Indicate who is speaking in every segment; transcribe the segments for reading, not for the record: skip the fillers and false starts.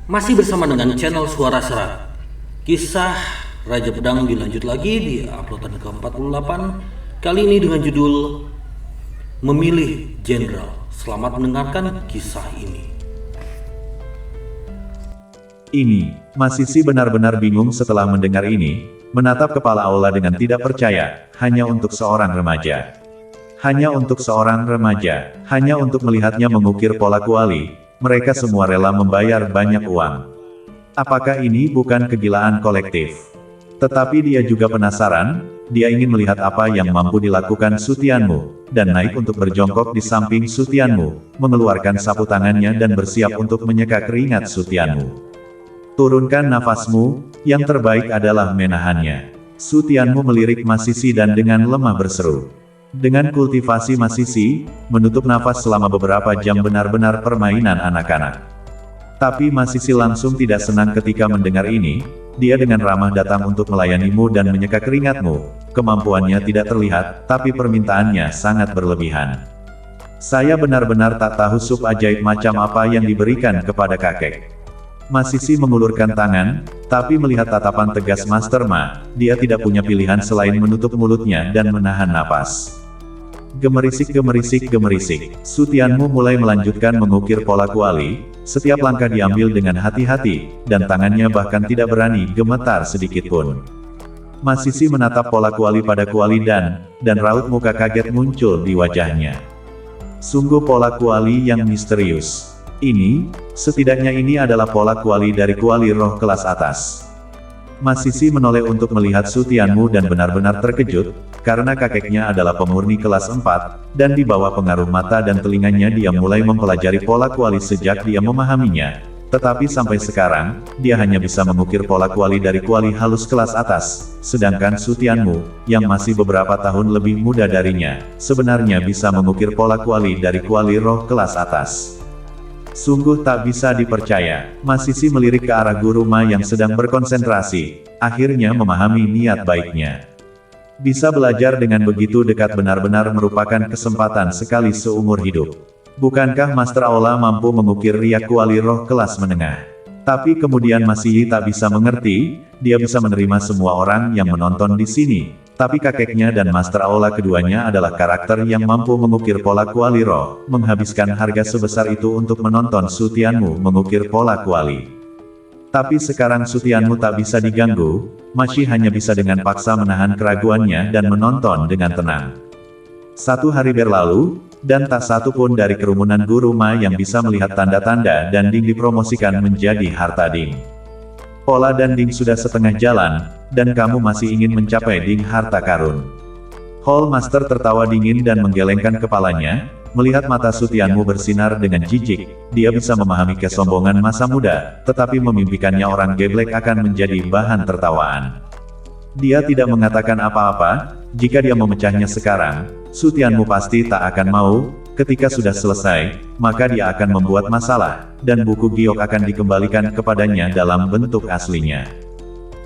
Speaker 1: Masih bersama dengan channel Suara Serat. Kisah Raja Pedang dilanjut lagi di uploadan ke-48. Kali ini dengan judul Memilih Jenderal. Selamat mendengarkan kisah ini.
Speaker 2: Masisi benar-benar bingung setelah mendengar ini, menatap kepala Aula dengan tidak percaya, hanya untuk seorang remaja. Hanya untuk seorang remaja, hanya untuk melihatnya mengukir pola kuali, mereka semua rela membayar banyak uang. Apakah ini bukan kegilaan kolektif? Tetapi dia juga penasaran, dia ingin melihat apa yang mampu dilakukan Sutianmu, dan naik untuk berjongkok di samping Sutianmu, mengeluarkan sapu tangannya dan bersiap untuk menyeka keringat Sutianmu. Turunkan nafasmu, yang terbaik adalah menahannya. Sutianmu melirik Masisi dan dengan lemah berseru. Dengan kultivasi Masisi, menutup nafas selama beberapa jam benar-benar permainan anak-anak. Tapi Masisi langsung tidak senang ketika mendengar ini, dia dengan ramah datang untuk melayanimu dan menyeka keringatmu. Kemampuannya tidak terlihat, tapi permintaannya sangat berlebihan. Saya benar-benar tak tahu sup ajaib macam apa yang diberikan kepada kakek. Masisi mengulurkan tangan, tapi melihat tatapan tegas Master Ma, dia tidak punya pilihan selain menutup mulutnya dan menahan napas. Gemerisik. Sutianmu mulai melanjutkan mengukir pola kuali, setiap langkah diambil dengan hati-hati, dan tangannya bahkan tidak berani gemetar sedikitpun. Masisi menatap pola kuali pada kuali dan raut muka kaget muncul di wajahnya. Sungguh pola kuali yang misterius. Setidaknya ini adalah pola kuali dari kuali roh kelas atas. Masisi menoleh untuk melihat Sutianmu dan benar-benar terkejut, karena kakeknya adalah pemurni kelas 4, dan di bawah pengaruh mata dan telinganya dia mulai mempelajari pola kuali sejak dia memahaminya. Tetapi sampai sekarang, dia hanya bisa mengukir pola kuali dari kuali halus kelas atas, sedangkan Sutianmu, yang masih beberapa tahun lebih muda darinya, sebenarnya bisa mengukir pola kuali dari kuali roh kelas atas. Sungguh tak bisa dipercaya. Masisi melirik ke arah Guru Ma yang sedang berkonsentrasi, akhirnya memahami niat baiknya. Bisa belajar dengan begitu dekat benar-benar merupakan kesempatan sekali seumur hidup. Bukankah Master Aula mampu mengukir riak kuali roh kelas menengah? Tapi kemudian Masih tak bisa mengerti, dia bisa menerima semua orang yang menonton di sini. Tapi kakeknya dan Master Aula keduanya adalah karakter yang mampu mengukir pola kuali roh, menghabiskan harga sebesar itu untuk menonton Sutianmu mengukir pola kuali. Tapi sekarang Sutianmu tak bisa diganggu, Masih hanya bisa dengan paksa menahan keraguannya dan menonton dengan tenang. 1 hari berlalu, dan tak satu pun dari kerumunan Guru Ma yang bisa melihat tanda-tanda dan Ding dipromosikan menjadi harta Ding. Pola dan Ding sudah setengah jalan, dan kamu masih ingin mencapai Ding harta karun. Hall Master tertawa dingin dan menggelengkan kepalanya, melihat mata Sutianmu bersinar dengan jijik. Dia bisa memahami kesombongan masa muda, tetapi memimpikannya orang geblek akan menjadi bahan tertawaan. Dia tidak mengatakan apa-apa, jika dia memecahnya sekarang, Sutianmu pasti tak akan mau. Ketika sudah selesai, maka dia akan membuat masalah, dan buku giok akan dikembalikan kepadanya dalam bentuk aslinya.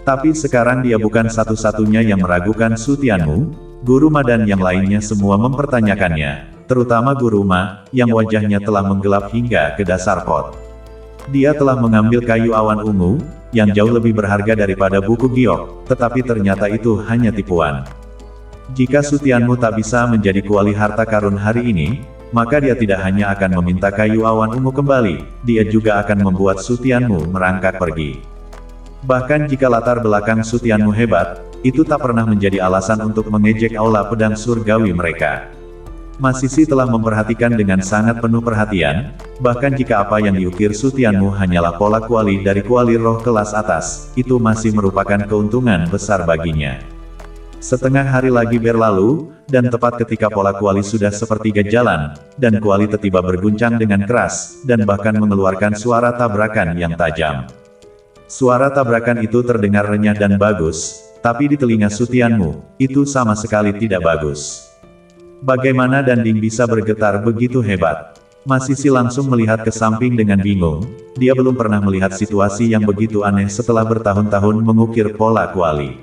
Speaker 2: Tapi sekarang dia bukan satu-satunya yang meragukan Sutianmu. Guru Ma dan yang lainnya semua mempertanyakannya, terutama Guru Ma, yang wajahnya telah menggelap hingga ke dasar pot. Dia telah mengambil kayu awan ungu, yang jauh lebih berharga daripada buku giok, tetapi ternyata itu hanya tipuan. Jika Sutianmu tak bisa menjadi kuali harta karun hari ini, maka dia tidak hanya akan meminta kayu awan ungu kembali, dia juga akan membuat Sutianmu merangkak pergi. Bahkan jika latar belakang Sutianmu hebat, itu tak pernah menjadi alasan untuk mengejek aula pedang surgawi mereka. Masisi telah memperhatikan dengan sangat penuh perhatian, bahkan jika apa yang diukir Sutianmu hanyalah pola kuali dari kuali roh kelas atas, itu masih merupakan keuntungan besar baginya. Setengah hari lagi berlalu, dan tepat ketika pola kuali sudah sepertiga jalan, dan kuali tiba berguncang dengan keras, dan bahkan mengeluarkan suara tabrakan yang tajam. Suara tabrakan itu terdengar renyah dan bagus, tapi di telinga Sutianmu, itu sama sekali tidak bagus. Bagaimana Ding bisa bergetar begitu hebat? Masisi langsung melihat ke samping dengan bingung, dia belum pernah melihat situasi yang begitu aneh setelah bertahun-tahun mengukir pola kuali.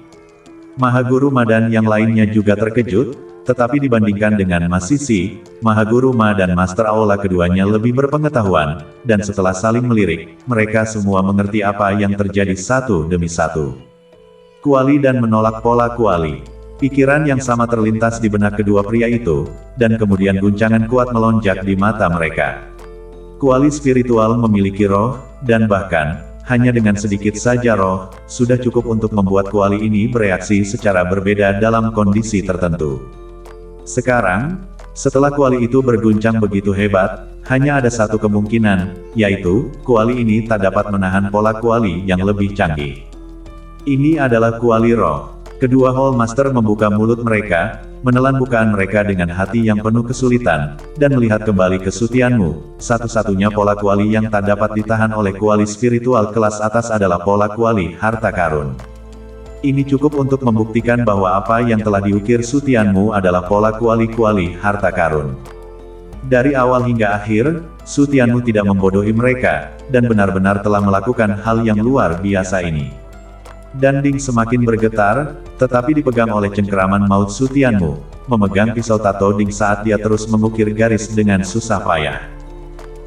Speaker 2: Mahaguru Ma dan yang lainnya juga terkejut, tetapi dibandingkan dengan Mas Sisi, Mahaguru Ma dan Master Aula keduanya lebih berpengetahuan, dan setelah saling melirik, mereka semua mengerti apa yang terjadi satu demi satu. Kuali dan menolak pola kuali. Pikiran yang sama terlintas di benak kedua pria itu, dan kemudian guncangan kuat melonjak di mata mereka. Kuali spiritual memiliki roh, dan bahkan, hanya dengan sedikit saja roh, sudah cukup untuk membuat kuali ini bereaksi secara berbeda dalam kondisi tertentu. Sekarang, setelah kuali itu berguncang begitu hebat, hanya ada satu kemungkinan, yaitu, kuali ini tak dapat menahan pola kuali yang lebih canggih. Ini adalah kuali roh. Kedua Hall Master membuka mulut mereka, menelan bukaan mereka dengan hati yang penuh kesulitan, dan melihat kembali ke Sutianmu. Satu-satunya pola kuali yang tak dapat ditahan oleh kuali spiritual kelas atas adalah pola kuali harta karun. Ini cukup untuk membuktikan bahwa apa yang telah diukir Sutianmu adalah pola kuali-kuali harta karun. Dari awal hingga akhir, Sutianmu tidak membodohi mereka, dan benar-benar telah melakukan hal yang luar biasa ini. Danding semakin bergetar, tetapi dipegang oleh cengkeraman maut Sutianmu, memegang pisau tato Ding saat dia terus mengukir garis dengan susah payah.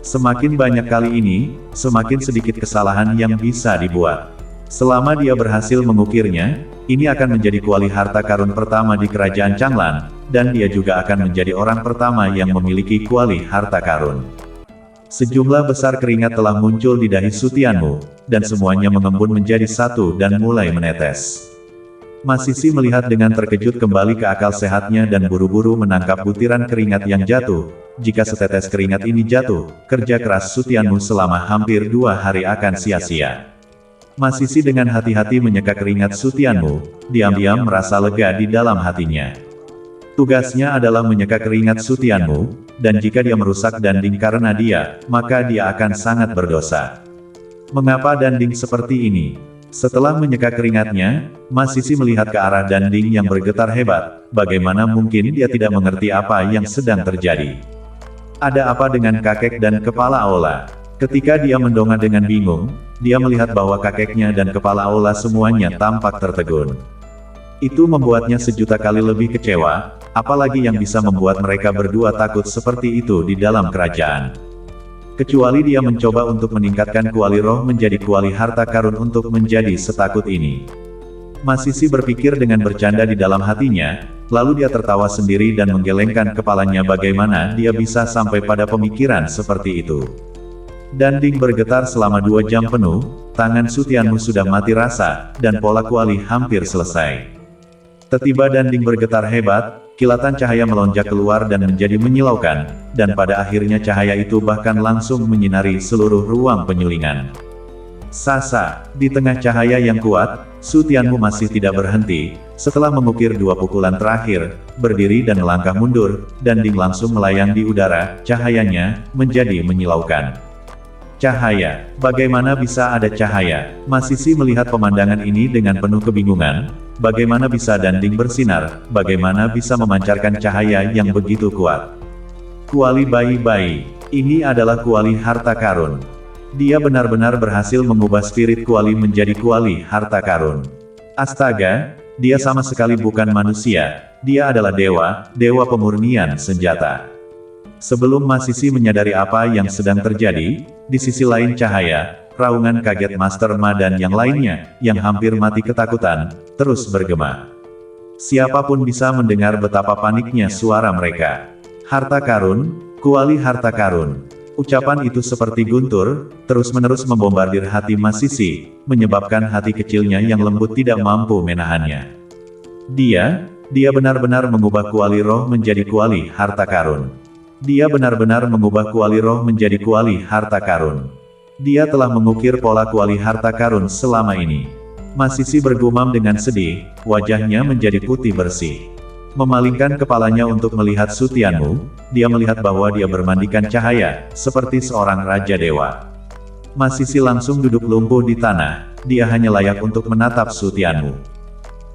Speaker 2: Semakin banyak kali ini, semakin sedikit kesalahan yang bisa dibuat. Selama dia berhasil mengukirnya, ini akan menjadi kuali harta karun pertama di kerajaan Changlan, dan dia juga akan menjadi orang pertama yang memiliki kuali harta karun. Sejumlah besar keringat telah muncul di dahi Sutianmu, dan semuanya mengembun menjadi satu dan mulai menetes. Mas Sisi melihat dengan terkejut kembali ke akal sehatnya dan buru-buru menangkap butiran keringat yang jatuh. Jika setetes keringat ini jatuh, kerja keras Sutianmu selama hampir 2 hari akan sia-sia. Mas Sisi dengan hati-hati menyeka keringat Sutianmu, diam-diam merasa lega di dalam hatinya. Tugasnya adalah menyeka keringat Sutianmu, dan jika dia merusak Danding karena dia, maka dia akan sangat berdosa. Mengapa Danding seperti ini? Setelah menyeka keringatnya, Mas Sisi melihat ke arah Danding yang bergetar hebat. Bagaimana mungkin dia tidak mengerti apa yang sedang terjadi? Ada apa dengan kakek dan kepala aula? Ketika dia mendongak dengan bingung, dia melihat bahwa kakeknya dan kepala aula semuanya tampak tertegun. Itu membuatnya sejuta kali lebih kecewa, apalagi yang bisa membuat mereka berdua takut seperti itu di dalam kerajaan. Kecuali dia mencoba untuk meningkatkan kuali roh menjadi kuali harta karun untuk menjadi setakut ini. Mas Sisi berpikir dengan bercanda di dalam hatinya, lalu dia tertawa sendiri dan menggelengkan kepalanya bagaimana dia bisa sampai pada pemikiran seperti itu. Danding bergetar selama 2 jam penuh, tangan Sutianmu sudah mati rasa, dan pola kuali hampir selesai. Tiba-tiba Danding bergetar hebat, kilatan cahaya melonjak keluar dan menjadi menyilaukan, dan pada akhirnya cahaya itu bahkan langsung menyinari seluruh ruang penyulingan. Sasa, di tengah cahaya yang kuat, Sutianmu masih tidak berhenti. Setelah mengukir 2 pukulan terakhir, berdiri dan melangkah mundur, Danding langsung melayang di udara, cahayanya menjadi menyilaukan. Cahaya, bagaimana bisa ada cahaya? Mas Sisi melihat pemandangan ini dengan penuh kebingungan. Bagaimana bisa Danding bersinar? Bagaimana bisa memancarkan cahaya yang begitu kuat? Kuali bayi-bayi. Ini adalah kuali harta karun. Dia benar-benar berhasil mengubah spirit kuali menjadi kuali harta karun. Astaga, dia sama sekali bukan manusia. Dia adalah dewa, dewa pemurnian senjata. Sebelum Mas Sisi menyadari apa yang sedang terjadi, di sisi lain cahaya, raungan kaget Master Ma dan yang lainnya, yang hampir mati ketakutan, terus bergema. Siapapun bisa mendengar betapa paniknya suara mereka. Harta karun, kuali harta karun. Ucapan itu seperti guntur, terus-menerus membombardir hati Mas Sisi, menyebabkan hati kecilnya yang lembut tidak mampu menahannya. Dia benar-benar mengubah kuali roh menjadi kuali harta karun. Dia benar-benar mengubah kuali roh menjadi kuali harta karun. Dia telah mengukir pola kuali harta karun selama ini. Mas Sisi bergumam dengan sedih, wajahnya menjadi putih bersih. Memalingkan kepalanya untuk melihat Sutianmu, dia melihat bahwa dia bermandikan cahaya, seperti seorang raja dewa. Mas Sisi langsung duduk lumpuh di tanah, dia hanya layak untuk menatap Sutianmu.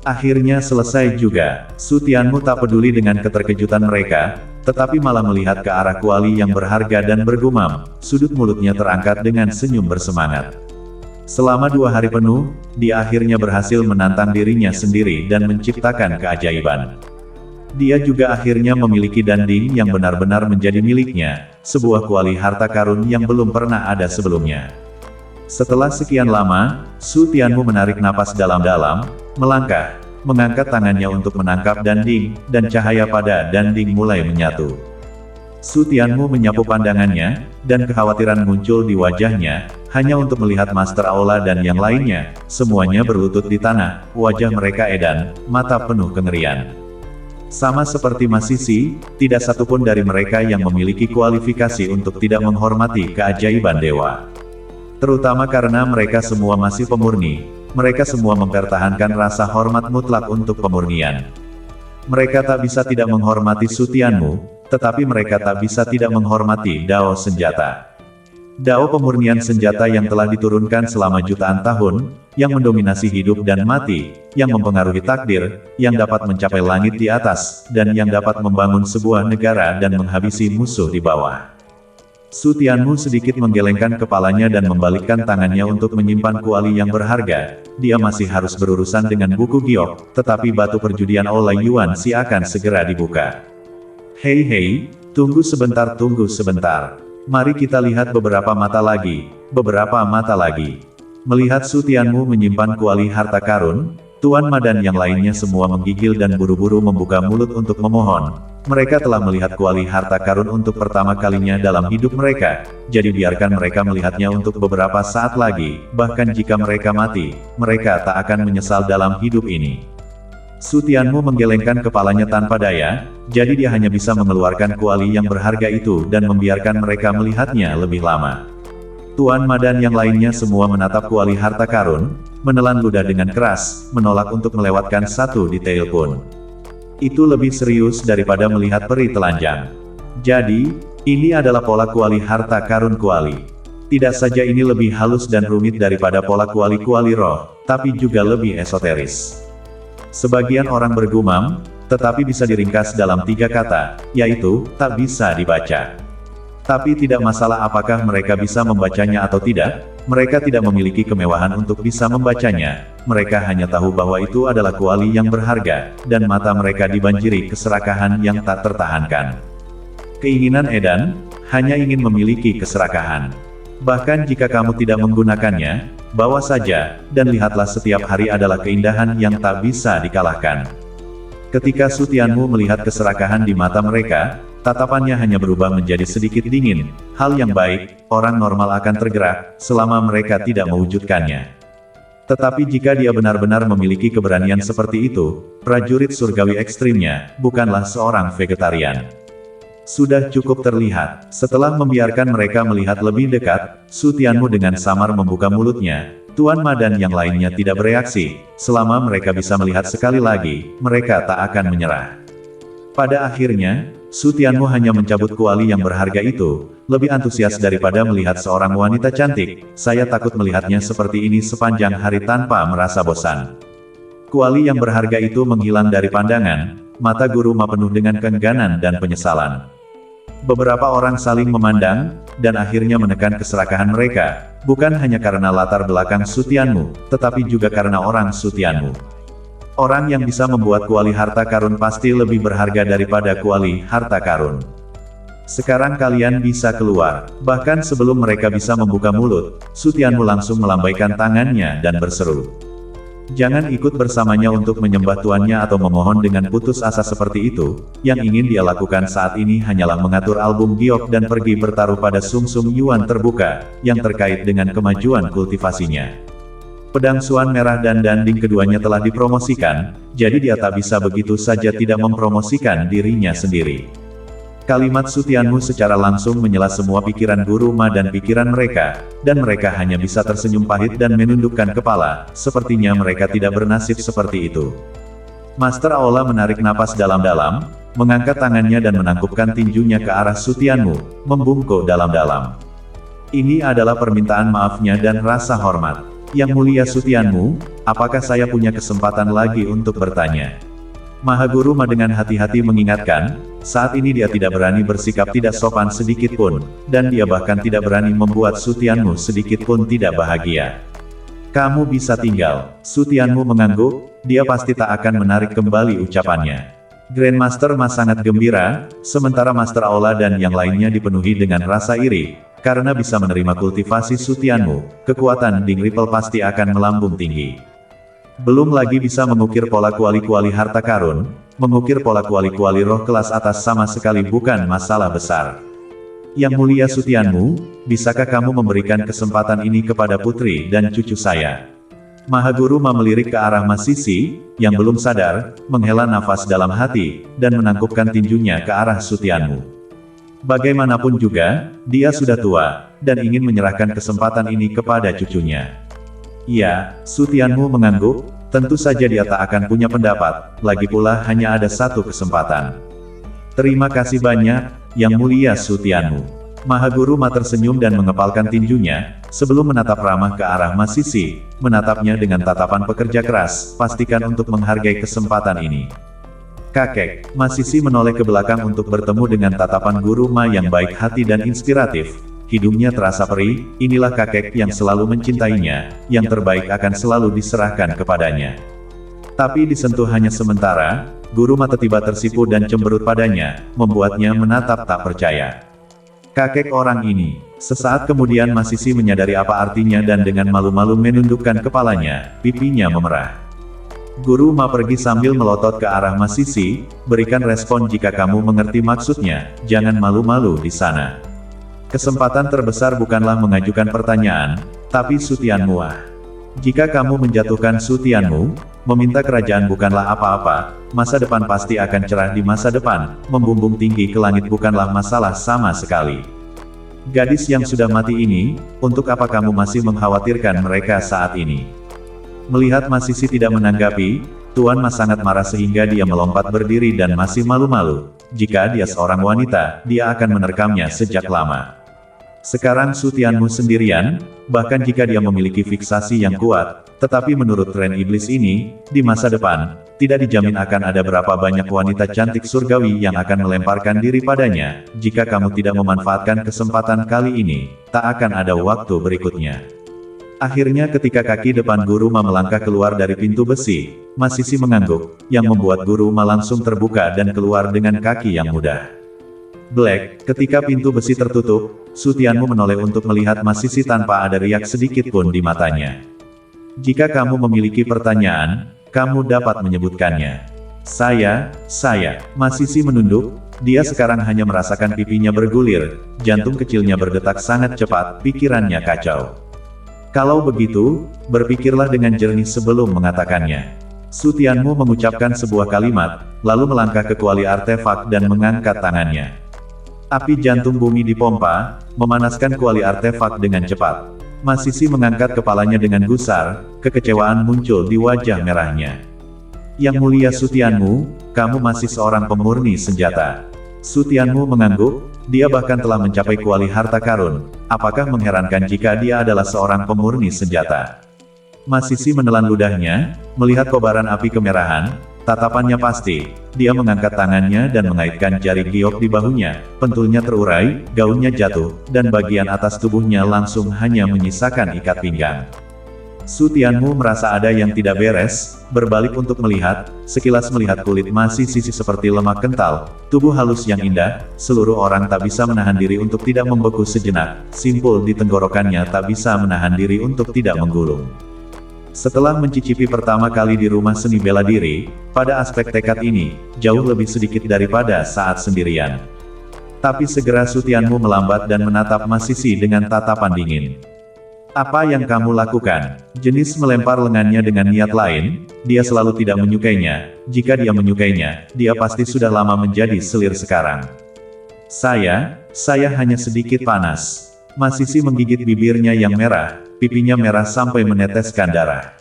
Speaker 2: Akhirnya selesai juga. Sutianmu tak peduli dengan keterkejutan mereka, tetapi malah melihat ke arah kuali yang berharga dan bergumam, sudut mulutnya terangkat dengan senyum bersemangat. Selama 2 hari penuh, dia akhirnya berhasil menantang dirinya sendiri dan menciptakan keajaiban. Dia juga akhirnya memiliki danding yang benar-benar menjadi miliknya, sebuah kuali harta karun yang belum pernah ada sebelumnya. Setelah sekian lama, Su Tianmu menarik napas dalam-dalam, melangkah, mengangkat tangannya untuk menangkap danding, dan cahaya pada danding mulai menyatu. Su Tianmu menyapu pandangannya, dan kekhawatiran muncul di wajahnya, hanya untuk melihat Master Aula dan yang lainnya, semuanya berlutut di tanah, wajah mereka edan, mata penuh kengerian. Sama seperti Masisi, tidak satupun dari mereka yang memiliki kualifikasi untuk tidak menghormati keajaiban dewa. Terutama karena mereka semua masih pemurni, mereka semua mempertahankan rasa hormat mutlak untuk pemurnian. Mereka tak bisa tidak menghormati Su Tianmu, tetapi mereka tak bisa tidak menghormati Dao senjata. Dao pemurnian senjata yang telah diturunkan selama jutaan tahun, yang mendominasi hidup dan mati, yang mempengaruhi takdir, yang dapat mencapai langit di atas, dan yang dapat membangun sebuah negara dan menghabisi musuh di bawah. Su Tianmu sedikit menggelengkan kepalanya dan membalikkan tangannya untuk menyimpan kuali yang berharga. Dia masih harus berurusan dengan buku giok, tetapi batu perjudian Oleh Yuan Si akan segera dibuka. Hei, tunggu sebentar. Mari kita lihat beberapa mata lagi. Melihat Su Tianmu menyimpan kuali harta karun, Tuan Ma dan yang lainnya semua menggigil dan buru-buru membuka mulut untuk memohon. Mereka telah melihat kuali harta karun untuk pertama kalinya dalam hidup mereka, jadi biarkan mereka melihatnya untuk beberapa saat lagi, bahkan jika mereka mati, mereka tak akan menyesal dalam hidup ini. Su Tianmu menggelengkan kepalanya tanpa daya, jadi dia hanya bisa mengeluarkan kuali yang berharga itu dan membiarkan mereka melihatnya lebih lama. Tuan Ma dan yang lainnya semua menatap kuali harta karun, menelan ludah dengan keras, menolak untuk melewatkan satu detail pun. Itu lebih serius daripada melihat peri telanjang. Jadi, ini adalah pola kuali harta karun kuali. Tidak saja ini lebih halus dan rumit daripada pola kuali-kuali roh, tapi juga lebih esoteris. Sebagian orang bergumam, tetapi bisa diringkas dalam 3 kata, yaitu, tak bisa dibaca. Tapi tidak masalah apakah mereka bisa membacanya atau tidak, mereka tidak memiliki kemewahan untuk bisa membacanya, mereka hanya tahu bahwa itu adalah kuali yang berharga, dan mata mereka dibanjiri keserakahan yang tak tertahankan. Keinginan edan, hanya ingin memiliki keserakahan. Bahkan jika kamu tidak menggunakannya, bawa saja, dan lihatlah setiap hari adalah keindahan yang tak bisa dikalahkan. Ketika Su Tianmu melihat keserakahan di mata mereka, tatapannya hanya berubah menjadi sedikit dingin. Hal yang baik, orang normal akan tergerak, selama mereka tidak mewujudkannya. Tetapi jika dia benar-benar memiliki keberanian seperti itu, prajurit surgawi ekstrimnya, bukanlah seorang vegetarian. Sudah cukup terlihat. Setelah membiarkan mereka melihat lebih dekat, Su Tianmu dengan samar membuka mulutnya. Tuan Ma dan yang lainnya tidak bereaksi. Selama mereka bisa melihat sekali lagi, mereka tak akan menyerah. Pada akhirnya, Su Tianmu hanya mencabut kuali yang berharga itu, lebih antusias daripada melihat seorang wanita cantik. Saya takut melihatnya seperti ini sepanjang hari tanpa merasa bosan. Kuali yang berharga itu menghilang dari pandangan, mata Guru Ma penuh dengan keengganan dan penyesalan. Beberapa orang saling memandang, dan akhirnya menekan keserakahan mereka, bukan hanya karena latar belakang Su Tianmu, tetapi juga karena orang Su Tianmu. Orang yang bisa membuat kuali harta karun pasti lebih berharga daripada kuali harta karun. Sekarang kalian bisa keluar. Bahkan sebelum mereka bisa membuka mulut, Su Tianmu langsung melambaikan tangannya dan berseru. Jangan ikut bersamanya untuk menyembah tuannya atau memohon dengan putus asa seperti itu. Yang ingin dia lakukan saat ini hanyalah mengatur album giok dan pergi bertaruh pada sung-sung yuan terbuka, yang terkait dengan kemajuan kultivasinya. Pedang Suan merah dan danding keduanya telah dipromosikan, jadi dia tak bisa begitu saja tidak mempromosikan dirinya sendiri. Kalimat Su Tianmu secara langsung menyela semua pikiran Guru Ma dan pikiran mereka, dan mereka hanya bisa tersenyum pahit dan menundukkan kepala, sepertinya mereka tidak bernasib seperti itu. Master Aula menarik napas dalam-dalam, mengangkat tangannya dan menangkupkan tinjunya ke arah Su Tianmu, membungkuk dalam-dalam. Ini adalah permintaan maafnya dan rasa hormat. Yang mulia Su Tianmu, apakah saya punya kesempatan lagi untuk bertanya? Maha Guru Ma dengan hati-hati mengingatkan, saat ini dia tidak berani bersikap tidak sopan sedikit pun, dan dia bahkan tidak berani membuat Su Tianmu sedikit pun tidak bahagia. Kamu bisa tinggal. Su Tianmu mengangguk, dia pasti tak akan menarik kembali ucapannya. Grandmaster Ma sangat gembira, sementara Master Aula dan yang lainnya dipenuhi dengan rasa iri, karena bisa menerima kultivasi Su Tianmu, kekuatan Ding Ripple pasti akan melambung tinggi. Belum lagi bisa mengukir pola kuali-kuali harta karun, mengukir pola kuali-kuali roh kelas atas sama sekali bukan masalah besar. Yang mulia Su Tianmu, bisakah kamu memberikan kesempatan ini kepada putri dan cucu saya? Mahaguru Ma melirik ke arah Mas Sisi, yang belum sadar, menghela nafas dalam hati, dan menangkupkan tinjunya ke arah Su Tianmu. Bagaimanapun juga, dia sudah tua, dan ingin menyerahkan kesempatan ini kepada cucunya. Ya, Su Tianmu mengangguk, tentu saja dia tak akan punya pendapat, lagi pula hanya ada satu kesempatan. Terima kasih banyak, Yang Mulia Su Tianmu. Mahaguru Ma tersenyum dan mengepalkan tinjunya, sebelum menatap ramah ke arah Mas Sisi, menatapnya dengan tatapan pekerja keras, pastikan untuk menghargai kesempatan ini. Kakek, Mas Sisi menoleh ke belakang untuk bertemu dengan tatapan Guru Ma yang baik hati dan inspiratif. Hidungnya terasa perih, inilah kakek yang selalu mencintainya, yang terbaik akan selalu diserahkan kepadanya. Tapi disentuh hanya sementara, Guru Ma tiba-tiba tersipu dan cemberut padanya, membuatnya menatap tak percaya. Kakek orang ini. Sesaat kemudian Mas Sisi menyadari apa artinya dan dengan malu-malu menundukkan kepalanya, pipinya memerah. Guru Ma pergi sambil melotot ke arah Mas Sisi, berikan respon jika kamu mengerti maksudnya, jangan malu-malu di sana. Kesempatan terbesar bukanlah mengajukan pertanyaan, tapi Su Tianmu ah. Jika kamu menjatuhkan Su Tianmu, meminta kerajaan bukanlah apa-apa, masa depan pasti akan cerah di masa depan, membumbung tinggi ke langit bukanlah masalah sama sekali. Gadis yang sudah mati ini, untuk apa kamu masih mengkhawatirkan mereka saat ini? Melihat Mas Sisi tidak menanggapi, Tuan Ma sangat marah sehingga dia melompat berdiri dan masih malu-malu. Jika dia seorang wanita, dia akan menerkamnya sejak lama. Sekarang Su Tianmu sendirian, bahkan jika dia memiliki fiksasi yang kuat, tetapi menurut tren iblis ini, di masa depan, tidak dijamin akan ada berapa banyak wanita cantik surgawi yang akan melemparkan diri padanya, jika kamu tidak memanfaatkan kesempatan kali ini, tak akan ada waktu berikutnya. Akhirnya ketika kaki depan Guru Ma melangkah keluar dari pintu besi, Mas Sisi mengangguk, yang membuat Guru Ma langsung terbuka dan keluar dengan kaki yang mudah. Black, ketika pintu besi tertutup, Su Tianmu menoleh untuk melihat Mas Sisi tanpa ada riak sedikit pun di matanya. Jika kamu memiliki pertanyaan, kamu dapat menyebutkannya. Saya, Mas Sisi menunduk, dia sekarang hanya merasakan pipinya bergulir, jantung kecilnya berdetak sangat cepat, pikirannya kacau. Kalau begitu, berpikirlah dengan jernih sebelum mengatakannya. Su Tianmu mengucapkan sebuah kalimat, lalu melangkah ke kuali artefak dan mengangkat tangannya. Api jantung bumi dipompa, memanaskan kuali artefak dengan cepat. Mas Sisi mengangkat kepalanya dengan gusar, kekecewaan muncul di wajah merahnya. Yang Mulia Su Tianmu, kamu masih seorang pemurni senjata. Su Tianmu mengangguk, dia bahkan telah mencapai kuali harta karun, apakah mengherankan jika dia adalah seorang pemurni senjata? Mas Sisi menelan ludahnya, melihat kobaran api kemerahan, tatapannya pasti. Dia mengangkat tangannya dan mengaitkan jari giok di bahunya, pentulnya terurai, gaunnya jatuh, dan bagian atas tubuhnya langsung hanya menyisakan ikat pinggang. Su Tianmu merasa ada yang tidak beres, berbalik untuk melihat, sekilas melihat kulit Mas Sisi seperti lemak kental, tubuh halus yang indah, seluruh orang tak bisa menahan diri untuk tidak membeku sejenak, simpul di tenggorokannya tak bisa menahan diri untuk tidak menggulung. Setelah mencicipi pertama kali di rumah seni bela diri, pada aspek tekad ini, jauh lebih sedikit daripada saat sendirian. Tapi segera Su Tianmu melambat dan menatap Mas Sisi dengan tatapan dingin. Apa yang kamu lakukan? Jenis melempar lengannya dengan niat lain, dia selalu tidak menyukainya, jika dia menyukainya, dia pasti sudah lama menjadi selir sekarang. Saya hanya sedikit panas. Mas Sisi menggigit bibirnya yang merah, pipinya merah sampai meneteskan darah.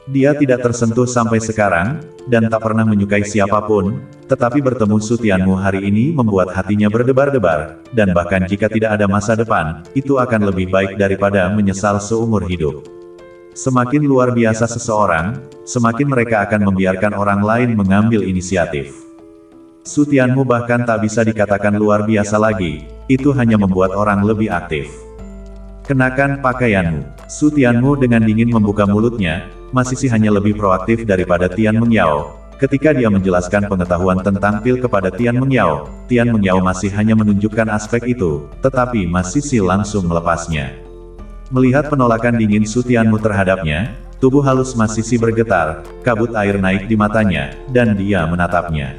Speaker 2: Dia tidak tersentuh sampai sekarang, dan tak pernah menyukai siapapun, tetapi bertemu Su Tianmu hari ini membuat hatinya berdebar-debar, dan bahkan jika tidak ada masa depan, itu akan lebih baik daripada menyesal seumur hidup. Semakin luar biasa seseorang, semakin mereka akan membiarkan orang lain mengambil inisiatif. Su Tianmu bahkan tak bisa dikatakan luar biasa lagi, itu hanya membuat orang lebih aktif. Kenakan pakaianmu. Su Tianmu dengan dingin membuka mulutnya, Mas Sisi hanya lebih proaktif daripada Tian Mengyao, Ketika dia menjelaskan pengetahuan tentang pil kepada Tian Mengyao masih hanya menunjukkan aspek itu, tetapi Mas Sisi langsung melepasnya. Melihat penolakan dingin Su Tianmu terhadapnya, tubuh halus Mas Sisi bergetar, kabut air naik di matanya, dan dia menatapnya.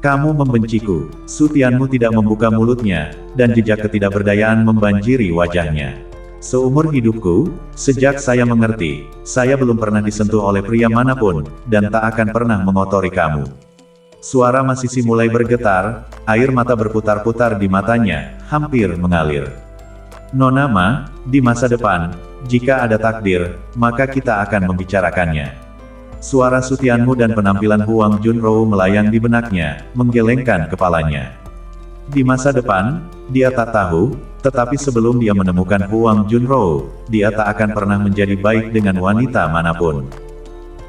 Speaker 2: Kamu membenciku. Su Tianmu tidak membuka mulutnya, dan jejak ketidakberdayaan membanjiri wajahnya. Seumur hidupku, sejak saya mengerti, saya belum pernah disentuh oleh pria manapun, dan tak akan pernah mengotori kamu. Suara Mas Sisi mulai bergetar, air mata berputar-putar di matanya, hampir mengalir. Nona Ma, di masa depan, jika ada takdir, maka kita akan membicarakannya. Suara Su Tianmu dan penampilan Huang Junrou melayang di benaknya, menggelengkan kepalanya. Di masa depan, dia tak tahu, tetapi sebelum dia menemukan Huang Junrou, dia tak akan pernah menjadi baik dengan wanita manapun.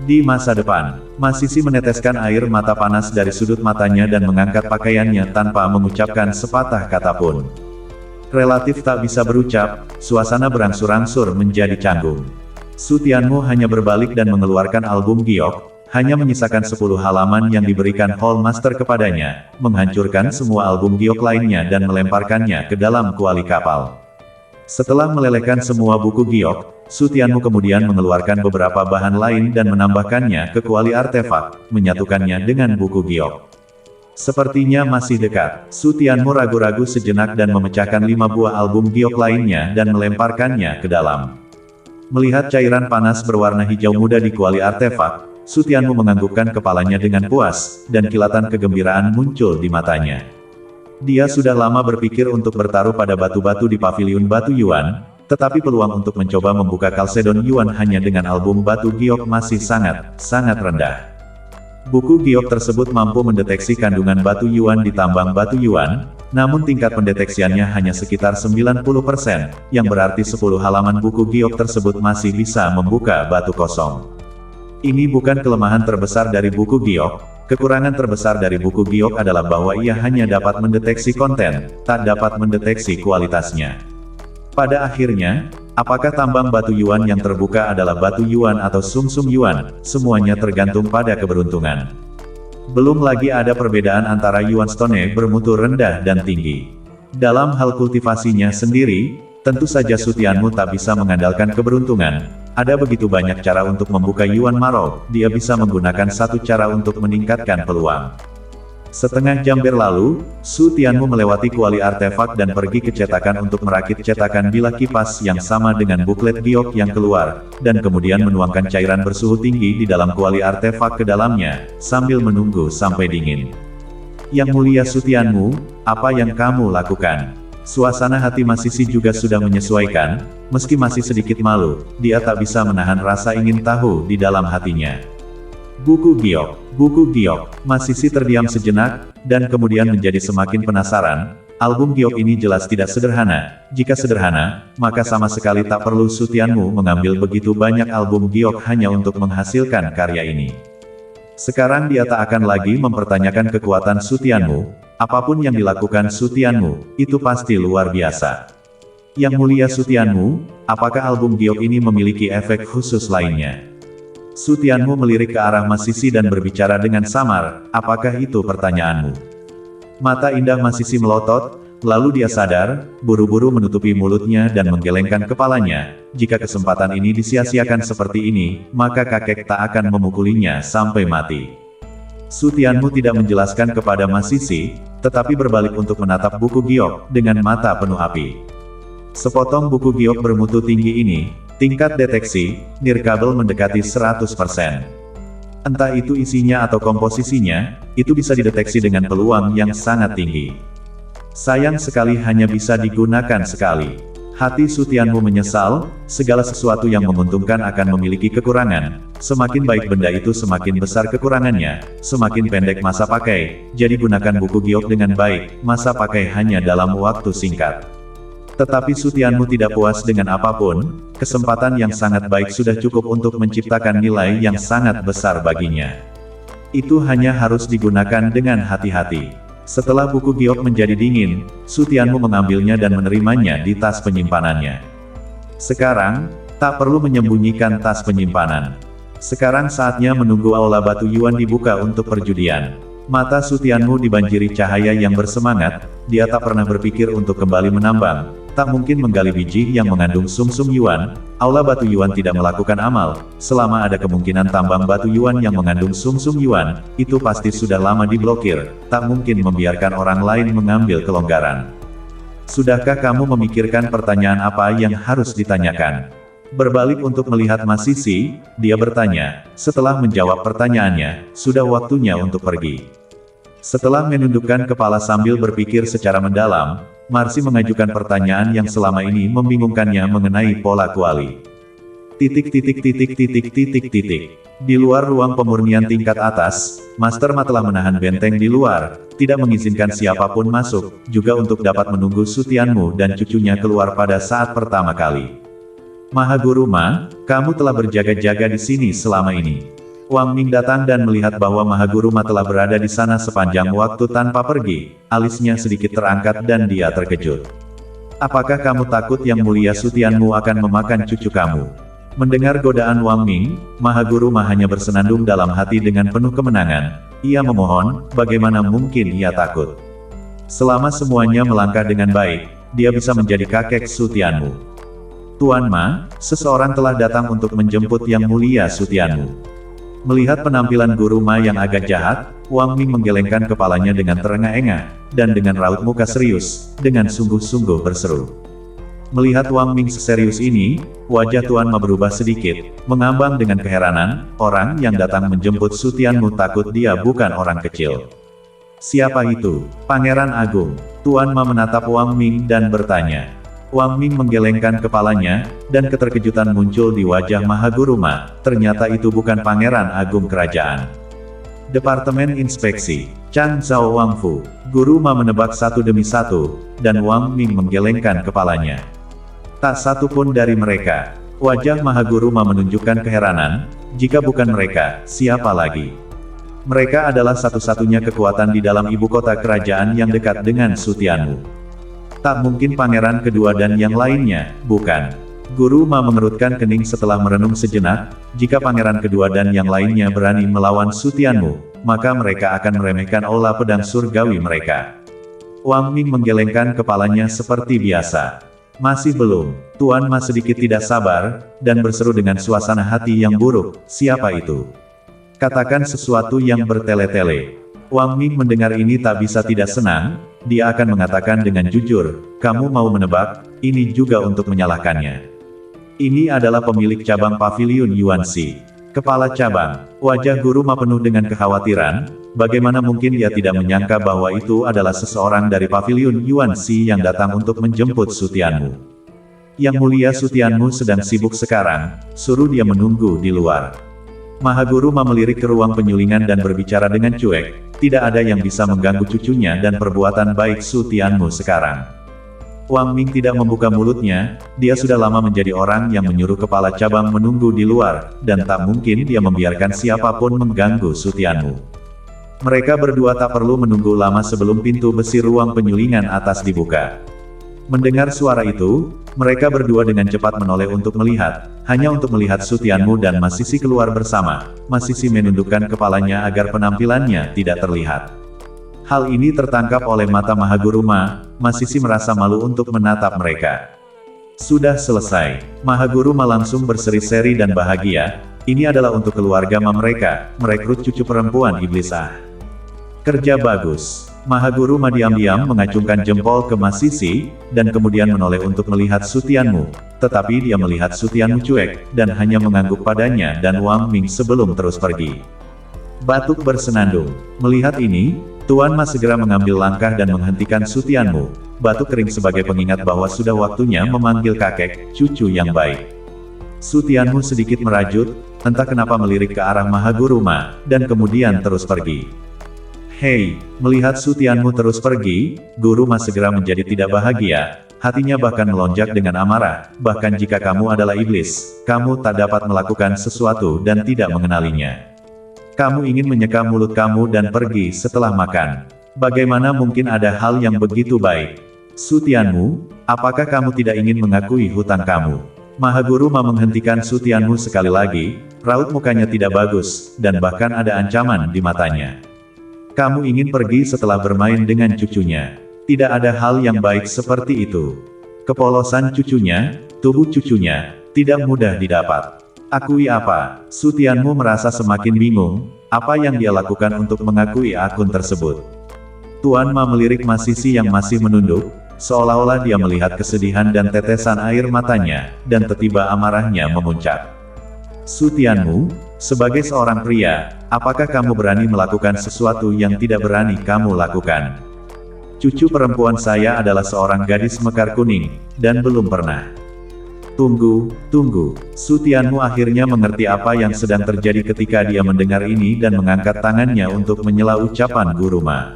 Speaker 2: Di masa depan, Mas Sisi meneteskan air mata panas dari sudut matanya dan mengangkat pakaiannya tanpa mengucapkan sepatah kata pun. Relatif tak bisa berucap, suasana berangsur-angsur menjadi canggung. Su Tianmu hanya berbalik dan mengeluarkan album giok, hanya menyisakan 10 halaman yang diberikan Hall Master kepadanya, menghancurkan semua album giok lainnya dan melemparkannya ke dalam kuali kapal. Setelah melelehkan semua buku giok, Su Tianmu kemudian mengeluarkan beberapa bahan lain dan menambahkannya ke kuali artefak, menyatukannya dengan buku giok. Sepertinya masih dekat. Su Tianmu ragu-ragu sejenak dan memecahkan 5 buah album giok lainnya dan melemparkannya ke dalam. Melihat cairan panas berwarna hijau muda di kuali artefak, Su Tianmu menganggukkan kepalanya dengan puas, dan kilatan kegembiraan muncul di matanya. Dia sudah lama berpikir untuk bertaruh pada batu-batu di paviliun batu Yuan, tetapi peluang untuk mencoba membuka Kalsedon Yuan hanya dengan album batu giok masih sangat rendah. Buku giok tersebut mampu mendeteksi kandungan batu Yuan di tambang batu Yuan, namun tingkat pendeteksiannya hanya sekitar 90%, yang berarti 10 halaman buku giok tersebut masih bisa membuka batu kosong. Ini bukan kelemahan terbesar dari buku giok, kekurangan terbesar dari buku giok adalah bahwa ia hanya dapat mendeteksi konten, tak dapat mendeteksi kualitasnya. Pada akhirnya, apakah tambang batu Yuan yang terbuka adalah batu Yuan atau sumsum Yuan, semuanya tergantung pada keberuntungan. Belum lagi ada perbedaan antara Yuan Stone bermutu rendah dan tinggi. Dalam hal kultivasinya sendiri, tentu saja Su Tianmu tak bisa mengandalkan keberuntungan. Ada begitu banyak cara untuk membuka Yuan Marok, dia bisa menggunakan satu cara untuk meningkatkan peluang. Setengah jam berlalu, Su Tianmu melewati kuali artefak dan pergi ke cetakan untuk merakit cetakan bilah kipas yang sama dengan buklet giok yang keluar, dan kemudian menuangkan cairan bersuhu tinggi di dalam kuali artefak ke dalamnya, sambil menunggu sampai dingin. Yang mulia Su Tianmu, apa yang kamu lakukan? Suasana hati Mas Sisi juga sudah menyesuaikan, meski masih sedikit malu, dia tak bisa menahan rasa ingin tahu di dalam hatinya. Buku giok, Mas Sisi terdiam sejenak, dan kemudian menjadi semakin penasaran. Album giok ini jelas tidak sederhana, jika sederhana, maka sama sekali tak perlu Su Tianmu mengambil begitu banyak album giok hanya untuk menghasilkan karya ini. Sekarang dia tak akan lagi mempertanyakan kekuatan Su Tianmu, apapun yang dilakukan Su Tianmu, itu pasti luar biasa. Yang mulia Su Tianmu, apakah album giok ini memiliki efek khusus lainnya? Su Tianmu melirik ke arah Mas Sisi dan berbicara dengan samar, apakah itu pertanyaanmu? Mata indah Mas Sisi melotot, lalu dia sadar, buru-buru menutupi mulutnya dan menggelengkan kepalanya. Jika kesempatan ini disia-siakan seperti ini, maka kakek tak akan memukulinya sampai mati. Su Tianmu tidak menjelaskan kepada Mas Sisi, tetapi berbalik untuk menatap buku giok, dengan mata penuh api. Sepotong buku giok bermutu tinggi ini, tingkat deteksi, nirkabel mendekati 100%. Entah itu isinya atau komposisinya, itu bisa dideteksi dengan peluang yang sangat tinggi. Sayang sekali hanya bisa digunakan sekali. Hati Su Tianmu menyesal, segala sesuatu yang menguntungkan akan memiliki kekurangan. Semakin baik benda itu semakin besar kekurangannya, semakin pendek masa pakai, jadi gunakan buku giok dengan baik, masa pakai hanya dalam waktu singkat. Tetapi Su Tianmu tidak puas dengan apapun, kesempatan yang sangat baik sudah cukup untuk menciptakan nilai yang sangat besar baginya. Itu hanya harus digunakan dengan hati-hati. Setelah buku giok menjadi dingin, Su Tianmu mengambilnya dan menerimanya di tas penyimpanannya. Sekarang, tak perlu menyembunyikan tas penyimpanan. Sekarang saatnya menunggu aula batu Yuan dibuka untuk perjudian. Mata Su Tianmu dibanjiri cahaya yang bersemangat, dia tak pernah berpikir untuk kembali menambang, tak mungkin menggali biji yang mengandung sumsum Yuan, aula batu Yuan tidak melakukan amal, selama ada kemungkinan tambang batu Yuan yang mengandung sumsum Yuan, itu pasti sudah lama diblokir, tak mungkin membiarkan orang lain mengambil kelonggaran. Sudahkah kamu memikirkan pertanyaan apa yang harus ditanyakan? Berbalik untuk melihat Mas Sisi, dia bertanya, setelah menjawab pertanyaannya, sudah waktunya untuk pergi. Setelah menundukkan kepala sambil berpikir secara mendalam, Marsi mengajukan pertanyaan yang selama ini membingungkannya mengenai pola kuali. Di luar ruang pemurnian tingkat atas, Master Ma telah menahan benteng di luar, tidak mengizinkan siapapun masuk, juga untuk dapat menunggu Su Tianmu dan cucunya keluar pada saat pertama kali. Mahaguru Ma, kamu telah berjaga-jaga di sini selama ini. Wang Ming datang dan melihat bahwa Mahaguru Ma telah berada di sana sepanjang waktu tanpa pergi, alisnya sedikit terangkat dan dia terkejut. Apakah kamu takut Yang Mulia Su Tianmu akan memakan cucu kamu? Mendengar godaan Wang Ming, Mahaguru Ma hanya bersenandung dalam hati dengan penuh kemenangan. Ia memohon, bagaimana mungkin ia takut? Selama semuanya melangkah dengan baik, dia bisa menjadi kakek Su Tianmu. Tuan Ma, seseorang telah datang untuk menjemput Yang Mulia Su Tianmu. Melihat penampilan Guru Ma yang agak jahat, Wang Ming menggelengkan kepalanya dengan terengah-engah, dan dengan raut muka serius, dengan sungguh-sungguh berseru. Melihat Wang Ming seserius ini, wajah Tuan Ma berubah sedikit, mengambang dengan keheranan, orang yang datang menjemput Su Tianmu takut dia bukan orang kecil. Siapa itu? Pangeran Agung. Tuan Ma menatap Wang Ming dan bertanya. Wang Ming menggelengkan kepalanya, dan keterkejutan muncul di wajah Mahaguru Ma, ternyata itu bukan Pangeran Agung Kerajaan. Departemen Inspeksi, Chang Zhao Wangfu, Guru Ma menebak satu demi satu, dan Wang Ming menggelengkan kepalanya. Tak satu pun dari mereka. Wajah Mahaguru Ma menunjukkan keheranan, jika bukan mereka, siapa lagi? Mereka adalah satu-satunya kekuatan di dalam ibu kota kerajaan yang dekat dengan Su Tianmu. Tak mungkin pangeran kedua dan yang lainnya, bukan. Guru Ma mengerutkan kening setelah merenung sejenak, jika pangeran kedua dan yang lainnya berani melawan Su Tianmu, maka mereka akan meremehkan aula pedang surgawi mereka. Wang Ming menggelengkan kepalanya seperti biasa. Masih belum. Tuan Ma sedikit tidak sabar, dan berseru dengan suasana hati yang buruk, siapa itu? Katakan sesuatu yang bertele-tele. Wang Ming mendengar ini tak bisa tidak senang, dia akan mengatakan dengan jujur, kamu mau menebak, ini juga untuk menyalahkannya. Ini adalah pemilik cabang pavilion Yuanxi. Kepala cabang, wajah Guru Ma penuh dengan kekhawatiran, bagaimana mungkin dia tidak menyangka bahwa itu adalah seseorang dari pavilion Yuanxi yang datang untuk menjemput Su Tianmu. Yang Mulia Su Tianmu sedang sibuk sekarang, suruh dia menunggu di luar. Mahaguru Ma melirik ke ruang penyulingan dan berbicara dengan cuek, tidak ada yang bisa mengganggu cucunya dan perbuatan baik Su Tianmu sekarang. Wang Ming tidak membuka mulutnya, dia sudah lama menjadi orang yang menyuruh kepala cabang menunggu di luar, dan tak mungkin dia membiarkan siapapun mengganggu Su Tianmu. Mereka berdua tak perlu menunggu lama sebelum pintu besi ruang penyulingan atas dibuka. Mendengar suara itu, mereka berdua dengan cepat menoleh untuk melihat, hanya untuk melihat Su Tianmu dan Mas Sisi keluar bersama. Mas Sisi menundukkan kepalanya agar penampilannya tidak terlihat. Hal ini tertangkap oleh mata Mahaguru Ma, Mas Sisi merasa malu untuk menatap mereka. Sudah selesai, Mahaguru Ma langsung berseri-seri dan bahagia, ini adalah untuk keluarga Ma mereka, merekrut cucu perempuan iblis Kerja bagus. Mahaguru Ma diam-diam mengacungkan jempol ke Mas Sisi, dan kemudian menoleh untuk melihat Su Tianmu, tetapi dia melihat Su Tianmu cuek, dan hanya mengangguk padanya dan Wang Ming sebelum terus pergi. Batuk bersenandung. Melihat ini, Tuan Ma segera mengambil langkah dan menghentikan Su Tianmu. Batuk kering sebagai pengingat bahwa sudah waktunya memanggil kakek, cucu yang baik. Su Tianmu sedikit merajut, entah kenapa melirik ke arah Mahaguru Ma, dan kemudian terus pergi. Hei, melihat Su Tianmu terus pergi, Guru Ma segera menjadi tidak bahagia, hatinya bahkan melonjak dengan amarah, bahkan jika kamu adalah iblis, kamu tak dapat melakukan sesuatu dan tidak mengenalinya. Kamu ingin menyeka mulut kamu dan pergi setelah makan. Bagaimana mungkin ada hal yang begitu baik? Su Tianmu, apakah kamu tidak ingin mengakui hutang kamu? Mahaguru Ma menghentikan Su Tianmu sekali lagi, Raut mukanya tidak bagus, dan bahkan ada ancaman di matanya. Kamu ingin pergi setelah bermain dengan cucunya. Tidak ada hal yang baik seperti itu. Kepolosan cucunya, tubuh cucunya, tidak mudah didapat. Akui apa? Sutianmu merasa semakin bingung, apa yang dia lakukan untuk mengakui akun tersebut. Tuan Ma melirik Masisi yang masih menunduk, seolah-olah dia melihat kesedihan dan tetesan air matanya, dan tiba-tiba amarahnya memuncak. Sutianmu, sebagai seorang pria, apakah kamu berani melakukan sesuatu yang tidak berani kamu lakukan? Cucu perempuan saya adalah seorang gadis mekar kuning, dan belum pernah. Tunggu. Sutianmu akhirnya mengerti apa yang sedang terjadi ketika dia mendengar ini dan mengangkat tangannya untuk menyela ucapan Guru Ma.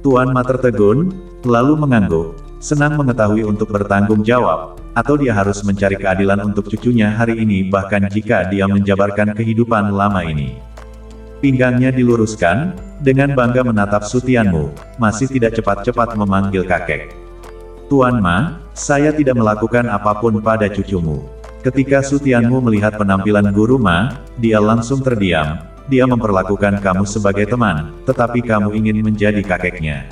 Speaker 2: Tuan Ma tertegun, lalu mengangguk, senang mengetahui untuk bertanggung jawab, atau dia harus mencari keadilan untuk cucunya hari ini bahkan jika dia menjabarkan kehidupan lama ini. Pinggangnya diluruskan, dengan bangga menatap Sutianmu, masih tidak cepat-cepat memanggil kakek. Tuan Ma, saya tidak melakukan apapun pada cucumu. Ketika Sutianmu melihat penampilan Guru Ma, dia langsung terdiam. Dia memperlakukan kamu sebagai teman, tetapi kamu ingin menjadi kakeknya.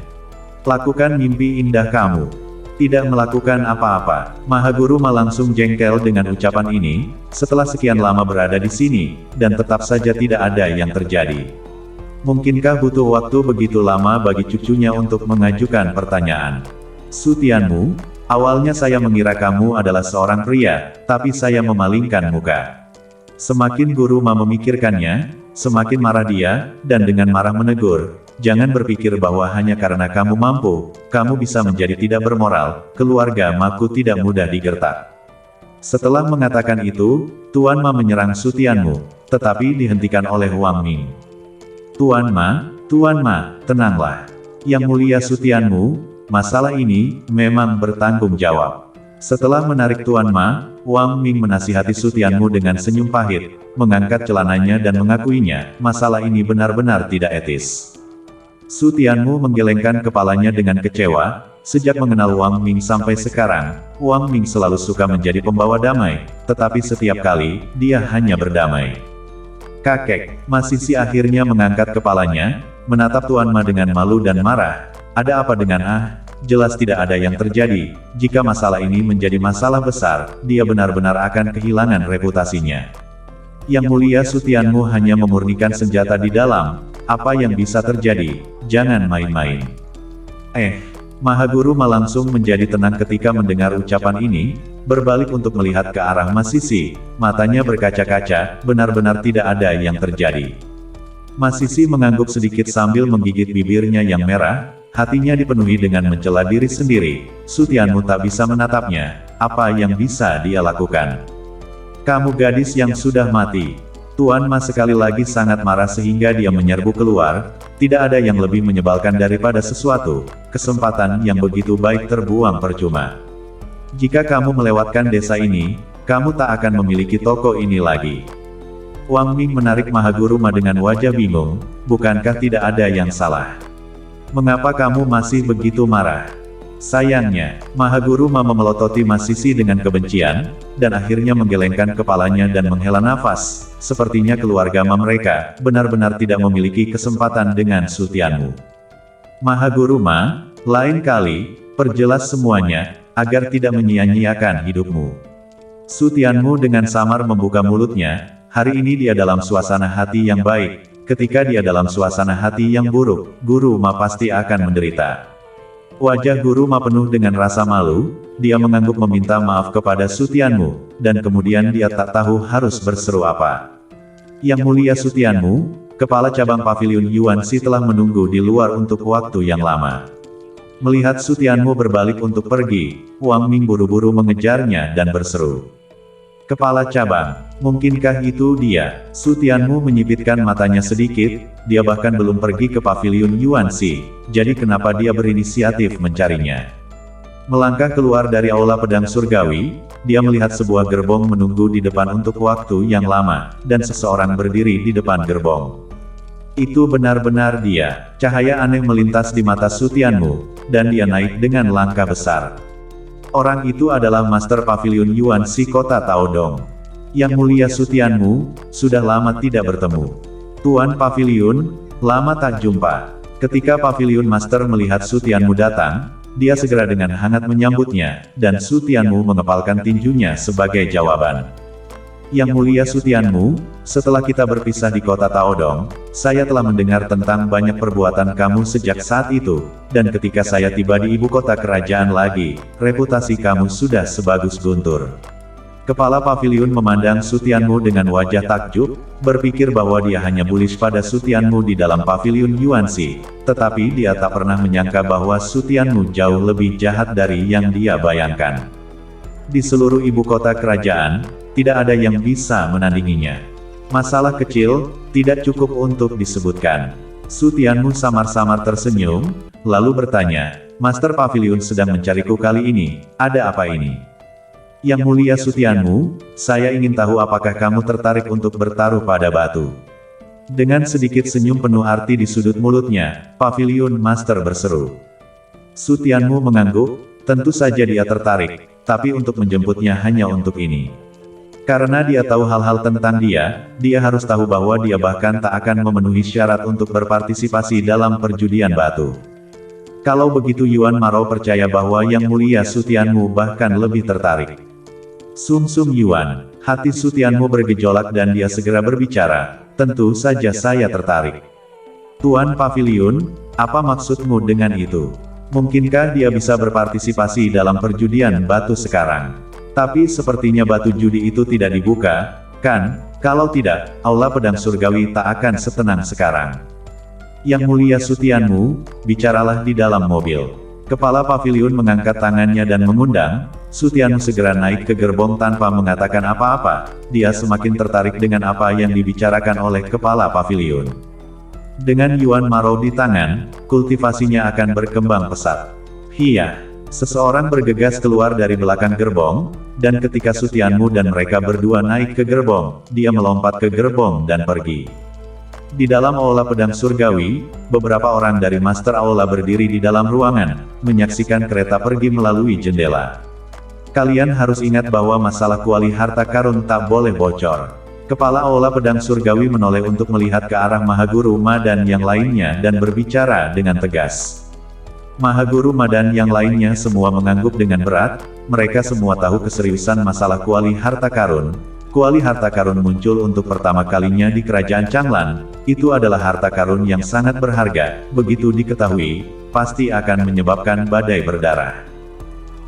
Speaker 2: Lakukan mimpi indah kamu. Tidak melakukan apa-apa. Mahaguru Ma langsung jengkel dengan ucapan ini, setelah sekian lama berada di sini, dan tetap saja tidak ada yang terjadi. Mungkinkah butuh waktu begitu lama bagi cucunya untuk mengajukan pertanyaan? Sutianmu, awalnya saya mengira kamu adalah seorang pria, tapi saya memalingkan muka. Semakin Guru Ma memikirkannya, semakin marah dia, dan dengan marah menegur, jangan berpikir bahwa hanya karena kamu mampu, kamu bisa menjadi tidak bermoral, keluarga Maku tidak mudah digertak. Setelah mengatakan itu, Tuan Ma menyerang Sutianmu, tetapi dihentikan oleh Wang Ming. Tuan Ma, tenanglah. Yang mulia Sutianmu, masalah ini memang bertanggung jawab. Setelah menarik Tuan Ma, Wang Ming menasihati Sutianmu dengan senyum pahit, mengangkat celananya dan mengakuinya, masalah ini benar-benar tidak etis. Sutianmu menggelengkan kepalanya dengan kecewa, sejak mengenal Wang Ming sampai sekarang, Wang Ming selalu suka menjadi pembawa damai, tetapi setiap kali, dia hanya berdamai. Kakek, Masisi akhirnya mengangkat kepalanya, menatap Tuan Ma dengan malu dan marah. Ada apa dengan jelas tidak ada yang terjadi. Jika masalah ini menjadi masalah besar, dia benar-benar akan kehilangan reputasinya. Yang mulia Sutianmu hanya memurnikan senjata di dalam. Apa yang bisa terjadi? Jangan main-main. Mahaguru Ma langsung menjadi tenang ketika mendengar ucapan ini, berbalik untuk melihat ke arah Masisi, matanya berkaca-kaca, benar-benar tidak ada yang terjadi. Masisi mengangguk sedikit sambil menggigit bibirnya yang merah, hatinya dipenuhi dengan mencela diri sendiri. Sutianmu tak bisa menatapnya, apa yang bisa dia lakukan? Kamu gadis yang sudah mati. Tuan Ma sekali lagi sangat marah sehingga dia menyerbu keluar, tidak ada yang lebih menyebalkan daripada sesuatu, kesempatan yang begitu baik terbuang percuma. Jika kamu melewatkan desa ini, kamu tak akan memiliki toko ini lagi. Wang Ming menarik Mahaguru Ma dengan wajah bingung, bukankah tidak ada yang salah? Mengapa kamu masih begitu marah? Sayangnya, Mahaguru Ma memelototi Masisi dengan kebencian, dan akhirnya menggelengkan kepalanya dan menghela nafas. Sepertinya keluarga Ma mereka, benar-benar tidak memiliki kesempatan dengan Sutianmu. Mahaguru Ma, lain kali, perjelas semuanya, agar tidak menyia-nyiakan hidupmu. Sutianmu dengan samar membuka mulutnya, hari ini dia dalam suasana hati yang baik, ketika dia dalam suasana hati yang buruk, Guru Ma pasti akan menderita. Wajah Guru Ma penuh dengan rasa malu, dia mengangguk meminta maaf kepada Sutianmu, dan kemudian dia tak tahu harus berseru apa. Yang mulia Sutianmu, kepala cabang pavilion Yuanxi telah menunggu di luar untuk waktu yang lama. Melihat Sutianmu berbalik untuk pergi, Wang Ming buru-buru mengejarnya dan berseru. Kepala cabang, mungkinkah itu dia? Sutianmu menyipitkan matanya sedikit, dia bahkan belum pergi ke pavilion Yuanxi, jadi kenapa dia berinisiatif mencarinya? Melangkah keluar dari aula pedang surgawi, dia melihat sebuah gerbong menunggu di depan untuk waktu yang lama, dan seseorang berdiri di depan gerbong. Itu benar-benar dia. Cahaya aneh melintas di mata Sutianmu, dan dia naik dengan langkah besar. Orang itu adalah Master Pavilion Yuanxi Kota Taodong. Yang Mulia Sutianmu, sudah lama tidak bertemu. Tuan Paviliun, lama tak jumpa. Ketika Paviliun Master melihat Sutianmu datang, dia segera dengan hangat menyambutnya, dan Sutianmu mengepalkan tinjunya sebagai jawaban. Yang Mulia Sutianmu, setelah kita berpisah di kota Taodong, saya telah mendengar tentang banyak perbuatan kamu sejak saat itu, dan ketika saya tiba di ibu kota kerajaan lagi, reputasi kamu sudah sebagus guntur. Kepala Paviliun memandang Sutianmu dengan wajah takjub, berpikir bahwa dia hanya bullish pada Sutianmu di dalam Paviliun Yuanxi, tetapi dia tak pernah menyangka bahwa Sutianmu jauh lebih jahat dari yang dia bayangkan. Di seluruh ibu kota kerajaan, tidak ada yang bisa menandinginya. Masalah kecil, tidak cukup untuk disebutkan. Sutianmu samar-samar tersenyum, lalu bertanya, Master Paviliun sedang mencariku kali ini, ada apa ini? Yang Mulia Sutianmu, saya ingin tahu apakah kamu tertarik untuk bertaruh pada batu. Dengan sedikit senyum penuh arti di sudut mulutnya, Paviliun Master berseru. Sutianmu mengangguk, tentu saja dia tertarik, tapi untuk menjemputnya hanya untuk ini. Karena dia tahu hal-hal tentang dia harus tahu bahwa dia bahkan tak akan memenuhi syarat untuk berpartisipasi dalam perjudian batu. Kalau begitu Yuan Maro percaya bahwa Yang Mulia Sutianmu bahkan lebih tertarik. Sum Yuan, hati Sutianmu bergejolak dan dia segera berbicara, tentu saja saya tertarik. Tuan Paviliun, apa maksudmu dengan itu? Mungkinkah dia bisa berpartisipasi dalam perjudian batu sekarang? Tapi sepertinya batu judi itu tidak dibuka, kan? Kalau tidak, Aula Pedang Surgawi tak akan setenang sekarang. Yang Mulia Sutianmu, bicaralah di dalam mobil. Kepala Paviliun mengangkat tangannya dan mengundang, Sutianmu segera naik ke gerbong tanpa mengatakan apa-apa, dia semakin tertarik dengan apa yang dibicarakan oleh Kepala Paviliun. Dengan Yuan Maro di tangan, kultivasinya akan berkembang pesat. Hiya, seseorang bergegas keluar dari belakang gerbong, dan ketika Sutianmu dan mereka berdua naik ke gerbong, dia melompat ke gerbong dan pergi. Di dalam Aula Pedang Surgawi, beberapa orang dari Master Aula berdiri di dalam ruangan, menyaksikan kereta pergi melalui jendela. Kalian harus ingat bahwa masalah kuali harta karun tak boleh bocor. Kepala Aula Pedang Surgawi menoleh untuk melihat ke arah Mahaguru Ma dan yang lainnya dan berbicara dengan tegas. Mahaguru Ma dan yang lainnya semua mengangguk dengan berat, mereka semua tahu keseriusan masalah kuali harta karun. Kuali harta karun muncul untuk pertama kalinya di kerajaan Changlan, itu adalah harta karun yang sangat berharga, begitu diketahui, pasti akan menyebabkan badai berdarah.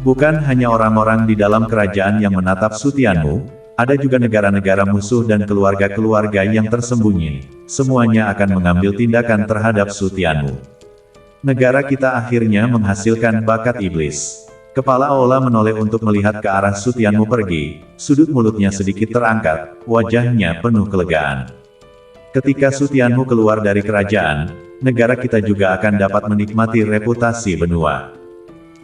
Speaker 2: Bukan hanya orang-orang di dalam kerajaan yang menatap Sutianmu, ada juga negara-negara musuh dan keluarga-keluarga yang tersembunyi, semuanya akan mengambil tindakan terhadap Sutianmu. Negara kita akhirnya menghasilkan bakat iblis. Kepala Aula menoleh untuk melihat ke arah Sutianmu pergi, sudut mulutnya sedikit terangkat, wajahnya penuh kelegaan. Ketika Sutianmu keluar dari kerajaan, negara kita juga akan dapat menikmati reputasi benua.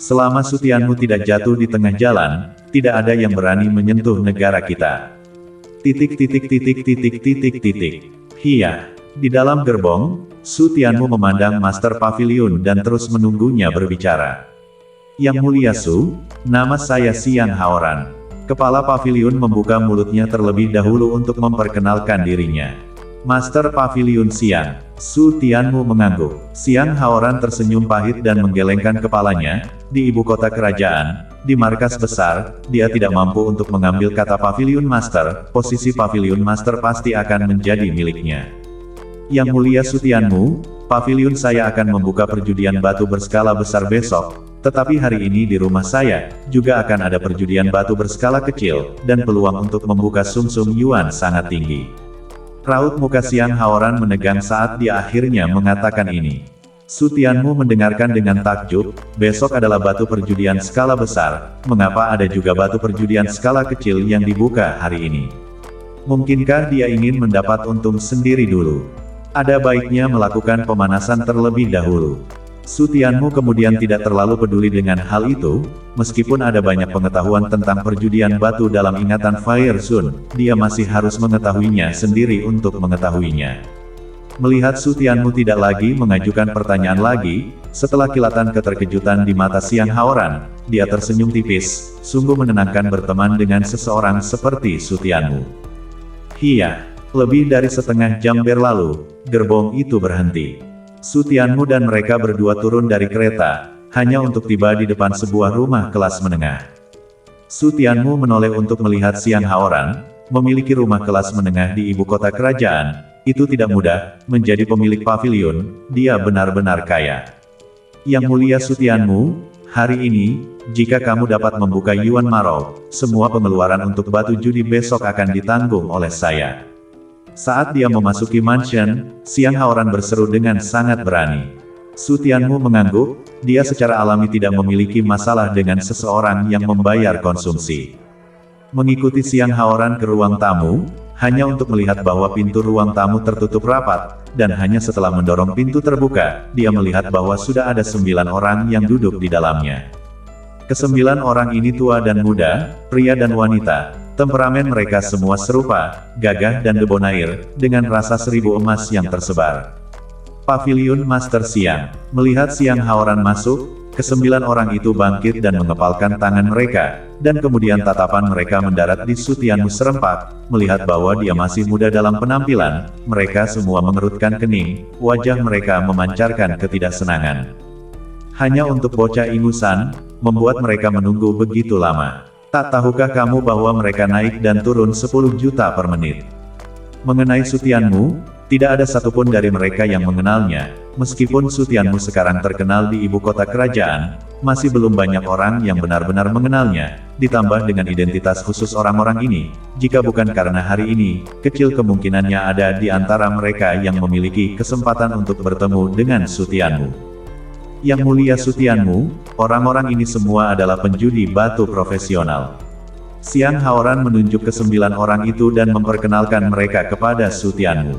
Speaker 2: Selama Sutianmu tidak jatuh di tengah jalan, tidak ada yang berani menyentuh negara kita. Hiya, di dalam gerbong, Sutianmu memandang Master Paviliun dan terus menunggunya berbicara. Yang Mulia Su, nama saya Xiang Haoran. Kepala Paviliun membuka mulutnya terlebih dahulu untuk memperkenalkan dirinya. Master Paviliun Xiang, Sutianmu mengangguk. Xiang Haoran tersenyum pahit dan menggelengkan kepalanya. Di ibu kota kerajaan, di markas besar, dia tidak mampu untuk mengambil kata Paviliun Master, posisi Paviliun Master pasti akan menjadi miliknya. Yang Mulia Sutianmu, Paviliun saya akan membuka perjudian batu berskala besar besok, tetapi hari ini di rumah saya, juga akan ada perjudian batu berskala kecil, dan peluang untuk membuka sum-sum Yuan sangat tinggi. Raut muka Xiang Haoran menegang saat dia akhirnya mengatakan ini. Sutianmu mendengarkan dengan takjub, besok adalah batu perjudian skala besar, mengapa ada juga batu perjudian skala kecil yang dibuka hari ini? Mungkinkah dia ingin mendapat untung sendiri dulu? Ada baiknya melakukan pemanasan terlebih dahulu. Sutianmu kemudian tidak terlalu peduli dengan hal itu, meskipun ada banyak pengetahuan tentang perjudian batu dalam ingatan Fire Sun, dia masih harus mengetahuinya sendiri untuk mengetahuinya. Melihat Sutianmu tidak lagi mengajukan pertanyaan lagi, setelah kilatan keterkejutan di mata Xiang Haoran, dia tersenyum tipis, sungguh menenangkan berteman dengan seseorang seperti Su Tianmu. Hia, lebih dari setengah jam berlalu, gerbong itu berhenti. Su Tianmu dan mereka berdua turun dari kereta, hanya untuk tiba di depan sebuah rumah kelas menengah. Su Tianmu menoleh untuk melihat Xiang Haoran, memiliki rumah kelas menengah di ibu kota kerajaan, itu tidak mudah, menjadi pemilik pavilion, dia benar-benar kaya. Yang mulia Su Tianmu, hari ini, jika kamu dapat membuka Yuan Marou, semua pengeluaran untuk batu judi besok akan ditanggung oleh saya. Saat dia memasuki mansion, Xiang Haoran berseru dengan sangat berani. Su Tianmu mengangguk, dia secara alami tidak memiliki masalah dengan seseorang yang membayar konsumsi. Mengikuti Xiang Haoran ke ruang tamu, hanya untuk melihat bahwa pintu ruang tamu tertutup rapat, dan hanya setelah mendorong pintu terbuka, dia melihat bahwa sudah ada 9 orang yang duduk di dalamnya. Kesembilan orang ini tua dan muda, pria dan wanita, temperamen mereka semua serupa, gagah dan debonair, dengan rasa 1000 emas yang tersebar. Pavilion Master Xiang, melihat Xiang Haoran masuk, kesembilan orang itu bangkit dan mengepalkan tangan mereka, dan kemudian tatapan mereka mendarat di Su Tianmu serempak, melihat bahwa dia masih muda dalam penampilan, mereka semua mengerutkan kening, wajah mereka memancarkan ketidaksenangan. Hanya untuk bocah ingusan, membuat mereka menunggu begitu lama. Tak tahukah kamu bahwa mereka naik dan turun 10 juta per menit? Mengenai Su Tianmu, tidak ada satupun dari mereka yang mengenalnya, meskipun Su Tianmu sekarang terkenal di ibu kota kerajaan, masih belum banyak orang yang benar-benar mengenalnya, ditambah dengan identitas khusus orang-orang ini, jika bukan karena hari ini, kecil kemungkinannya ada di antara mereka yang memiliki kesempatan untuk bertemu dengan Su Tianmu. Yang mulia Su Tianmu, orang-orang ini semua adalah penjudi batu profesional. Xiang Haoran menunjuk ke 9 orang itu dan memperkenalkan mereka kepada Su Tianmu.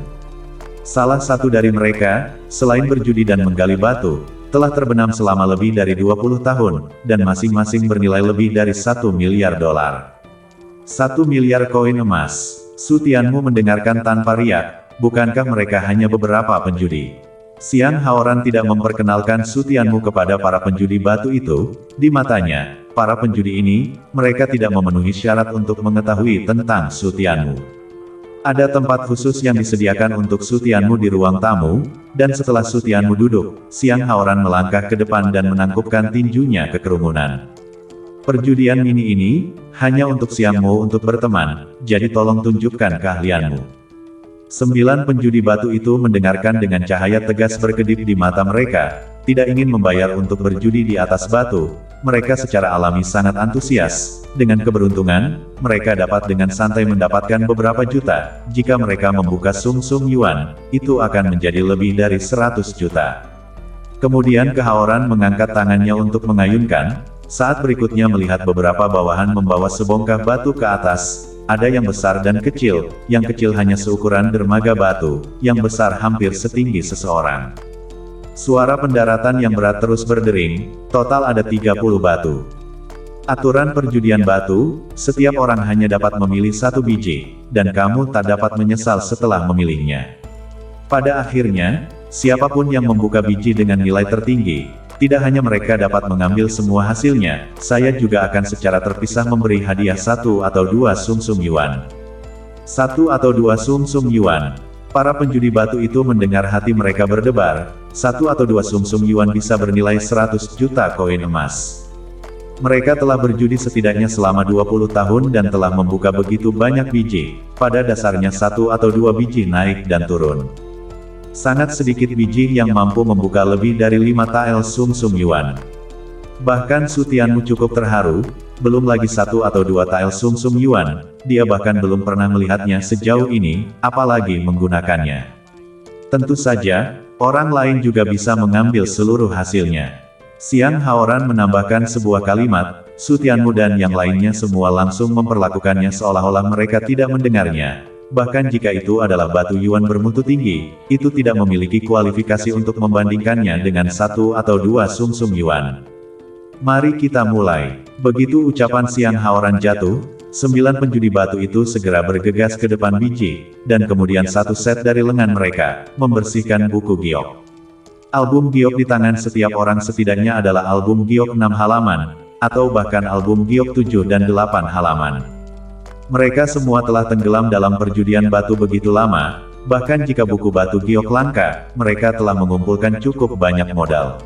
Speaker 2: Salah satu dari mereka, selain berjudi dan menggali batu, telah terbenam selama lebih dari 20 tahun, dan masing-masing bernilai lebih dari 1 miliar dolar. 1 miliar koin emas. Su Tianmu mendengarkan tanpa riak, bukankah mereka hanya beberapa penjudi? Xiang Haoran tidak memperkenalkan Su Tianmu kepada para penjudi batu itu, di matanya, para penjudi ini, mereka tidak memenuhi syarat untuk mengetahui tentang Su Tianmu. Ada tempat khusus yang disediakan untuk Su Tianmu di ruang tamu, dan setelah Su Tianmu duduk, Xiang Haoran melangkah ke depan dan menangkupkan tinjunya ke kerumunan. Perjudian mini ini, hanya untuk Xiangmu untuk berteman, jadi tolong tunjukkan keahlianmu. 9 penjudi batu itu mendengarkan dengan cahaya tegas berkedip di mata mereka, tidak ingin membayar untuk berjudi di atas batu, mereka secara alami sangat antusias, dengan keberuntungan, mereka dapat dengan santai mendapatkan beberapa juta, jika mereka membuka sum-sum yuan, itu akan menjadi lebih dari 100 juta. Kemudian Haoran mengangkat tangannya untuk mengayunkan, saat berikutnya melihat beberapa bawahan membawa sebongkah batu ke atas, ada yang besar dan kecil, yang kecil hanya seukuran dermaga batu, yang besar hampir setinggi seseorang. Suara pendaratan yang berat terus berdering, total ada 30 batu. Aturan perjudian batu, setiap orang hanya dapat memilih 1 biji, dan kamu tak dapat menyesal setelah memilihnya. Pada akhirnya, siapapun yang membuka biji dengan nilai tertinggi, tidak hanya mereka dapat mengambil semua hasilnya, saya juga akan secara terpisah memberi hadiah 1 atau 2 sum-sum yuan. 1 atau 2 sum-sum yuan. Para penjudi batu itu mendengar hati mereka berdebar, 1 atau 2 sum-sum yuan bisa bernilai 100 juta koin emas. Mereka telah berjudi setidaknya selama 20 tahun dan telah membuka begitu banyak biji, pada dasarnya 1 atau 2 biji naik dan turun. Sangat sedikit biji yang mampu membuka lebih dari 5 tael sum-sum yuan. Bahkan Su Tianmu cukup terharu, belum lagi 1 atau 2 tael sum-sum yuan, dia bahkan belum pernah melihatnya sejauh ini, apalagi menggunakannya. Tentu saja, orang lain juga bisa mengambil seluruh hasilnya. Xiang Haoran menambahkan sebuah kalimat, Su Tianmu dan yang lainnya semua langsung memperlakukannya seolah-olah mereka tidak mendengarnya. Bahkan jika itu adalah batu yuan bermutu tinggi, itu tidak memiliki kualifikasi untuk membandingkannya dengan 1 atau 2 sum-sum yuan. Mari kita mulai. Begitu ucapan Xiang Haoran jatuh, 9 penjudi batu itu segera bergegas ke depan biji, dan kemudian 1 set dari lengan mereka, membersihkan buku giok. Album giok di tangan setiap orang setidaknya adalah album giok 6 halaman, atau bahkan album giok 7 dan 8 halaman. Mereka semua telah tenggelam dalam perjudian batu begitu lama, bahkan jika buku batu giok langka, mereka telah mengumpulkan cukup banyak modal.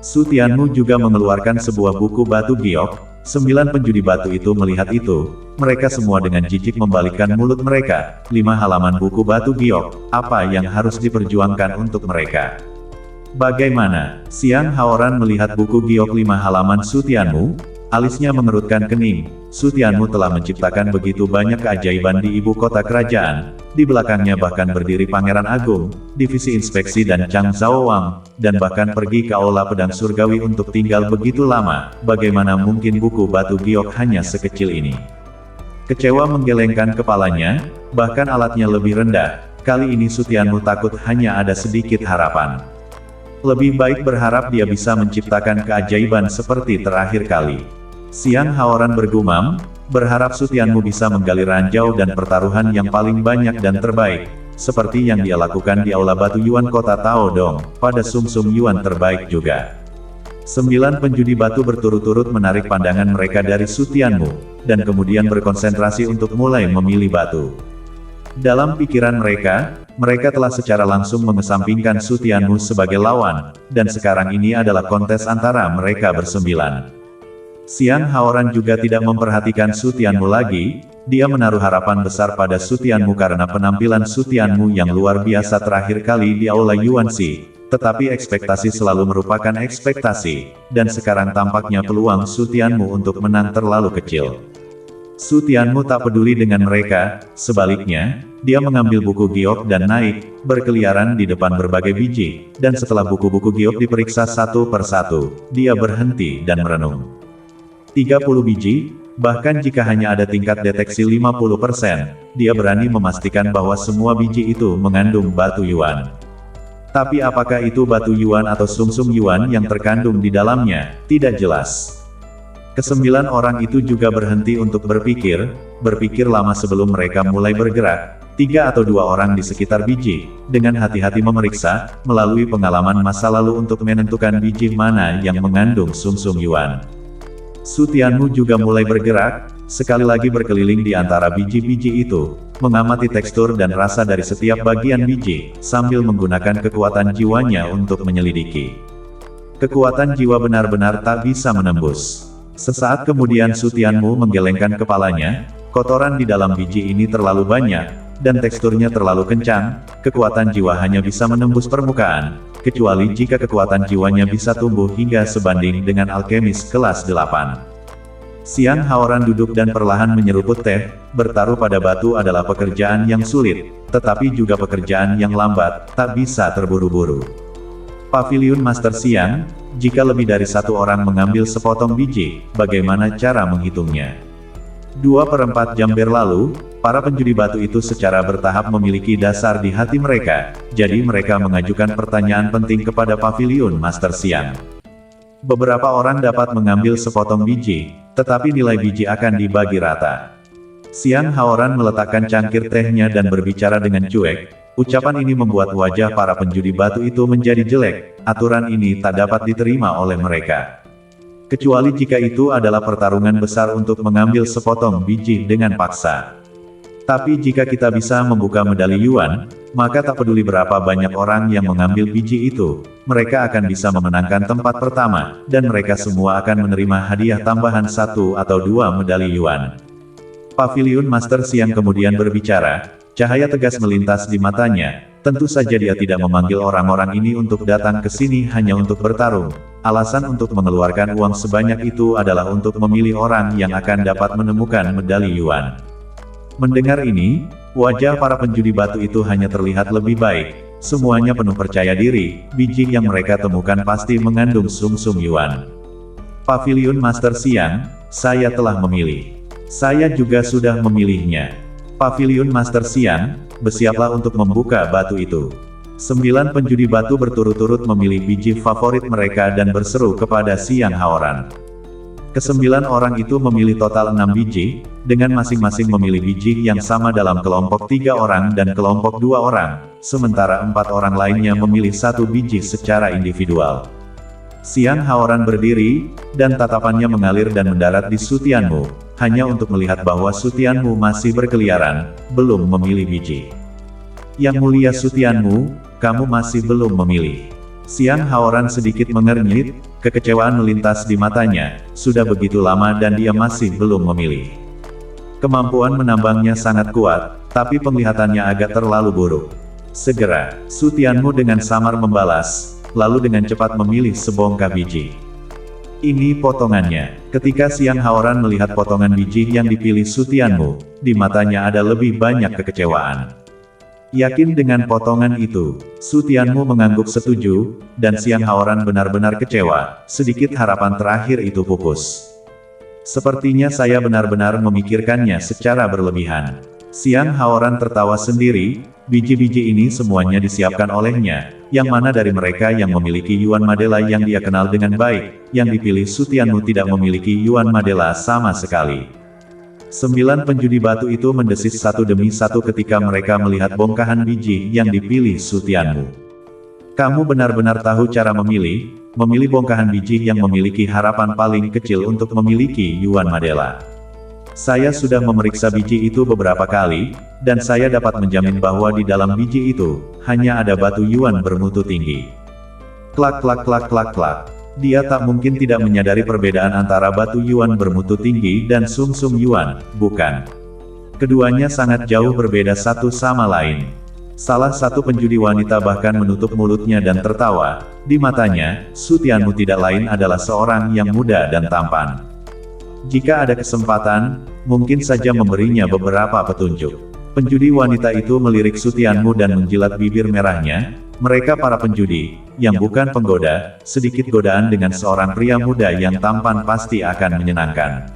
Speaker 2: Su Tianmu juga mengeluarkan sebuah buku batu giok. 9 penjudi batu itu melihat itu, mereka semua dengan jijik membalikkan mulut mereka. 5 halaman buku batu giok, apa yang harus diperjuangkan untuk mereka? Bagaimana? Xiang Haoran melihat buku giok 5 halaman Su Tianmu, alisnya mengerutkan kening. Su Tianmu telah menciptakan begitu banyak keajaiban di ibu kota kerajaan, di belakangnya bahkan berdiri Pangeran Agung, Divisi Inspeksi dan Chang Zhaowang, dan bahkan pergi ke Aula Pedang Surgawi untuk tinggal begitu lama. Bagaimana mungkin buku batu giok hanya sekecil ini? Kecewa menggelengkan kepalanya, bahkan alatnya lebih rendah. Kali ini Su Tianmu takut hanya ada sedikit harapan. Lebih baik berharap dia bisa menciptakan keajaiban seperti terakhir kali. Xiang Haoran bergumam, berharap Su Tianmu bisa menggali ranjau dan pertaruhan yang paling banyak dan terbaik, seperti yang dia lakukan di Aula Batu Yuan Kota Tao Dong, pada Sum Sum Yuan terbaik juga. 9 penjudi batu berturut-turut menarik pandangan mereka dari Su Tianmu, dan kemudian berkonsentrasi untuk mulai memilih batu. Dalam pikiran mereka telah secara langsung mengesampingkan Su Tianmu sebagai lawan, dan sekarang ini adalah kontes antara mereka bersembilan. Xiang Haoran juga tidak memperhatikan Su Tianmu lagi, dia menaruh harapan besar pada Su Tianmu karena penampilan Su Tianmu yang luar biasa terakhir kali di Aula Yuanxi. Tetapi ekspektasi selalu merupakan ekspektasi, dan sekarang tampaknya peluang Su Tianmu untuk menang terlalu kecil. Su Tianmu tak peduli dengan mereka, sebaliknya, dia mengambil buku giok dan naik, berkeliaran di depan berbagai biji, dan setelah buku-buku giok diperiksa satu persatu, dia berhenti dan merenung. 30 biji, bahkan jika hanya ada tingkat deteksi 50%, dia berani memastikan bahwa semua biji itu mengandung batu yuan. Tapi apakah itu batu yuan atau sumsum yuan yang terkandung di dalamnya, tidak jelas. Kesembilan orang itu juga berhenti untuk berpikir lama sebelum mereka mulai bergerak. 3 atau 2 orang di sekitar biji, dengan hati-hati memeriksa, melalui pengalaman masa lalu untuk menentukan biji mana yang mengandung sumsum yuan. Su Tianmu juga mulai bergerak, sekali lagi berkeliling di antara biji-biji itu, mengamati tekstur dan rasa dari setiap bagian biji, sambil menggunakan kekuatan jiwanya untuk menyelidiki. Kekuatan jiwa benar-benar tak bisa menembus. Sesaat kemudian Su Tianmu menggelengkan kepalanya, kotoran di dalam biji ini terlalu banyak, dan teksturnya terlalu kencang, kekuatan jiwa hanya bisa menembus permukaan, kecuali jika kekuatan jiwanya bisa tumbuh hingga sebanding dengan alkemis kelas 8. Xiang Haoran duduk dan perlahan menyeruput teh, bertaruh pada batu adalah pekerjaan yang sulit, tetapi juga pekerjaan yang lambat, tak bisa terburu-buru. Paviliun Master Xiang, jika lebih dari 1 orang mengambil sepotong biji, bagaimana cara menghitungnya? 2/4 jam berlalu, para penjudi batu itu secara bertahap memiliki dasar di hati mereka, jadi mereka mengajukan pertanyaan penting kepada Paviliun Master Xiang. Beberapa orang dapat mengambil sepotong biji, tetapi nilai biji akan dibagi rata. Xiang Haoran meletakkan cangkir tehnya dan berbicara dengan cuek. Ucapan ini membuat wajah para penjudi batu itu menjadi jelek, aturan ini tak dapat diterima oleh mereka. Kecuali jika itu adalah pertarungan besar untuk mengambil sepotong biji dengan paksa. Tapi jika kita bisa membuka medali yuan, maka tak peduli berapa banyak orang yang mengambil biji itu, mereka akan bisa memenangkan tempat pertama, dan mereka semua akan menerima hadiah tambahan 1 atau 2 medali yuan. Paviliun Master Xiang kemudian berbicara, cahaya tegas melintas di matanya. Tentu saja dia tidak memanggil orang-orang ini untuk datang ke sini hanya untuk bertarung. Alasan untuk mengeluarkan uang sebanyak itu adalah untuk memilih orang yang akan dapat menemukan medali yuan. Mendengar ini, wajah para penjudi batu itu hanya terlihat lebih baik. Semuanya penuh percaya diri, biji yang mereka temukan pasti mengandung sumsum yuan. Paviliun Master Xiang, saya telah memilih. Saya juga sudah memilihnya. Paviliun Master Xiang, bersiaplah untuk membuka batu itu. 9 penjudi batu berturut-turut memilih biji favorit mereka dan berseru kepada Xiang Haoran. Ke-9 orang itu memilih total 6 biji, dengan masing-masing memilih biji yang sama dalam kelompok 3 orang dan kelompok 2 orang, sementara 4 orang lainnya memilih 1 biji secara individual. Siang Haoran berdiri, dan tatapannya mengalir dan mendarat di Sutianmu, hanya untuk melihat bahwa Sutianmu masih berkeliaran, belum memilih biji. Yang mulia Sutianmu, kamu masih belum memilih. Siang Haoran sedikit mengernyit, kekecewaan melintas di matanya, sudah begitu lama dan dia masih belum memilih. Kemampuan menambangnya sangat kuat, tapi penglihatannya agak terlalu buruk. Segera, Sutianmu dengan samar membalas, lalu dengan cepat memilih sebongkah biji. Ini potongannya. Ketika Siang Haoran melihat potongan biji yang dipilih Sutianmu, di matanya ada lebih banyak kekecewaan. Yakin dengan potongan itu, Sutianmu mengangguk setuju, dan Siang Haoran benar-benar kecewa, sedikit harapan terakhir itu pupus. Sepertinya saya benar-benar memikirkannya secara berlebihan. Siang Haoran tertawa sendiri, biji-biji ini semuanya disiapkan olehnya, yang mana dari mereka yang memiliki Yuan Madela yang dia kenal dengan baik, yang dipilih Sutianmu tidak memiliki Yuan Madela sama sekali. 9 penjudi batu itu mendesis satu demi satu ketika mereka melihat bongkahan biji yang dipilih Sutianmu. Kamu benar-benar tahu cara memilih bongkahan biji yang memiliki harapan paling kecil untuk memiliki Yuan Madela. Saya sudah memeriksa biji itu beberapa kali, dan saya dapat menjamin bahwa di dalam biji itu, hanya ada batu Yuan bermutu tinggi. Klak klak klak klak klak. Dia tak mungkin tidak menyadari perbedaan antara batu Yuan bermutu tinggi dan sumsum Yuan, bukan? Keduanya sangat jauh berbeda satu sama lain. Salah satu penjudi wanita bahkan menutup mulutnya dan tertawa, di matanya, Sutianmu tidak lain adalah seorang yang muda dan tampan. Jika ada kesempatan, mungkin saja memberinya beberapa petunjuk. Penjudi wanita itu melirik Sutianmu dan menjilat bibir merahnya. Mereka para penjudi, yang bukan penggoda, sedikit godaan dengan seorang pria muda yang tampan pasti akan menyenangkan.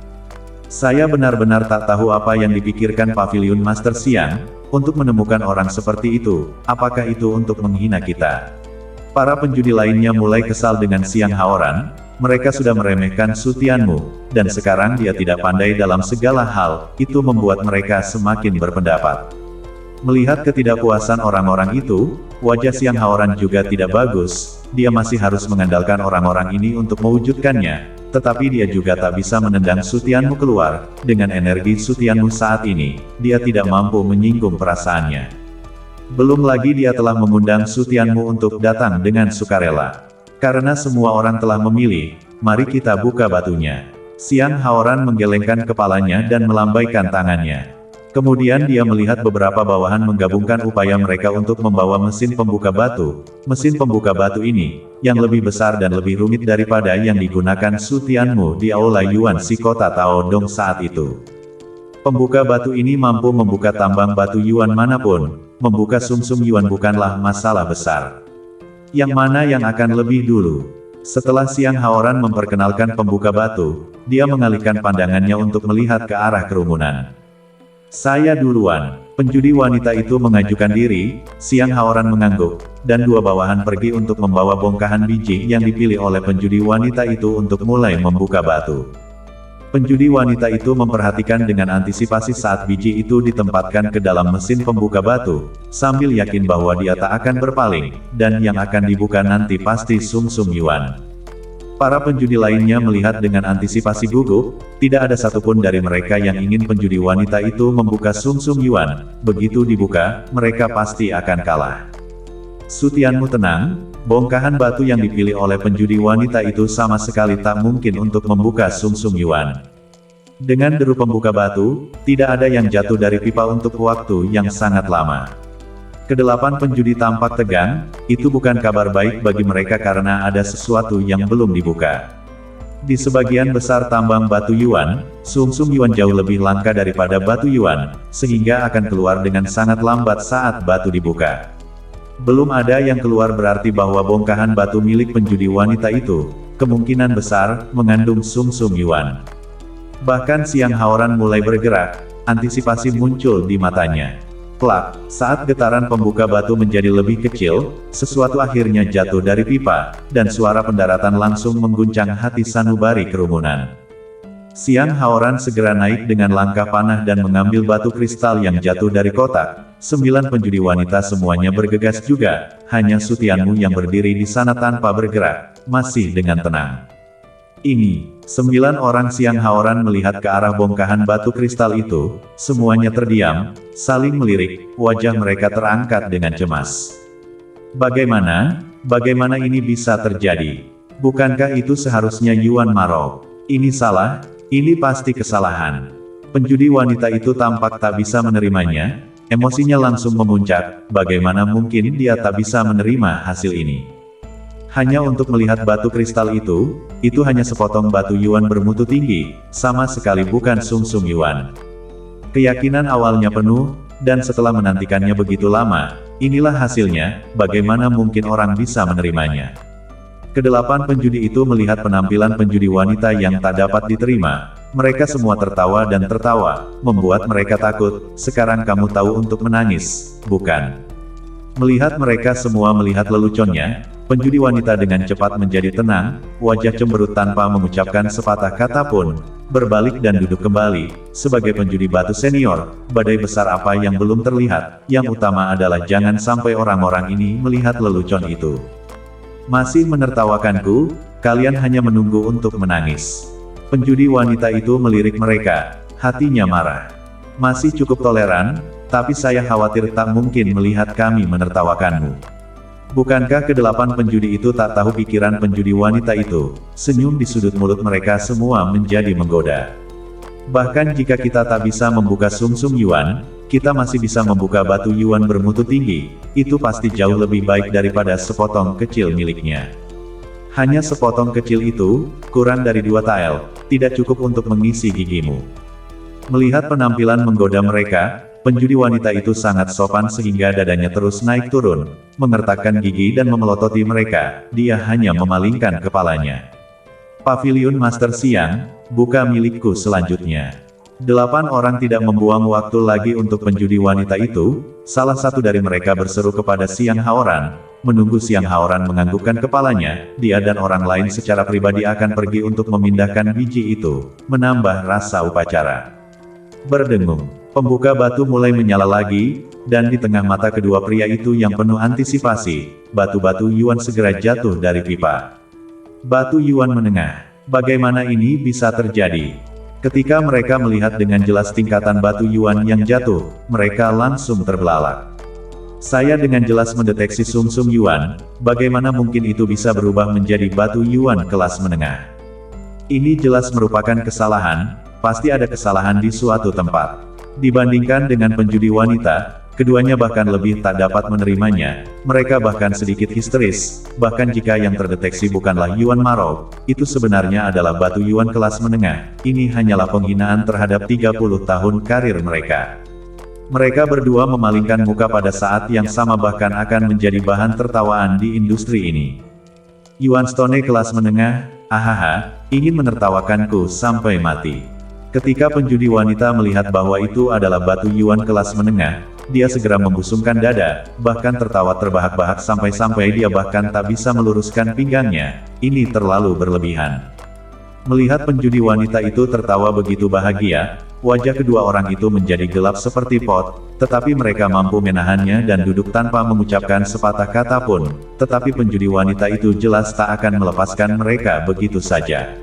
Speaker 2: Saya benar-benar tak tahu apa yang dipikirkan Paviliun Master Siang, untuk menemukan orang seperti itu, apakah itu untuk menghina kita? Para penjudi lainnya mulai kesal dengan Siang Haoran, mereka sudah meremehkan Sutianmu, dan sekarang dia tidak pandai dalam segala hal, itu membuat mereka semakin berpendapat. Melihat ketidakpuasan orang-orang itu, wajah Siang Haoran juga tidak bagus, dia masih harus mengandalkan orang-orang ini untuk mewujudkannya, tetapi dia juga tak bisa menendang Sutianmu keluar, dengan energi Sutianmu saat ini, dia tidak mampu menyinggung perasaannya. Belum lagi dia telah mengundang Sutianmu untuk datang dengan sukarela. Karena semua orang telah memilih, mari kita buka batunya. Siang Haoran menggelengkan kepalanya dan melambaikan tangannya. Kemudian dia melihat beberapa bawahan menggabungkan upaya mereka untuk membawa mesin pembuka batu. Mesin pembuka batu ini, yang lebih besar dan lebih rumit daripada yang digunakan Sutianmu di Aula Yuan si kota Taodong saat itu. Pembuka batu ini mampu membuka tambang batu Yuan manapun, membuka sumsum Yuan bukanlah masalah besar. Yang mana yang akan lebih dulu? Setelah Siang Haoran memperkenalkan pembuka batu, dia mengalihkan pandangannya untuk melihat ke arah kerumunan. Saya duluan. Penjudi wanita itu mengajukan diri, Siang Haoran mengangguk, dan dua bawahan pergi untuk membawa bongkahan biji yang dipilih oleh penjudi wanita itu untuk mulai membuka batu. Penjudi wanita itu memperhatikan dengan antisipasi saat biji itu ditempatkan ke dalam mesin pembuka batu, sambil yakin bahwa dia tak akan berpaling, dan yang akan dibuka nanti pasti sumsum Yuan. Para penjudi lainnya melihat dengan antisipasi gugup, tidak ada satupun dari mereka yang ingin penjudi wanita itu membuka sumsum Yuan, begitu dibuka, mereka pasti akan kalah. Sutianmu tenang, bongkahan batu yang dipilih oleh penjudi wanita itu sama sekali tak mungkin untuk membuka sumsum Yuan. Dengan deru pembuka batu, tidak ada yang jatuh dari pipa untuk waktu yang sangat lama. Kedelapan penjudi tampak tegang, itu bukan kabar baik bagi mereka karena ada sesuatu yang belum dibuka. Di sebagian besar tambang batu Yuan, sumsum Yuan jauh lebih langka daripada batu Yuan, sehingga akan keluar dengan sangat lambat saat batu dibuka. Belum ada yang keluar berarti bahwa bongkahan batu milik penjudi wanita itu, kemungkinan besar, mengandung sumsum Yuan. Bahkan Siang Haoran mulai bergerak, antisipasi muncul di matanya. Klak, saat getaran pembuka batu menjadi lebih kecil, sesuatu akhirnya jatuh dari pipa, dan suara pendaratan langsung mengguncang hati sanubari kerumunan. Siang Haoran segera naik dengan langkah panah dan mengambil batu kristal yang jatuh dari kotak. 9 penjudi wanita semuanya bergegas juga, hanya Sutianmu yang berdiri di sana tanpa bergerak, masih dengan tenang. Ini, 9 orang Siang Haoran melihat ke arah bongkahan batu kristal itu, semuanya terdiam, saling melirik, wajah mereka terangkat dengan cemas. Bagaimana ini bisa terjadi? Bukankah itu seharusnya Yuan Maro? Ini salah, ini pasti kesalahan. Penjudi wanita itu tampak tak bisa menerimanya, emosinya langsung memuncak, bagaimana mungkin dia tak bisa menerima hasil ini. Hanya untuk melihat batu kristal itu hanya sepotong batu Yuan bermutu tinggi, sama sekali bukan sumsum Yuan. Keyakinan awalnya penuh, dan setelah menantikannya begitu lama, inilah hasilnya, bagaimana mungkin orang bisa menerimanya. Kedelapan penjudi itu melihat penampilan penjudi wanita yang tak dapat diterima. Mereka semua tertawa dan tertawa, membuat mereka takut. Sekarang kamu tahu untuk menangis, bukan? Melihat mereka semua melihat leluconnya, penjudi wanita dengan cepat menjadi tenang, wajah cemberut tanpa mengucapkan sepatah kata pun, berbalik dan duduk kembali. Sebagai penjudi batu senior, badai besar apa yang belum terlihat, yang utama adalah jangan sampai orang-orang ini melihat lelucon itu. Masih menertawakanku, kalian hanya menunggu untuk menangis. Penjudi wanita itu melirik mereka, hatinya marah. Masih cukup toleran, tapi saya khawatir tak mungkin melihat kami menertawakanmu. Bukankah kedelapan penjudi itu tak tahu pikiran penjudi wanita itu? Senyum di sudut mulut mereka semua menjadi menggoda. Bahkan jika kita tak bisa membuka sumsum Yuan, kita masih bisa membuka batu Yuan bermutu tinggi, itu pasti jauh lebih baik daripada sepotong kecil miliknya. Hanya sepotong kecil itu, kurang dari 2 tael, tidak cukup untuk mengisi gigimu. Melihat penampilan menggoda mereka, penjudi wanita itu sangat sopan sehingga dadanya terus naik turun, mengertakkan gigi dan memelototi mereka, dia hanya memalingkan kepalanya. Paviliun Master Siang, buka milikku selanjutnya. 8 orang tidak membuang waktu lagi untuk penjudi wanita itu, salah satu dari mereka berseru kepada Siang Haoran, menunggu Siang Haoran menganggukkan kepalanya, dia dan orang lain secara pribadi akan pergi untuk memindahkan biji itu, menambah rasa upacara. Berdengung, pembuka batu mulai menyala lagi, dan di tengah mata kedua pria itu yang penuh antisipasi, batu-batu Yuan segera jatuh dari pipa. Batu Yuan menengah, bagaimana ini bisa terjadi? Ketika mereka melihat dengan jelas tingkatan batu Yuan yang jatuh, mereka langsung terbelalak. Saya dengan jelas mendeteksi sumsum Yuan, bagaimana mungkin itu bisa berubah menjadi batu Yuan kelas menengah? Ini jelas merupakan kesalahan, pasti ada kesalahan di suatu tempat. Dibandingkan dengan penjudi wanita, keduanya bahkan lebih tak dapat menerimanya, mereka bahkan sedikit histeris, bahkan jika yang terdeteksi bukanlah Yuan Maro, itu sebenarnya adalah batu Yuan kelas menengah, ini hanyalah penghinaan terhadap 30 tahun karir mereka. Mereka berdua memalingkan muka pada saat yang sama bahkan akan menjadi bahan tertawaan di industri ini. Yuan Stone kelas menengah, ahaha, ingin menertawakanku sampai mati. Ketika penjudi wanita melihat bahwa itu adalah batu Yuan kelas menengah, dia segera membusungkan dada, bahkan tertawa terbahak-bahak sampai-sampai dia bahkan tak bisa meluruskan pinggangnya. Ini terlalu berlebihan. Melihat penjudi wanita itu tertawa begitu bahagia, wajah kedua orang itu menjadi gelap seperti pot, tetapi mereka mampu menahannya dan duduk tanpa mengucapkan sepatah kata pun, tetapi penjudi wanita itu jelas tak akan melepaskan mereka begitu saja.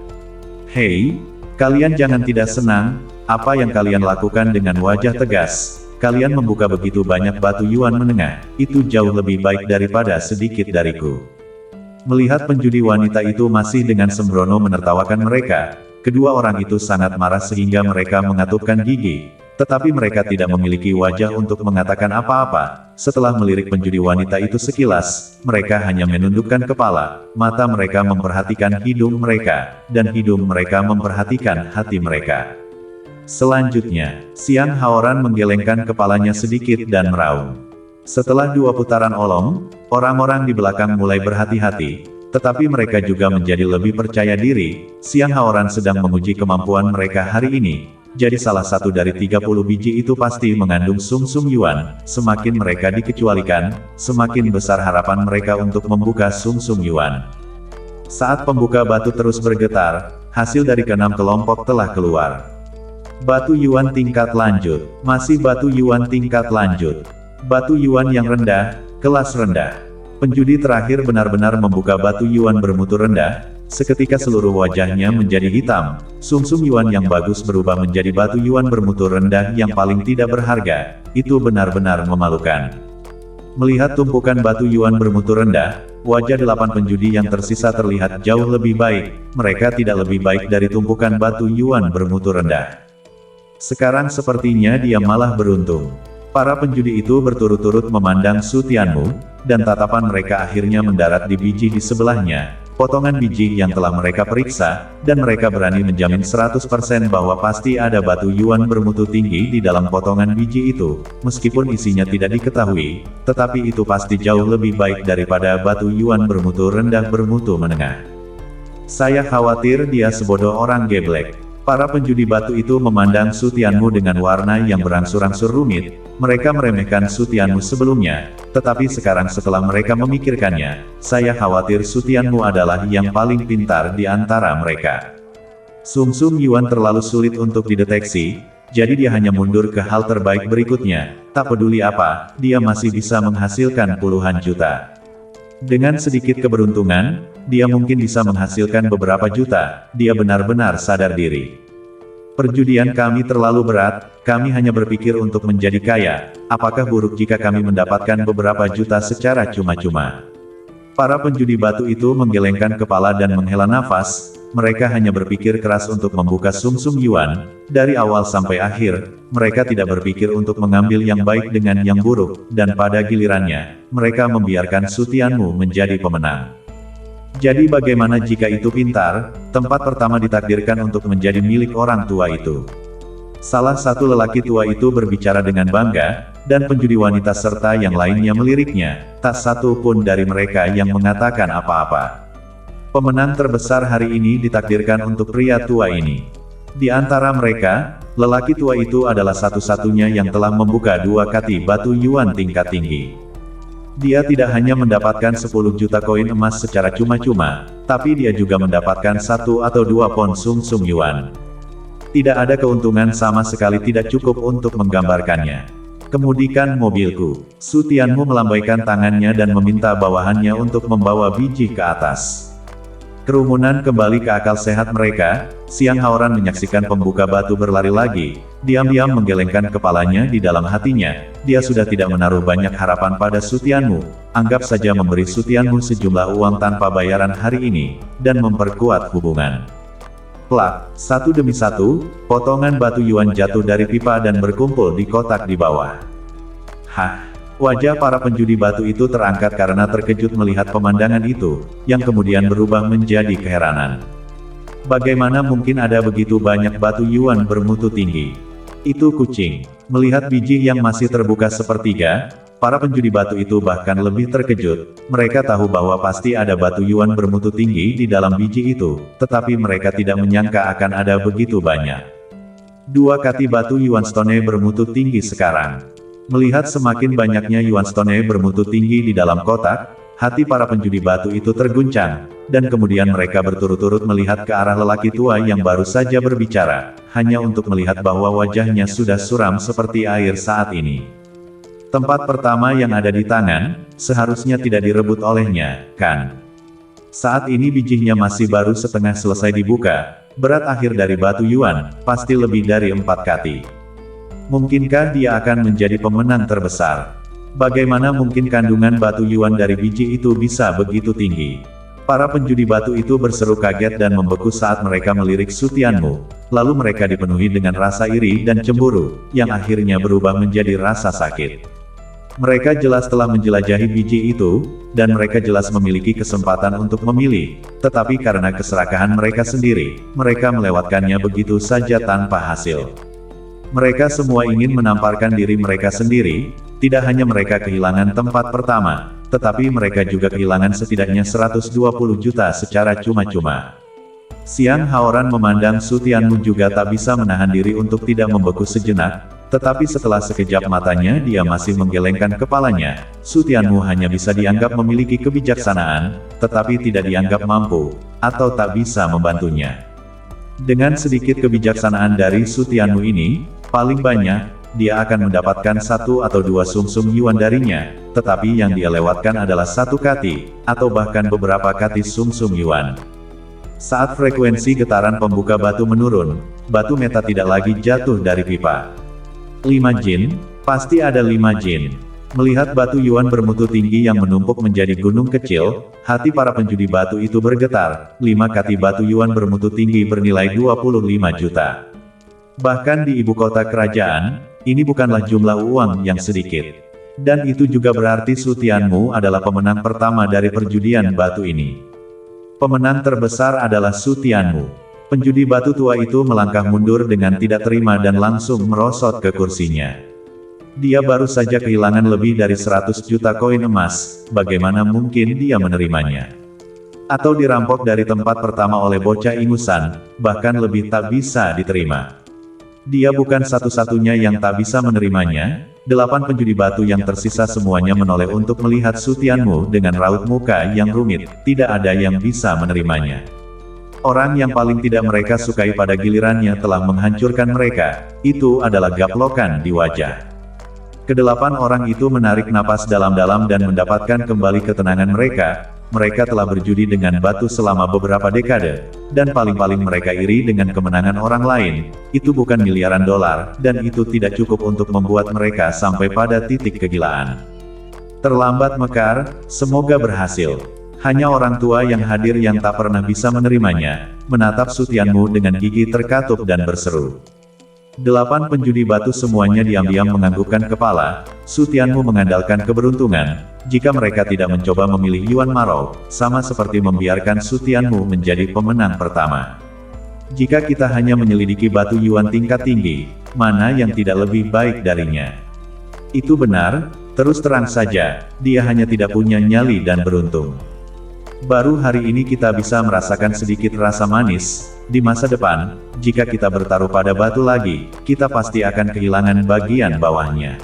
Speaker 2: Hei! Kalian jangan tidak senang, apa yang kalian lakukan dengan wajah tegas, kalian membuka begitu banyak batu Yuan menengah, itu jauh lebih baik daripada sedikit dariku. Melihat penjudi wanita itu masih dengan sembrono menertawakan mereka, kedua orang itu sangat marah sehingga mereka mengatupkan gigi, tetapi mereka tidak memiliki wajah untuk mengatakan apa-apa. Setelah melirik penjudi wanita itu sekilas, mereka hanya menundukkan kepala, mata mereka memperhatikan hidung mereka, dan hidung mereka memperhatikan hati mereka. Selanjutnya, Siang Haoran menggelengkan kepalanya sedikit dan meraung. Setelah 2 putaran olong, orang-orang di belakang mulai berhati-hati, tetapi mereka juga menjadi lebih percaya diri. Siang Haoran sedang menguji kemampuan mereka hari ini. Jadi salah satu dari 30 biji itu pasti mengandung sumsum Yuan, semakin mereka dikecualikan, semakin besar harapan mereka untuk membuka sumsum Yuan. Saat pembuka batu terus bergetar, hasil dari keenam kelompok telah keluar. Batu Yuan tingkat lanjut, masih batu Yuan tingkat lanjut. Batu Yuan yang rendah, kelas rendah. Penjudi terakhir benar-benar membuka batu Yuan bermutu rendah, seketika seluruh wajahnya menjadi hitam, sumsum Yuan yang bagus berubah menjadi batu Yuan bermutu rendah yang paling tidak berharga, itu benar-benar memalukan. Melihat tumpukan batu Yuan bermutu rendah, wajah 8 penjudi yang tersisa terlihat jauh lebih baik, mereka tidak lebih baik dari tumpukan batu Yuan bermutu rendah. Sekarang sepertinya dia malah beruntung. Para penjudi itu berturut-turut memandang Su Tianmu, dan tatapan mereka akhirnya mendarat di biji di sebelahnya, potongan biji yang telah mereka periksa, dan mereka berani menjamin 100% bahwa pasti ada batu Yuan bermutu tinggi di dalam potongan biji itu, meskipun isinya tidak diketahui, tetapi itu pasti jauh lebih baik daripada batu Yuan bermutu rendah bermutu menengah. Saya khawatir dia sebodoh orang geblek. Para penjudi batu itu memandang Su Tianmu dengan warna yang berangsur-angsur rumit, mereka meremehkan Su Tianmu sebelumnya, tetapi sekarang setelah mereka memikirkannya, saya khawatir Su Tianmu adalah yang paling pintar di antara mereka. Sumsum Yuan terlalu sulit untuk dideteksi, jadi dia hanya mundur ke hal terbaik berikutnya, tak peduli apa, dia masih bisa menghasilkan puluhan juta. Dengan sedikit keberuntungan, dia mungkin bisa menghasilkan beberapa juta, dia benar-benar sadar diri. Perjudian kami terlalu berat, kami hanya berpikir untuk menjadi kaya, apakah buruk jika kami mendapatkan beberapa juta secara cuma-cuma? Para penjudi batu itu menggelengkan kepala dan menghela nafas, mereka hanya berpikir keras untuk membuka sumsum Yuan, dari awal sampai akhir, mereka tidak berpikir untuk mengambil yang baik dengan yang buruk, dan pada gilirannya, mereka membiarkan Su Tianmu menjadi pemenang. Jadi bagaimana jika itu pintar, tempat pertama ditakdirkan untuk menjadi milik orang tua itu. Salah satu lelaki tua itu berbicara dengan bangga, dan penjudi wanita serta yang lainnya meliriknya, tak satu pun dari mereka yang mengatakan apa-apa. Pemenang terbesar hari ini ditakdirkan untuk pria tua ini. Di antara mereka, lelaki tua itu adalah satu-satunya yang telah membuka 2 kati batu Yuan tingkat tinggi. Dia tidak hanya mendapatkan 10 juta koin emas secara cuma-cuma, tapi dia juga mendapatkan 1 atau 2 pon sumsum Yuan. Tidak ada keuntungan sama sekali, tidak cukup untuk menggambarkannya. Kemudikan mobilku. Su Tianmu melambaikan tangannya dan meminta bawahannya untuk membawa biji ke atas. Kerumunan kembali ke akal sehat mereka, Siang Haoran menyaksikan pembuka batu berlari lagi, diam-diam menggelengkan kepalanya di dalam hatinya, dia sudah tidak menaruh banyak harapan pada Su Tianmu, anggap saja memberi Su Tianmu sejumlah uang tanpa bayaran hari ini, dan memperkuat hubungan. Plak, satu demi satu, potongan batu Yuan jatuh dari pipa dan berkumpul di kotak di bawah. Hah! Wajah para penjudi batu itu terangkat karena terkejut melihat pemandangan itu, yang kemudian berubah menjadi keheranan. Bagaimana mungkin ada begitu banyak batu Yuan bermutu tinggi? Itu kucing. Melihat biji yang masih terbuka sepertiga, para penjudi batu itu bahkan lebih terkejut. Mereka tahu bahwa pasti ada batu Yuan bermutu tinggi di dalam biji itu, tetapi mereka tidak menyangka akan ada begitu banyak. 2 kati batu Yuan Stone bermutu tinggi sekarang. Melihat semakin banyaknya Yuan Stone bermutu tinggi di dalam kotak, hati para penjudi batu itu terguncang, dan kemudian mereka berturut-turut melihat ke arah lelaki tua yang baru saja berbicara, hanya untuk melihat bahwa wajahnya sudah suram seperti air saat ini. Tempat pertama yang ada di tangan, seharusnya tidak direbut olehnya, kan? Saat ini bijinya masih baru setengah selesai dibuka, berat akhir dari batu Yuan, pasti lebih dari 4 kati. Mungkinkah dia akan menjadi pemenang terbesar? Bagaimana mungkin kandungan batu Yuan dari biji itu bisa begitu tinggi? Para penjudi batu itu berseru kaget dan membeku saat mereka melirik Su Tianmu, lalu mereka dipenuhi dengan rasa iri dan cemburu, yang akhirnya berubah menjadi rasa sakit. Mereka jelas telah menjelajahi biji itu, dan mereka jelas memiliki kesempatan untuk memilih, tetapi karena keserakahan mereka sendiri, mereka melewatkannya begitu saja tanpa hasil. Mereka semua ingin menamparkan diri mereka sendiri, tidak hanya mereka kehilangan tempat pertama, tetapi mereka juga kehilangan setidaknya 120 juta secara cuma-cuma. Siang Haoran memandang Su Tianmu juga tak bisa menahan diri untuk tidak membeku sejenak, tetapi setelah sekejap matanya dia masih menggelengkan kepalanya. Su Tianmu hanya bisa dianggap memiliki kebijaksanaan, tetapi tidak dianggap mampu, atau tak bisa membantunya. Dengan sedikit kebijaksanaan dari Su Tianmu ini, paling banyak, dia akan mendapatkan 1 atau 2 sumsum yuan darinya, tetapi yang dia lewatkan adalah 1 kati, atau bahkan beberapa kati sumsum yuan. Saat frekuensi getaran pembuka batu menurun, batu meta tidak lagi jatuh dari pipa. 5 jin, pasti ada 5 jin. Melihat batu yuan bermutu tinggi yang menumpuk menjadi gunung kecil, hati para penjudi batu itu bergetar. 5 kati batu yuan bermutu tinggi bernilai 25 juta. Bahkan di ibu kota kerajaan, ini bukanlah jumlah uang yang sedikit. Dan itu juga berarti Su Tianmu adalah pemenang pertama dari perjudian batu ini. Pemenang terbesar adalah Su Tianmu. Penjudi batu tua itu melangkah mundur dengan tidak terima dan langsung merosot ke kursinya. Dia baru saja kehilangan lebih dari 100 juta koin emas, bagaimana mungkin dia menerimanya? Atau dirampok dari tempat pertama oleh bocah ingusan, bahkan lebih tak bisa diterima. Dia bukan satu-satunya yang tak bisa menerimanya. 8 penjudi batu yang tersisa semuanya menoleh untuk melihat Su Tianmu dengan raut muka yang rumit, tidak ada yang bisa menerimanya. Orang yang paling tidak mereka sukai pada gilirannya telah menghancurkan mereka, itu adalah gaplokan di wajah. Kedelapan orang itu menarik napas dalam-dalam dan mendapatkan kembali ketenangan mereka. Mereka telah berjudi dengan batu selama beberapa dekade, dan paling-paling mereka iri dengan kemenangan orang lain. Itu bukan miliaran dolar, dan itu tidak cukup untuk membuat mereka sampai pada titik kegilaan. Terlambat mekar, semoga berhasil. Hanya orang tua yang hadir yang tak pernah bisa menerimanya, menatap Su Tianmu dengan gigi terkatup dan berseru. 8 penjudi batu semuanya diam-diam menganggukkan kepala. Su Tianmu mengandalkan keberuntungan. Jika mereka tidak mencoba memilih Yuan Marou, sama seperti membiarkan Su Tianmu menjadi pemenang pertama. Jika kita hanya menyelidiki batu Yuan tingkat tinggi, mana yang tidak lebih baik darinya? Itu benar, terus terang saja, dia hanya tidak punya nyali dan beruntung. Baru hari ini kita bisa merasakan sedikit rasa manis. Di masa depan, jika kita bertaruh pada batu lagi, kita pasti akan kehilangan bagian bawahnya.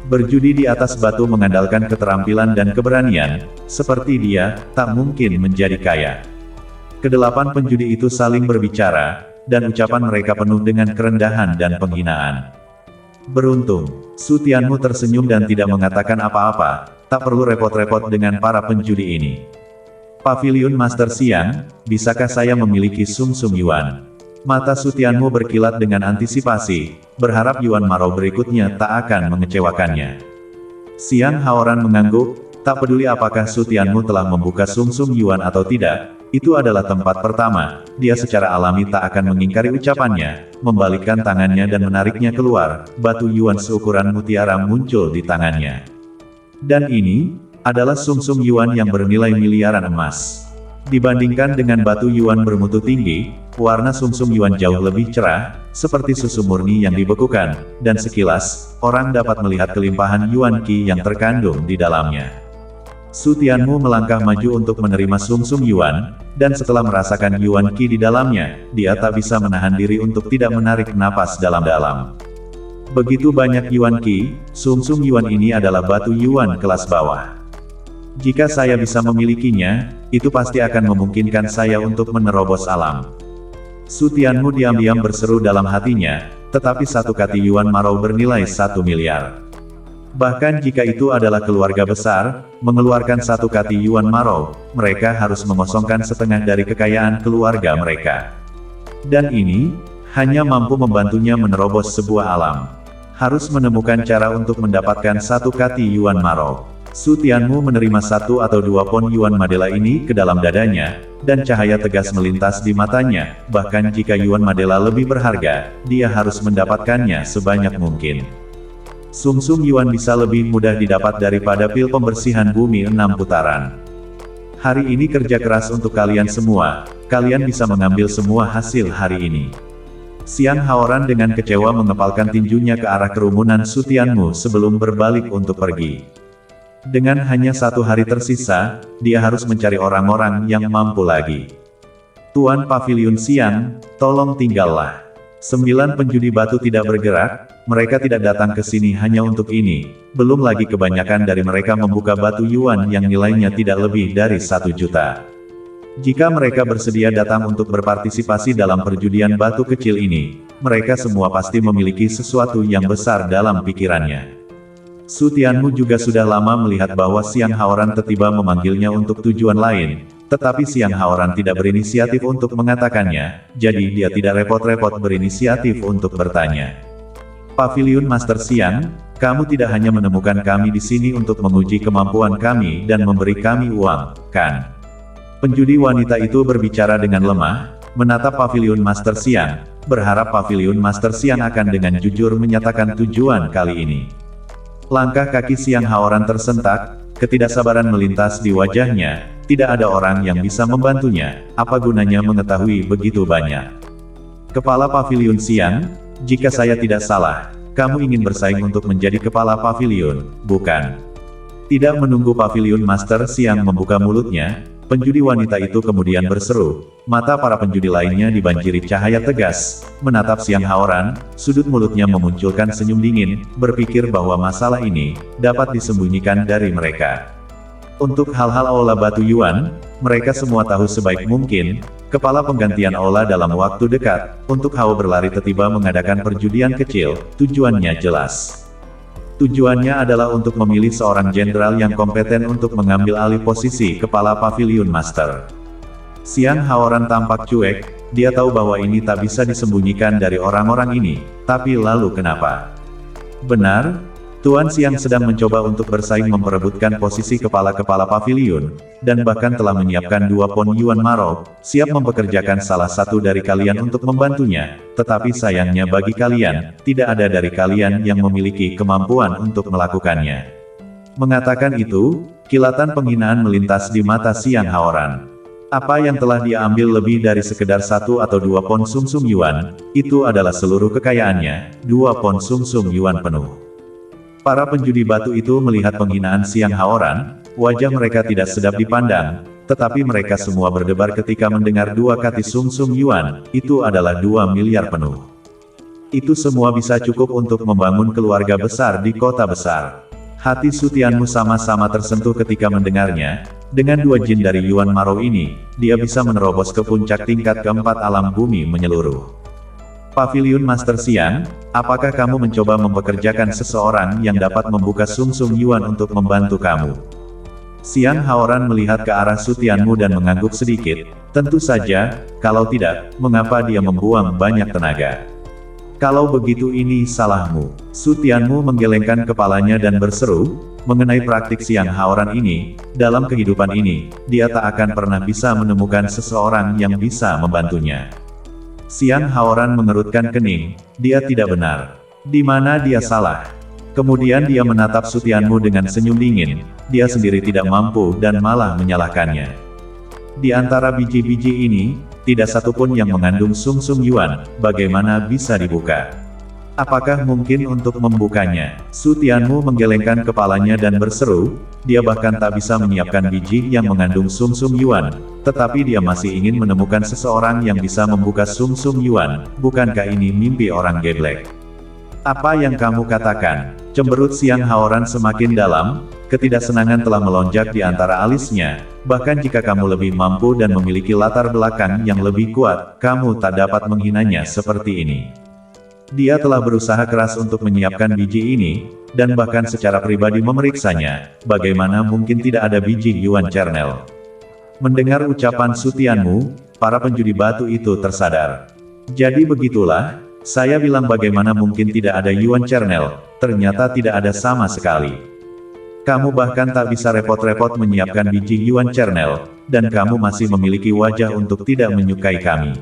Speaker 2: Berjudi di atas batu mengandalkan keterampilan dan keberanian, seperti dia, tak mungkin menjadi kaya. Kedelapan penjudi itu saling berbicara, dan ucapan mereka penuh dengan kerendahan dan penghinaan. Beruntung, Su Tianmu tersenyum dan tidak mengatakan apa-apa, tak perlu repot-repot dengan para penjudi ini. Paviliun Master Xiang, bisakah saya memiliki sumsum yuan? Mata Su Tianmu berkilat dengan antisipasi, berharap Yuan Marou berikutnya tak akan mengecewakannya. Xiang Haoran mengangguk, tak peduli apakah Su Tianmu telah membuka sumsum yuan atau tidak, itu adalah tempat pertama, dia secara alami tak akan mengingkari ucapannya, membalikkan tangannya dan menariknya keluar, batu yuan seukuran mutiara muncul di tangannya. Dan ini adalah sumsum yuan yang bernilai miliaran emas. Dibandingkan dengan batu yuan bermutu tinggi, warna sumsum yuan jauh lebih cerah, seperti susu murni yang dibekukan, dan sekilas, orang dapat melihat kelimpahan yuan qi yang terkandung di dalamnya. Su Tianmu melangkah maju untuk menerima sumsum yuan, dan setelah merasakan yuan qi di dalamnya, dia tak bisa menahan diri untuk tidak menarik napas dalam-dalam. Begitu banyak yuan qi, sumsum yuan ini adalah batu yuan kelas bawah. Jika saya bisa memilikinya, itu pasti akan memungkinkan saya untuk menerobos alam. Su Tianmu diam-diam berseru dalam hatinya, tetapi 1 kati Yuan Marou bernilai 1 miliar. Bahkan jika itu adalah keluarga besar, mengeluarkan 1 kati Yuan Marou, mereka harus mengosongkan setengah dari kekayaan keluarga mereka. Dan ini, hanya mampu membantunya menerobos sebuah alam. Harus menemukan cara untuk mendapatkan 1 kati Yuan Marou. Su Tianmu menerima 1 atau 2 pon Yuan Madela ini ke dalam dadanya, dan cahaya tegas melintas di matanya, bahkan jika Yuan Madela lebih berharga, dia harus mendapatkannya sebanyak mungkin. Sumsum Yuan bisa lebih mudah didapat daripada pil pembersihan bumi 6 putaran. Hari ini kerja keras untuk kalian semua, kalian bisa mengambil semua hasil hari ini. Xiang Haoran dengan kecewa mengepalkan tinjunya ke arah kerumunan Su Tianmu sebelum berbalik untuk pergi. Dengan hanya 1 hari tersisa, dia harus mencari orang-orang yang mampu lagi. Tuan Paviliun Xiang, tolong tinggallah. 9 penjudi batu tidak bergerak, mereka tidak datang ke sini hanya untuk ini, belum lagi kebanyakan dari mereka membuka batu yuan yang nilainya tidak lebih dari 1 juta. Jika mereka bersedia datang untuk berpartisipasi dalam perjudian batu kecil ini, mereka semua pasti memiliki sesuatu yang besar dalam pikirannya. Su Tianmu juga sudah lama melihat bahwa Xiang Haoran tiba-tiba memanggilnya untuk tujuan lain, tetapi Xiang Haoran tidak berinisiatif untuk mengatakannya, jadi dia tidak repot-repot berinisiatif untuk bertanya. Paviliun Master Xiang, kamu tidak hanya menemukan kami di sini untuk menguji kemampuan kami dan memberi kami uang, kan? Penjudi wanita itu berbicara dengan lemah, menatap Paviliun Master Xiang, berharap Paviliun Master Xiang akan dengan jujur menyatakan tujuan kali ini. Langkah kaki Xiang Haoran tersentak, ketidaksabaran melintas di wajahnya, tidak ada orang yang bisa membantunya, apa gunanya mengetahui begitu banyak. Kepala Paviliun Xiang, jika saya tidak salah, kamu ingin bersaing untuk menjadi kepala paviliun, bukan? Tidak menunggu Paviliun Master Xiang membuka mulutnya, penjudi wanita itu kemudian berseru. Mata para penjudi lainnya dibanjiri cahaya tegas, menatap Xiang Haoran, sudut mulutnya memunculkan senyum dingin, berpikir bahwa masalah ini dapat disembunyikan dari mereka. Untuk hal-hal aula batu Yuan, mereka semua tahu sebaik mungkin, kepala penggantian aula dalam waktu dekat, untuk Hao berlari tiba-tiba mengadakan perjudian kecil, tujuannya jelas. Tujuannya adalah untuk memilih seorang jenderal yang kompeten untuk mengambil alih posisi kepala Paviliun Master. Xiang Haoran tampak cuek, dia tahu bahwa ini tak bisa disembunyikan dari orang-orang ini, tapi lalu kenapa? Benar, Tuan Xiang sedang mencoba untuk bersaing memperebutkan posisi kepala-kepala paviliun, dan bahkan telah menyiapkan 2 pon Yuan Maro, siap mempekerjakan salah satu dari kalian untuk membantunya, tetapi sayangnya bagi kalian, tidak ada dari kalian yang memiliki kemampuan untuk melakukannya. Mengatakan itu, kilatan penghinaan melintas di mata Xiang Haoran. Apa yang telah dia ambil lebih dari sekedar 1 atau 2 pon sumsum Yuan, itu adalah seluruh kekayaannya, 2 pon sumsum Yuan penuh. Para penjudi batu itu melihat penghinaan Xiang Haoran, wajah mereka tidak sedap dipandang, tetapi mereka semua berdebar ketika mendengar 2 kati sumsum Yuan, itu adalah 2 miliar penuh. Itu semua bisa cukup untuk membangun keluarga besar di kota besar. Hati Su Tianmu sama-sama tersentuh ketika mendengarnya, dengan 2 jin dari Yuan Maro ini, dia bisa menerobos ke puncak tingkat keempat alam bumi menyeluruh. Paviliun Master Xiang, apakah kamu mencoba mempekerjakan seseorang yang dapat membuka sumsum Yuan untuk membantu kamu? Xiang Haoran melihat ke arah Su Tianmu dan mengangguk sedikit. Tentu saja, kalau tidak, mengapa dia membuang banyak tenaga? Kalau begitu ini salahmu. Su Tianmu menggelengkan kepalanya dan berseru, mengenai praktik Xiang Haoran ini, dalam kehidupan ini, dia tak akan pernah bisa menemukan seseorang yang bisa membantunya. Xiang Haoran mengerutkan kening, dia tidak benar. Di mana dia salah? Kemudian dia menatap Su Tianmu dengan senyum dingin, dia sendiri tidak mampu dan malah menyalahkannya. Di antara biji-biji ini, tidak satupun yang mengandung sumsum Yuan, bagaimana bisa dibuka? Apakah mungkin untuk membukanya? Su Tianmu menggelengkan kepalanya dan berseru, dia bahkan tak bisa menyiapkan biji yang mengandung sumsum Yuan, tetapi dia masih ingin menemukan seseorang yang bisa membuka sumsum Yuan, bukankah ini mimpi orang geblek? Apa yang kamu katakan? Cemberut Xiang Haoran semakin dalam, ketidaksenangan telah melonjak di antara alisnya, bahkan jika kamu lebih mampu dan memiliki latar belakang yang lebih kuat, kamu tak dapat menghinanya seperti ini. Dia telah berusaha keras untuk menyiapkan biji ini, dan bahkan secara pribadi memeriksanya, bagaimana mungkin tidak ada biji Yuan Chernel. Mendengar ucapan Su Tianmu, para penjudi batu itu tersadar. Jadi begitulah, saya bilang bagaimana mungkin tidak ada Yuan Chernel, ternyata tidak ada sama sekali. Kamu bahkan tak bisa repot-repot menyiapkan biji Yuan Chernel, dan kamu masih memiliki wajah untuk tidak menyukai kami.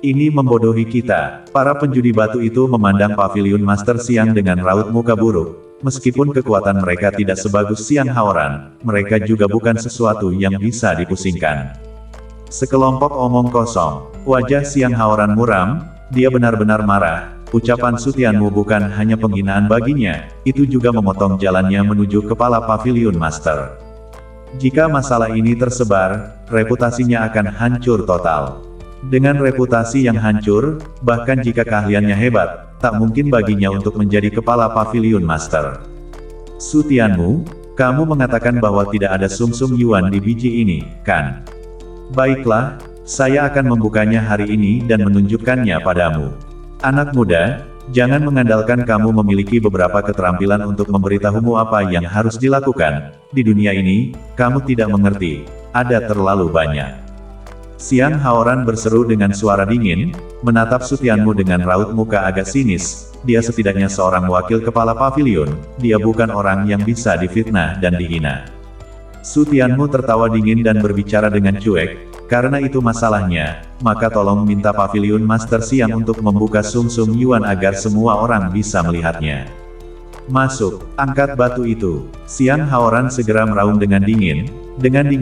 Speaker 2: Ini membodohi kita. Para penjudi batu itu memandang Paviliun Master Xiang dengan raut muka buruk. Meskipun kekuatan mereka tidak sebagus Xiang Haoran, mereka juga bukan sesuatu yang bisa dipusingkan. Sekelompok omong kosong. Wajah Xiang Haoran muram, dia benar-benar marah. Ucapan Su Tianmu bukan hanya penghinaan baginya, itu juga memotong jalannya menuju kepala Paviliun Master. Jika masalah ini tersebar, reputasinya akan hancur total. Dengan reputasi yang hancur, bahkan jika keahliannya hebat, tak mungkin baginya untuk menjadi kepala Paviliun Master. Su Tianmu, kamu mengatakan bahwa tidak ada sumsum Yuan di biji ini, kan? Baiklah, saya akan membukanya hari ini dan menunjukkannya padamu. Anak muda, jangan mengandalkan kamu memiliki beberapa keterampilan untuk memberitahumu apa yang harus dilakukan. Di dunia ini, kamu tidak mengerti, ada terlalu banyak. Xiang Haoran berseru dengan suara dingin, menatap Su Tianmu dengan raut muka agak sinis. Dia setidaknya seorang wakil kepala pavilion, dia bukan orang yang bisa difitnah dan dihina. Su Tianmu tertawa dingin dan berbicara dengan cuek, karena itu masalahnya, maka tolong minta Pavilion Master Xiang untuk membuka sumsum Yuan agar semua orang bisa melihatnya. Masuk, angkat batu itu. Xiang Haoran segera meraung dengan dingin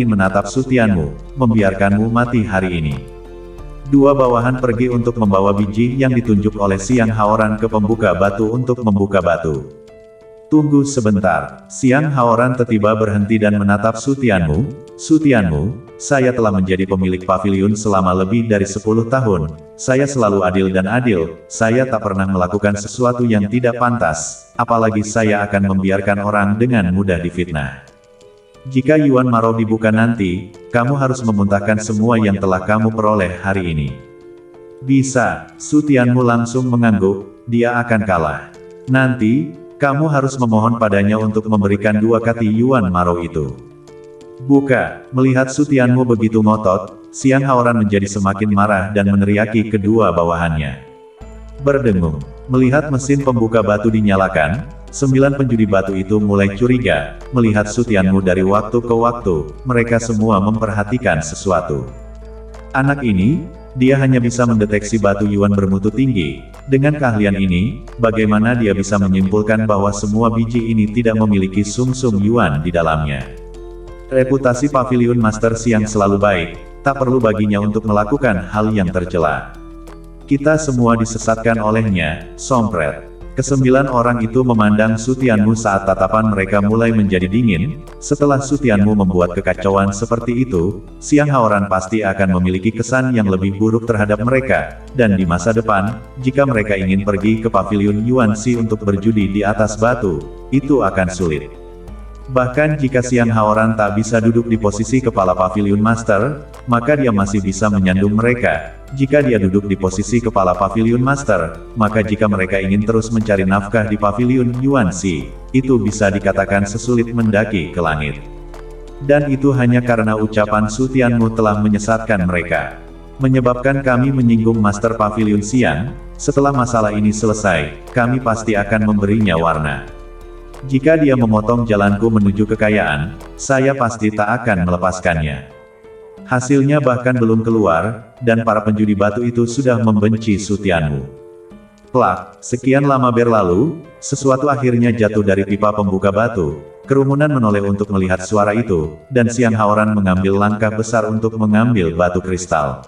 Speaker 2: menatap Su Tianmu, membiarkanmu mati hari ini. Dua bawahan pergi untuk membawa biji yang ditunjuk oleh Xiang Haoran ke pembuka batu untuk membuka batu. Tunggu sebentar, Xiang Haoran tiba-tiba berhenti dan menatap Su Tianmu. Su Tianmu, saya telah menjadi pemilik pavilion selama lebih dari 10 tahun. Saya selalu adil dan adil, saya tak pernah melakukan sesuatu yang tidak pantas, apalagi saya akan membiarkan orang dengan mudah difitnah. Jika Yuan Maro dibuka nanti, kamu harus memuntahkan semua yang telah kamu peroleh hari ini. Bisa, Su Tianmu langsung mengangguk, dia akan kalah. Nanti, kamu harus memohon padanya untuk memberikan 2 kati Yuan Maro itu. Buka, melihat Su Tianmu begitu ngotot, Xiang Haoran menjadi semakin marah dan meneriaki kedua bawahannya. Berdengung, melihat mesin pembuka batu dinyalakan, 9 penjudi batu itu mulai curiga, melihat Su Tianmu dari waktu ke waktu, mereka semua memperhatikan sesuatu. Anak ini, dia hanya bisa mendeteksi batu Yuan bermutu tinggi. Dengan keahlian ini, bagaimana dia bisa menyimpulkan bahwa semua biji ini tidak memiliki sumsum Yuan di dalamnya? Reputasi Pavilion Master Xiang selalu baik, tak perlu baginya untuk melakukan hal yang tercela. Kita semua disesatkan olehnya, sompret. Kesembilan orang itu memandang Su Tianmu saat tatapan mereka mulai menjadi dingin. Setelah Su Tianmu membuat kekacauan seperti itu, Xiang Haoran pasti akan memiliki kesan yang lebih buruk terhadap mereka, dan di masa depan, jika mereka ingin pergi ke pavilion Yuanxi untuk berjudi di atas batu, itu akan sulit. Bahkan jika Xiang Haoran tak bisa duduk di posisi kepala Pavilion Master, maka dia masih bisa menyandung mereka. Jika dia duduk di posisi kepala Pavilion Master, maka jika mereka ingin terus mencari nafkah di Pavilion Yuanxi, itu bisa dikatakan sesulit mendaki ke langit. Dan itu hanya karena ucapan Su Tianmu telah menyesatkan mereka. Menyebabkan kami menyinggung Master Pavilion Xiang, setelah masalah ini selesai, kami pasti akan memberinya warna. Jika dia memotong jalanku menuju kekayaan, saya pasti tak akan melepaskannya. Hasilnya bahkan belum keluar, dan para penjudi batu itu sudah membenci Su Tianmu. Plak, sekian lama berlalu, sesuatu akhirnya jatuh dari pipa pembuka batu. Kerumunan menoleh untuk melihat suara itu, dan Xiang Haoran mengambil langkah besar untuk mengambil batu kristal.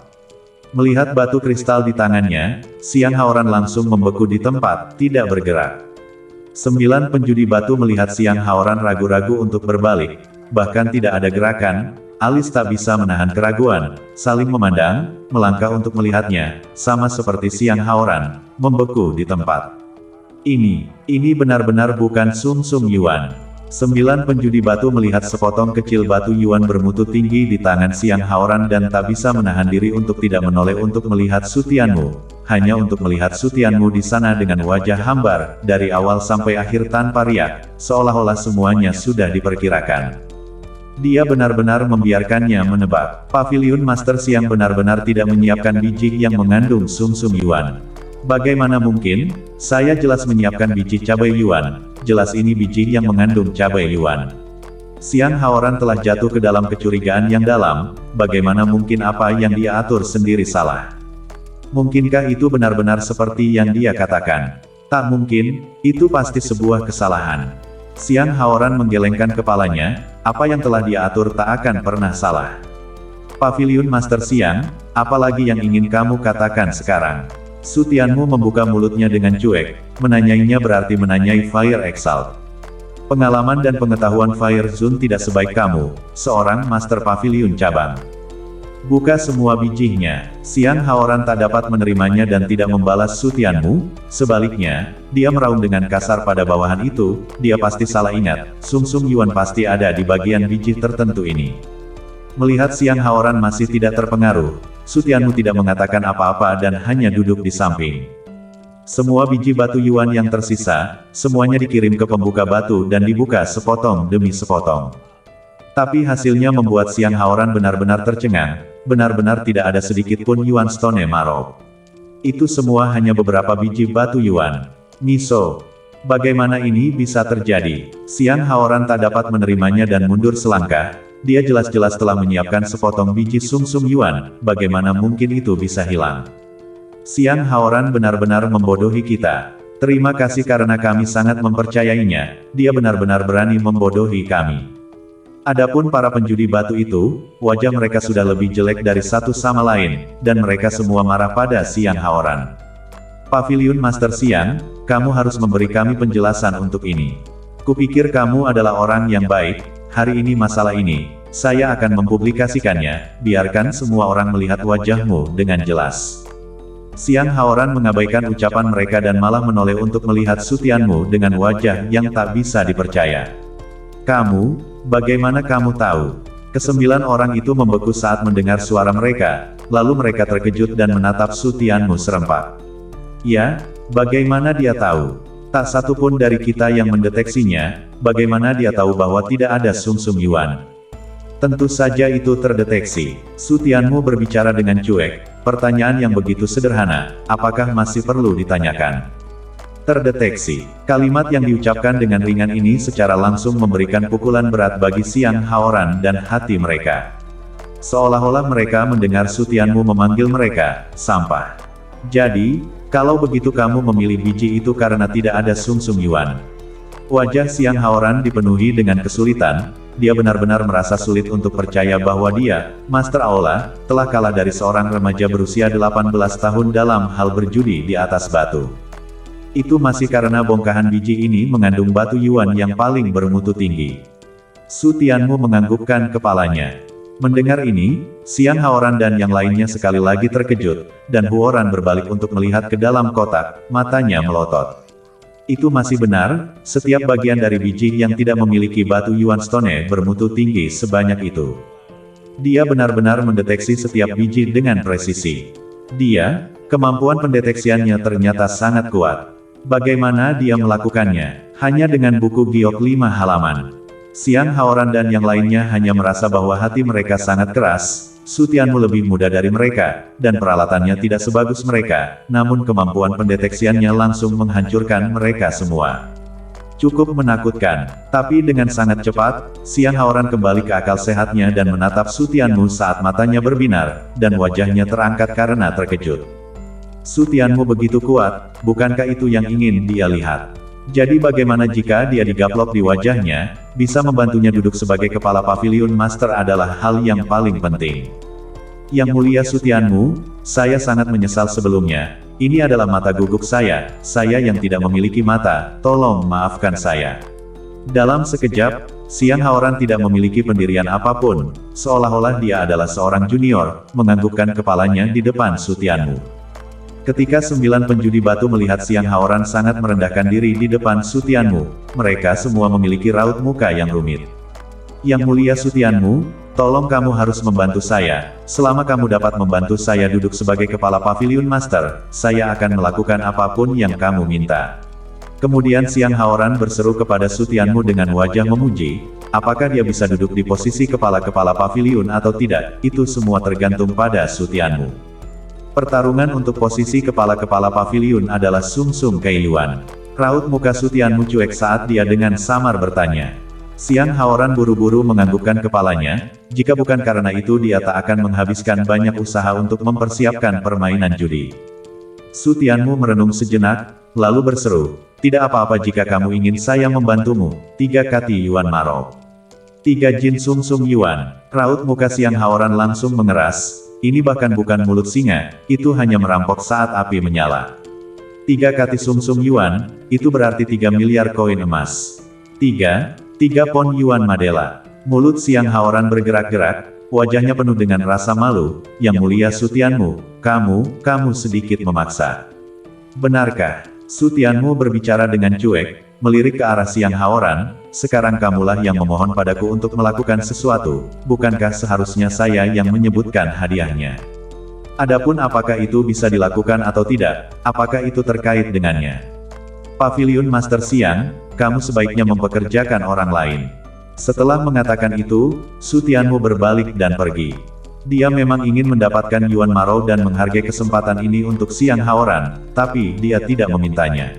Speaker 2: Melihat batu kristal di tangannya, Xiang Haoran langsung membeku di tempat, tidak bergerak. 9 penjudi batu melihat Xiang Haoran ragu-ragu untuk berbalik, bahkan tidak ada gerakan, alis tak bisa menahan keraguan, saling memandang, melangkah untuk melihatnya, sama seperti Xiang Haoran, membeku di tempat. Ini benar-benar bukan sumsum Yuan. 9 penjudi batu melihat sepotong kecil batu Yuan bermutu tinggi di tangan Xiang Haoran dan tak bisa menahan diri untuk tidak menoleh untuk melihat Su Tianmu. Hanya untuk melihat Su Tianmu di sana dengan wajah hambar, dari awal sampai akhir tanpa riak, seolah-olah semuanya sudah diperkirakan. Dia benar-benar membiarkannya menebak. Pavilion Master Xiang benar-benar tidak menyiapkan biji yang mengandung sumsum Yuan. Bagaimana mungkin? Saya jelas menyiapkan biji cabai Yuan. Jelas ini biji yang mengandung cabai Yuan. Xiang Haoran telah jatuh ke dalam kecurigaan yang dalam. Bagaimana mungkin apa yang dia atur sendiri salah? Mungkinkah itu benar-benar seperti yang dia katakan? Tak mungkin, itu pasti sebuah kesalahan. Xiang Haoran menggelengkan kepalanya, apa yang telah dia atur tak akan pernah salah. Pavilion Master Xiang, apalagi yang ingin kamu katakan sekarang? Su Tianmu membuka mulutnya dengan cuek, menanyainya berarti menanyai Fire Exalt. Pengalaman dan pengetahuan Fire Zone tidak sebaik kamu, seorang Master Pavilion cabang. Buka semua bijinya. Xiang Haoran tak dapat menerimanya dan tidak membalas Su Tianmu, sebaliknya, dia meraung dengan kasar pada bawahan itu, dia pasti salah ingat, sumsum Yuan pasti ada di bagian biji tertentu ini. Melihat Siang Haoran masih tidak terpengaruh, Su Tianmu tidak mengatakan apa-apa dan hanya duduk di samping. Semua biji batu Yuan yang tersisa, semuanya dikirim ke pembuka batu dan dibuka sepotong demi sepotong. Tapi hasilnya membuat Siang Haoran benar-benar tercengang, benar-benar tidak ada sedikit pun Yuan Stone Marrow. Itu semua hanya beberapa biji batu Yuan. Miso, bagaimana ini bisa terjadi? Siang Haoran tak dapat menerimanya dan mundur selangkah. Dia jelas-jelas telah menyiapkan sepotong biji sumsum Yuan, bagaimana mungkin itu bisa hilang? Siang Haoran benar-benar membodohi kita. Terima kasih karena kami sangat mempercayainya, dia benar-benar berani membodohi kami. Adapun para penjudi batu itu, wajah mereka sudah lebih jelek dari satu sama lain, dan mereka semua marah pada Siang Haoran. Pavilion Master Siang, kamu harus memberi kami penjelasan untuk ini. Kupikir kamu adalah orang yang baik, hari ini masalah ini, saya akan mempublikasikannya, biarkan semua orang melihat wajahmu dengan jelas. Siang Haoran mengabaikan ucapan mereka dan malah menoleh untuk melihat Su Tianmu dengan wajah yang tak bisa dipercaya. Kamu, bagaimana kamu tahu? Kesembilan orang itu membeku saat mendengar suara mereka, lalu mereka terkejut dan menatap Su Tianmu serempak. Ya, bagaimana dia tahu? Tak satu pun dari kita yang mendeteksinya, bagaimana dia tahu bahwa tidak ada sumsum Yuan? Tentu saja itu terdeteksi. Su Tianmu berbicara dengan cuek. Pertanyaan yang begitu sederhana, apakah masih perlu ditanyakan? Terdeteksi. Kalimat yang diucapkan dengan ringan ini secara langsung memberikan pukulan berat bagi Siang Haoran dan hati mereka. Seolah-olah mereka mendengar Su Tianmu memanggil mereka, sampah. Jadi, kalau begitu kamu memilih biji itu karena tidak ada sumsum Yuan. Wajah Siang Haoran dipenuhi dengan kesulitan. Dia benar-benar merasa sulit untuk percaya bahwa dia, Master Aula, telah kalah dari seorang remaja berusia 18 tahun dalam hal berjudi di atas batu. Itu masih karena bongkahan biji ini mengandung batu Yuan yang paling bermutu tinggi. Su Tianmu menganggukkan kepalanya. Mendengar ini, Siang Haoran dan yang lainnya sekali lagi terkejut, dan Huoran berbalik untuk melihat ke dalam kotak, matanya melotot. Itu masih benar, setiap bagian dari biji yang tidak memiliki batu Yuan Stone bermutu tinggi sebanyak itu. Dia benar-benar mendeteksi setiap biji dengan presisi. Dia, kemampuan pendeteksiannya ternyata sangat kuat. Bagaimana dia melakukannya? Hanya dengan buku giok 5 halaman. Siang Haoran dan yang lainnya hanya merasa bahwa hati mereka sangat keras. Su Tianmu lebih muda dari mereka, dan peralatannya tidak sebagus mereka, namun kemampuan pendeteksiannya langsung menghancurkan mereka semua. Cukup menakutkan, tapi dengan sangat cepat, Siang Haoran kembali ke akal sehatnya dan menatap Su Tianmu saat matanya berbinar, dan wajahnya terangkat karena terkejut. Su Tianmu begitu kuat, bukankah itu yang ingin dia lihat? Jadi bagaimana jika dia digaplok di wajahnya, bisa membantunya duduk sebagai kepala Pavilion Master adalah hal yang paling penting. Yang mulia Su Tianmu, saya sangat menyesal sebelumnya, ini adalah mata guguk saya yang tidak memiliki mata, tolong maafkan saya. Dalam sekejap, Siang Haoran tidak memiliki pendirian apapun, seolah-olah dia adalah seorang junior, menganggukkan kepalanya di depan Su Tianmu. Ketika 9 penjudi batu melihat Siang Haoran sangat merendahkan diri di depan Su Tianmu, mereka semua memiliki raut muka yang rumit. Yang mulia Su Tianmu, tolong kamu harus membantu saya. Selama kamu dapat membantu saya duduk sebagai kepala Pavilion Master, saya akan melakukan apapun yang kamu minta. Kemudian Siang Haoran berseru kepada Su Tianmu dengan wajah memuji, apakah dia bisa duduk di posisi kepala-kepala pavilion atau tidak, itu semua tergantung pada Su Tianmu. Pertarungan untuk posisi kepala-kepala pavilion adalah sumsum Kaiyuan. Raut muka Su Tianmu cuek saat dia dengan samar bertanya. Siang Haoran buru-buru menganggukkan kepalanya, jika bukan karena itu dia tak akan menghabiskan banyak usaha untuk mempersiapkan permainan judi. Su Tianmu merenung sejenak, lalu berseru, tidak apa-apa jika kamu ingin saya membantumu, 3 kati Yuan Marrow. 3 jin sumsum Yuan. Raut muka Siang Haoran langsung mengeras. Ini bahkan bukan mulut singa, itu hanya merampok saat api menyala. 3 kati sumsum Yuan, itu berarti 3 miliar koin emas. 3 pon Yuan Madela. Mulut Siang Haoran bergerak-gerak, wajahnya penuh dengan rasa malu, yang mulia Su Tianmu, kamu sedikit memaksa. Benarkah? Su Tianmu berbicara dengan cuek, melirik ke arah Siang Haoran, sekarang kamulah yang memohon padaku untuk melakukan sesuatu, bukankah seharusnya saya yang menyebutkan hadiahnya? Adapun apakah itu bisa dilakukan atau tidak, apakah itu terkait dengannya? Paviliun Master Siang, kamu sebaiknya mempekerjakan orang lain. Setelah mengatakan itu, Su Tianmu berbalik dan pergi. Dia memang ingin mendapatkan Yuan Maro dan menghargai kesempatan ini untuk Siang Haoran, tapi dia tidak memintanya.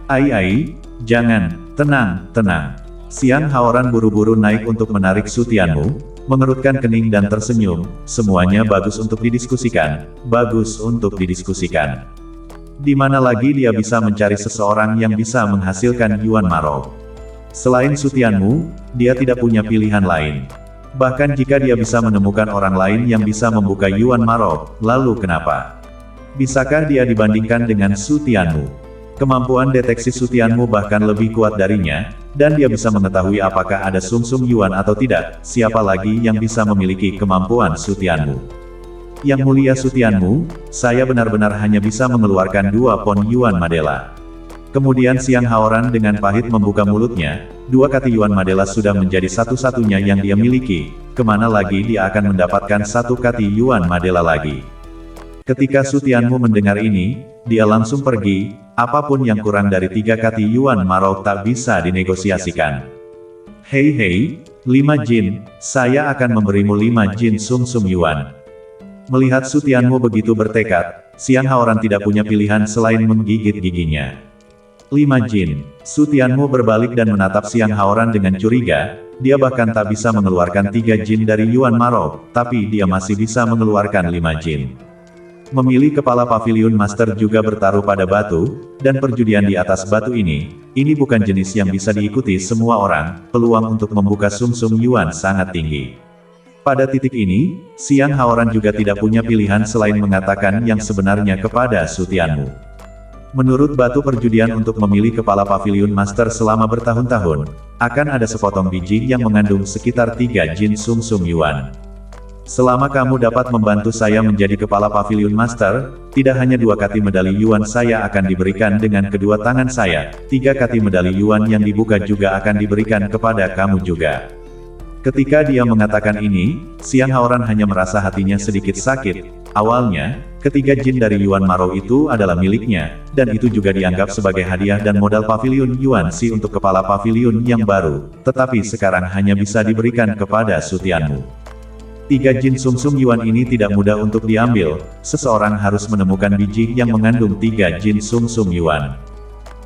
Speaker 2: Ai, jangan, tenang. Siang Haoran buru-buru naik untuk menarik Su Tianmu, mengerutkan kening dan tersenyum, semuanya bagus untuk didiskusikan, Di mana lagi dia bisa mencari seseorang yang bisa menghasilkan Yuan Maro? Selain Su Tianmu, dia tidak punya pilihan lain. Bahkan jika dia bisa menemukan orang lain yang bisa membuka Yuan Maro, lalu kenapa? Bisakah dia dibandingkan dengan Su Tianmu? Kemampuan deteksi Su Tianmu bahkan lebih kuat darinya, dan dia bisa mengetahui apakah ada sumsum Yuan atau tidak, siapa lagi yang bisa memiliki kemampuan Su Tianmu? Yang mulia Su Tianmu, saya benar-benar hanya bisa mengeluarkan 2 pon Yuan Madela. Kemudian Siang Haoran dengan pahit membuka mulutnya, 2 kati Yuan Madela sudah menjadi satu-satunya yang dia miliki, kemana lagi dia akan mendapatkan 1 kati Yuan Madela lagi? Ketika Su Tianmu mendengar ini, dia langsung pergi, apapun yang kurang dari 3 kati Yuan Maro tak bisa dinegosiasikan. Hei, 5 jin, saya akan memberimu 5 jin sumsum Yuan. Melihat Su Tianmu begitu bertekad, Siang Haoran tidak punya pilihan selain menggigit giginya. 5 jin. Su Tianmu berbalik dan menatap Siang Haoran dengan curiga, dia bahkan tak bisa mengeluarkan 3 jin dari Yuan Maro, tapi dia masih bisa mengeluarkan 5 jin. Memilih kepala Paviliun Master juga bertaruh pada batu, dan perjudian di atas batu ini bukan jenis yang bisa diikuti semua orang, peluang untuk membuka sumsum Yuan sangat tinggi. Pada titik ini, Siang Haoran juga tidak punya pilihan selain mengatakan yang sebenarnya kepada Su Tianmu. Menurut batu perjudian untuk memilih kepala Paviliun Master selama bertahun-tahun, akan ada sepotong biji yang mengandung sekitar 3 jin sumsum Yuan. Selama kamu dapat membantu saya menjadi kepala Paviliun Master, tidak hanya 2 kati medali Yuan saya akan diberikan dengan kedua tangan saya, 3 kati medali Yuan yang dibuka juga akan diberikan kepada kamu juga. Ketika dia mengatakan ini, Siang Haoran hanya merasa hatinya sedikit sakit. Awalnya, ketiga jin dari Yuan Maro itu adalah miliknya, dan itu juga dianggap sebagai hadiah dan modal Paviliun Yuan Si untuk kepala Paviliun yang baru, tetapi sekarang hanya bisa diberikan kepada Su Tianmu. 3 jin sumsum Yuan ini tidak mudah untuk diambil, seseorang harus menemukan biji yang mengandung 3 jin sumsum Yuan.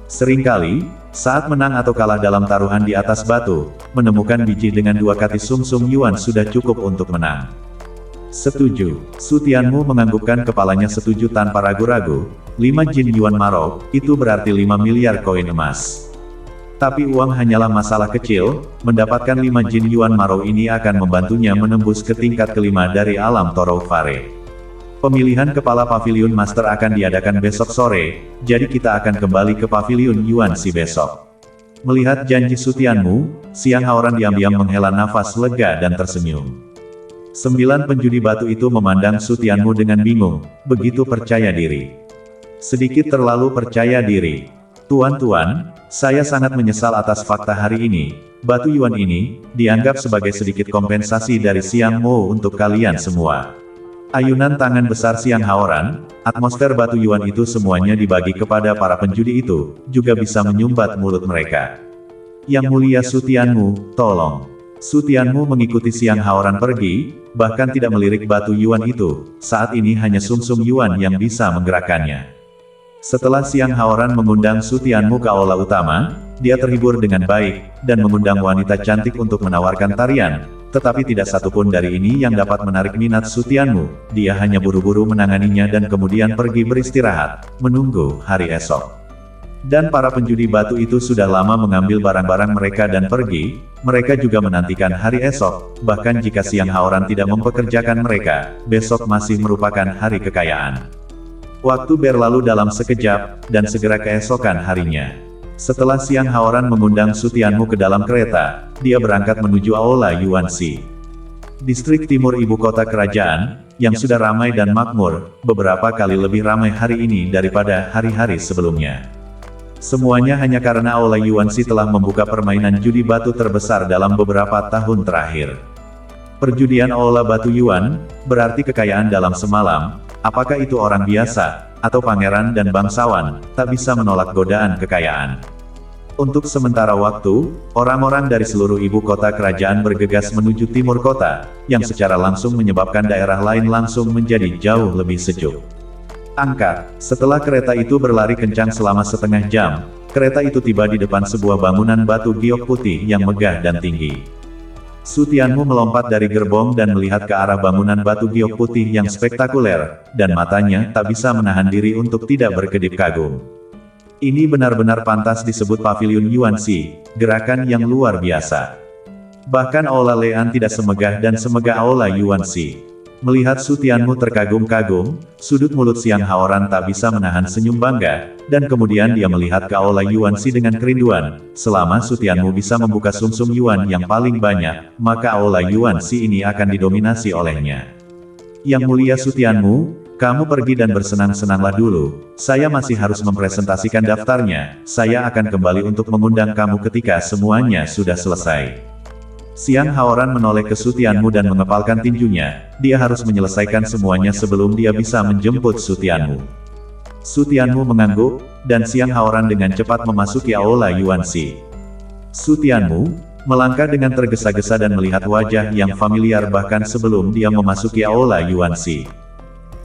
Speaker 2: Seringkali, saat menang atau kalah dalam taruhan di atas batu, menemukan biji dengan 2 kati sumsum Yuan sudah cukup untuk menang. Setuju. Su Tianmu menganggukkan kepalanya setuju tanpa ragu-ragu, 5 jin Yuan Maro, itu berarti 5 miliar koin emas. Tapi uang hanyalah masalah kecil, mendapatkan 5 jin Yuan Maro ini akan membantunya menembus ke tingkat kelima dari alam Torou Fare. Pemilihan kepala Paviliun Master akan diadakan besok sore, jadi kita akan kembali ke Paviliun Yuan Si besok. Melihat janji Su Tianmu, Siang Haoran diam-diam menghela nafas lega dan tersenyum. 9 penjudi batu itu memandang Su Tianmu dengan bingung, begitu percaya diri. Sedikit terlalu percaya diri. Tuan-tuan, saya sangat menyesal atas fakta hari ini. Batu Yuan ini dianggap sebagai sedikit kompensasi dari Siang Mo untuk kalian semua. Ayunan tangan besar Siang Haoran, atmosfer batu Yuan itu semuanya dibagi kepada para penjudi itu, juga bisa menyumbat mulut mereka. Yang mulia Su Tianmu, tolong. Su Tianmu mengikuti Siang Haoran pergi, bahkan tidak melirik batu Yuan itu, saat ini hanya sumsum Yuan yang bisa menggerakkannya. Setelah Siang Haoran mengundang Su Tianmu ke aula utama, dia terhibur dengan baik, dan mengundang wanita cantik untuk menawarkan tarian, tetapi tidak satupun dari ini yang dapat menarik minat Su Tianmu, dia hanya buru-buru menanganinya dan kemudian pergi beristirahat, menunggu hari esok. Dan para penjudi batu itu sudah lama mengambil barang-barang mereka dan pergi, mereka juga menantikan hari esok, bahkan jika Siang Haoran tidak mempekerjakan mereka, besok masih merupakan hari kekayaan. Waktu berlalu dalam sekejap, dan segera keesokan harinya. Setelah Siang Haoran mengundang Su Tianmu ke dalam kereta, dia berangkat menuju aula Yuan Si. Distrik timur ibu kota kerajaan, yang sudah ramai dan makmur, beberapa kali lebih ramai hari ini daripada hari-hari sebelumnya. Semuanya hanya karena Aula Yuanxi telah membuka permainan judi batu terbesar dalam beberapa tahun terakhir. Perjudian Aula Batu Yuan, berarti kekayaan dalam semalam, apakah itu orang biasa, atau pangeran dan bangsawan, tak bisa menolak godaan kekayaan. Untuk sementara waktu, orang-orang dari seluruh ibu kota kerajaan bergegas menuju timur kota, yang secara langsung menyebabkan daerah lain langsung menjadi jauh lebih sejuk. Angkat. Setelah kereta itu berlari kencang selama setengah jam, kereta itu tiba di depan sebuah bangunan batu giok putih yang megah dan tinggi. Su Tianmu melompat dari gerbong dan melihat ke arah bangunan batu giok putih yang spektakuler, dan matanya tak bisa menahan diri untuk tidak berkedip kagum. Ini benar-benar pantas disebut Paviliun Yuanxi, gerakan yang luar biasa. Bahkan Aula Lean tidak semegah dan semegah Aula Yuanxi. Melihat Su Tianmu terkagum-kagum, sudut mulut Siang Haoran tak bisa menahan senyum bangga, dan kemudian dia melihat ke Aula Yuanxi dengan kerinduan. Selama Su Tianmu bisa membuka sumsum Yuan yang paling banyak, maka Aula Yuanxi ini akan didominasi olehnya. Yang mulia Su Tianmu, kamu pergi dan bersenang-senanglah dulu, saya masih harus mempresentasikan daftarnya, saya akan kembali untuk mengundang kamu ketika semuanya sudah selesai. Siang Haoran menoleh ke Su Tianmu dan mengepalkan tinjunya, dia harus menyelesaikan semuanya sebelum dia bisa menjemput Su Tianmu. Su Tianmu mengangguk, dan Siang Haoran dengan cepat memasuki Aula Yuanxi. Su Tianmu melangkah dengan tergesa-gesa dan melihat wajah yang familiar bahkan sebelum dia memasuki Aula Yuanxi.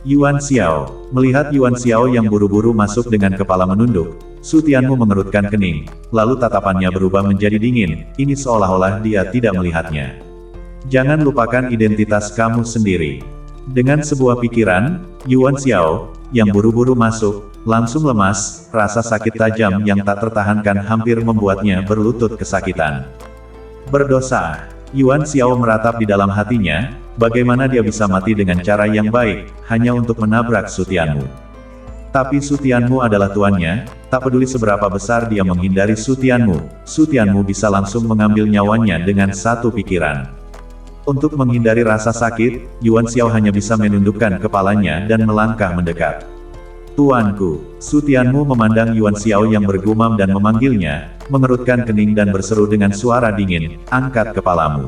Speaker 2: Yuan Xiao. Melihat Yuan Xiao yang buru-buru masuk dengan kepala menunduk, Su Tianmu mengerutkan kening, lalu tatapannya berubah menjadi dingin, ini seolah-olah dia tidak melihatnya. Jangan lupakan identitas kamu sendiri. Dengan sebuah pikiran, Yuan Xiao, yang buru-buru masuk, langsung lemas, rasa sakit tajam yang tak tertahankan hampir membuatnya berlutut kesakitan. Berdosa. Yuan Xiao meratap di dalam hatinya, bagaimana dia bisa mati dengan cara yang baik, hanya untuk menabrak Su Tianmu. Tapi Su Tianmu adalah tuannya, tak peduli seberapa besar dia menghindari Su Tianmu bisa langsung mengambil nyawanya dengan satu pikiran. Untuk menghindari rasa sakit, Yuan Xiao hanya bisa menundukkan kepalanya dan melangkah mendekat. Tuanku. Su Tianmu memandang Yuan Xiao yang bergumam dan memanggilnya, mengerutkan kening dan berseru dengan suara dingin, angkat kepalamu.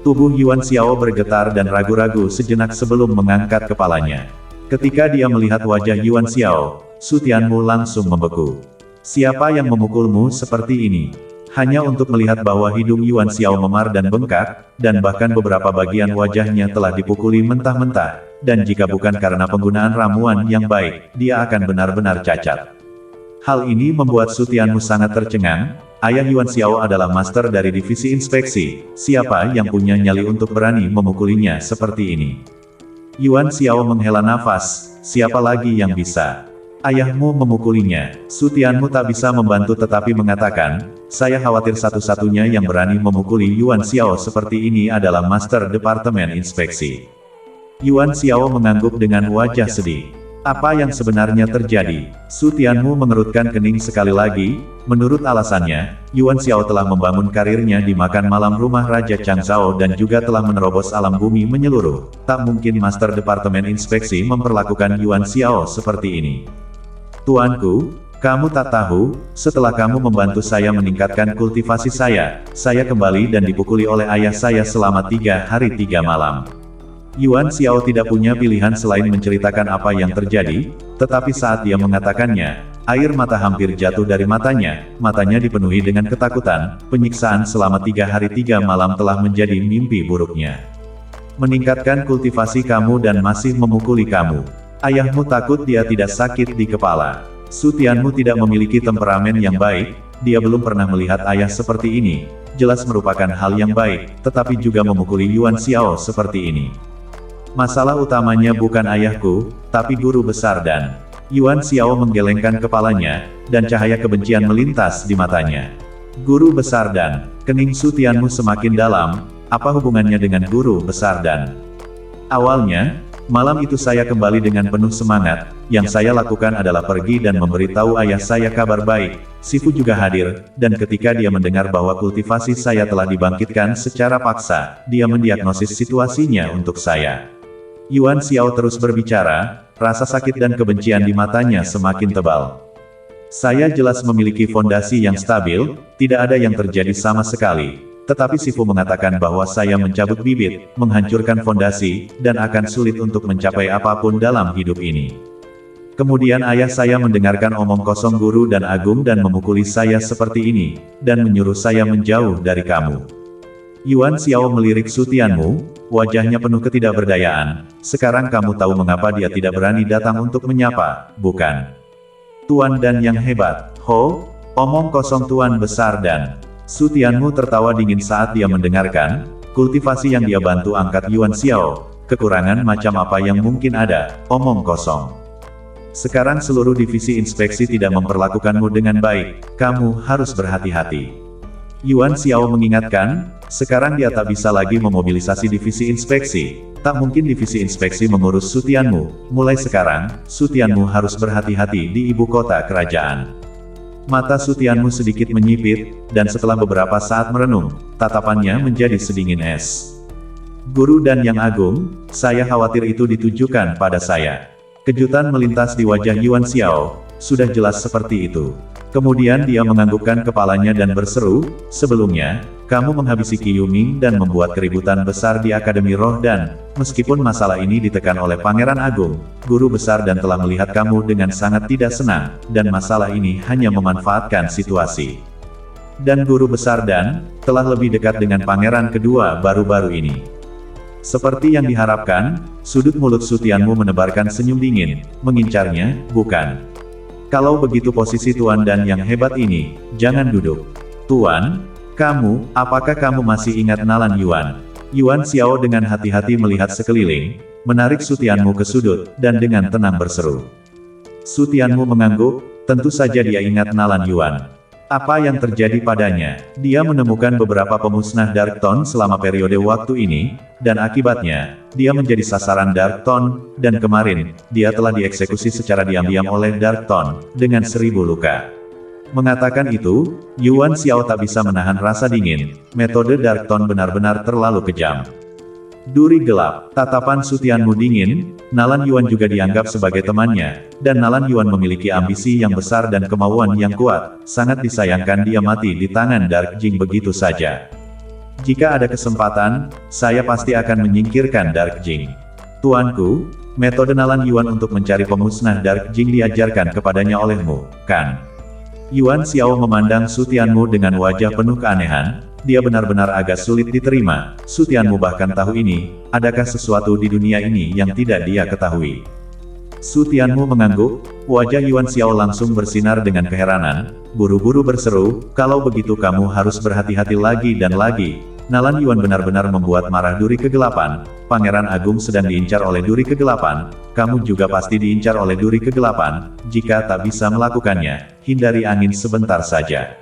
Speaker 2: Tubuh Yuan Xiao bergetar dan ragu-ragu sejenak sebelum mengangkat kepalanya. Ketika dia melihat wajah Yuan Xiao, Su Tianmu langsung membeku. Siapa yang memukulmu seperti ini? Hanya untuk melihat bahwa hidung Yuan Xiao memar dan bengkak, dan bahkan beberapa bagian wajahnya telah dipukuli mentah-mentah, dan jika bukan karena penggunaan ramuan yang baik, dia akan benar-benar cacat. Hal ini membuat Su Tianmu sangat tercengang. Ayah Yuan Xiao adalah master dari divisi inspeksi, siapa yang punya nyali untuk berani memukulinya seperti ini? Yuan Xiao menghela nafas, siapa lagi yang bisa? Ayahmu memukulinya. Su Tianmu tak bisa membantu tetapi mengatakan, saya khawatir satu-satunya yang berani memukuli Yuan Xiao seperti ini adalah Master Departemen Inspeksi. Yuan Xiao mengangguk dengan wajah sedih. Apa yang sebenarnya terjadi? Su Tianmu mengerutkan kening sekali lagi. Menurut alasannya, Yuan Xiao telah membangun karirnya di makan malam rumah Raja Changzhou dan juga telah menerobos alam bumi menyeluruh. Tak mungkin Master Departemen Inspeksi memperlakukan Yuan Xiao seperti ini. Tuanku, kamu tak tahu, setelah kamu membantu saya meningkatkan kultivasi saya kembali dan dipukuli oleh ayah saya selama 3 hari 3 malam. Yuan Xiao tidak punya pilihan selain menceritakan apa yang terjadi, tetapi saat dia mengatakannya, air mata hampir jatuh dari matanya dipenuhi dengan ketakutan, penyiksaan selama 3 hari 3 malam telah menjadi mimpi buruknya. Meningkatkan kultivasi kamu dan masih memukuli kamu. Ayahmu takut dia tidak sakit di kepala. Su Tianmu tidak memiliki temperamen yang baik, dia belum pernah melihat ayah seperti ini, jelas merupakan hal yang baik, tetapi juga memukuli Yuan Xiao seperti ini. Masalah utamanya bukan ayahku, tapi guru besar dan... Yuan Xiao menggelengkan kepalanya, dan cahaya kebencian melintas di matanya. Guru besar dan... Kening Su Tianmu semakin dalam, apa hubungannya dengan guru besar dan... Awalnya, malam itu saya kembali dengan penuh semangat, yang saya lakukan adalah pergi dan memberitahu ayah saya kabar baik. Sifu juga hadir, dan ketika dia mendengar bahwa kultivasi saya telah dibangkitkan secara paksa, dia mendiagnosis situasinya untuk saya. Yuan Xiao terus berbicara, rasa sakit dan kebencian di matanya semakin tebal. Saya jelas memiliki fondasi yang stabil, tidak ada yang terjadi sama sekali. Tetapi Sifu mengatakan bahwa saya mencabut bibit, menghancurkan fondasi, dan akan sulit untuk mencapai apapun dalam hidup ini. Kemudian ayah saya mendengarkan omong kosong guru dan agung dan memukuli saya seperti ini, dan menyuruh saya menjauh dari kamu. Yuan Xiao melirik Su Tianmu, wajahnya penuh ketidakberdayaan. Sekarang kamu tahu mengapa dia tidak berani datang untuk menyapa, bukan? Tuan dan yang hebat, Ho, omong kosong tuan besar dan... Su Tianmu tertawa dingin saat dia mendengarkan, kultivasi yang dia bantu angkat Yuan Xiao, kekurangan macam apa yang mungkin ada, omong kosong. Sekarang seluruh divisi inspeksi tidak memperlakukanmu dengan baik, kamu harus berhati-hati. Yuan Xiao mengingatkan, sekarang dia tak bisa lagi memobilisasi divisi inspeksi, tak mungkin divisi inspeksi mengurus Su Tianmu, mulai sekarang, Su Tianmu harus berhati-hati di ibu kota kerajaan. Mata Su Tianmu sedikit menyipit, dan setelah beberapa saat merenung, tatapannya menjadi sedingin es. Guru dan yang agung, saya khawatir itu ditujukan pada saya. Kejutan melintas di wajah Yuan Xiao, sudah jelas seperti itu. Kemudian dia menganggukkan kepalanya dan berseru, sebelumnya, kamu menghabisi Qi Yuming dan membuat keributan besar di Akademi Roh dan, meskipun masalah ini ditekan oleh Pangeran Agung, guru besar dan telah melihat kamu dengan sangat tidak senang, dan masalah ini hanya memanfaatkan situasi. Dan guru besar dan, telah lebih dekat dengan pangeran kedua baru-baru ini. Seperti yang diharapkan, sudut mulut Su Tianmu menebarkan senyum dingin, mengincarnya, bukan? Kalau begitu posisi Tuan dan yang hebat ini, jangan duduk. Tuan, kamu, apakah kamu masih ingat Nalan Yuan? Yuan Xiao dengan hati-hati melihat sekeliling, menarik Su Tianmu ke sudut, dan dengan tenang berseru. Su Tianmu mengangguk, tentu saja dia ingat Nalan Yuan. Apa yang terjadi padanya? Dia menemukan beberapa pemusnah Dark Tone selama periode waktu ini, dan akibatnya, dia menjadi sasaran Dark Tone, dan kemarin, dia telah dieksekusi secara diam-diam oleh Dark Tone, dengan 1000 luka. Mengatakan itu, Yuan Xiao tak bisa menahan rasa dingin, metode Dark Tone benar-benar terlalu kejam. Duri gelap, tatapan Su Tianmu dingin, Nalan Yuan juga dianggap sebagai temannya, dan Nalan Yuan memiliki ambisi yang besar dan kemauan yang kuat, sangat disayangkan dia mati di tangan Dark Jing begitu saja. Jika ada kesempatan, saya pasti akan menyingkirkan Dark Jing. Tuanku, metode Nalan Yuan untuk mencari pemusnah Dark Jing diajarkan kepadanya olehmu, kan? Yuan Xiao memandang Su Tianmu dengan wajah penuh keanehan. Dia benar-benar agak sulit diterima. Su Tianmu bahkan tahu ini, adakah sesuatu di dunia ini yang tidak dia ketahui? Su Tianmu mengangguk, wajah Yuan Xiao langsung bersinar dengan keheranan, buru-buru berseru, kalau begitu kamu harus berhati-hati lagi dan lagi. Nalan Yuan benar-benar membuat marah Duri Kegelapan, Pangeran Agung sedang diincar oleh Duri Kegelapan, kamu juga pasti diincar oleh Duri Kegelapan, jika tak bisa melakukannya, hindari angin sebentar saja.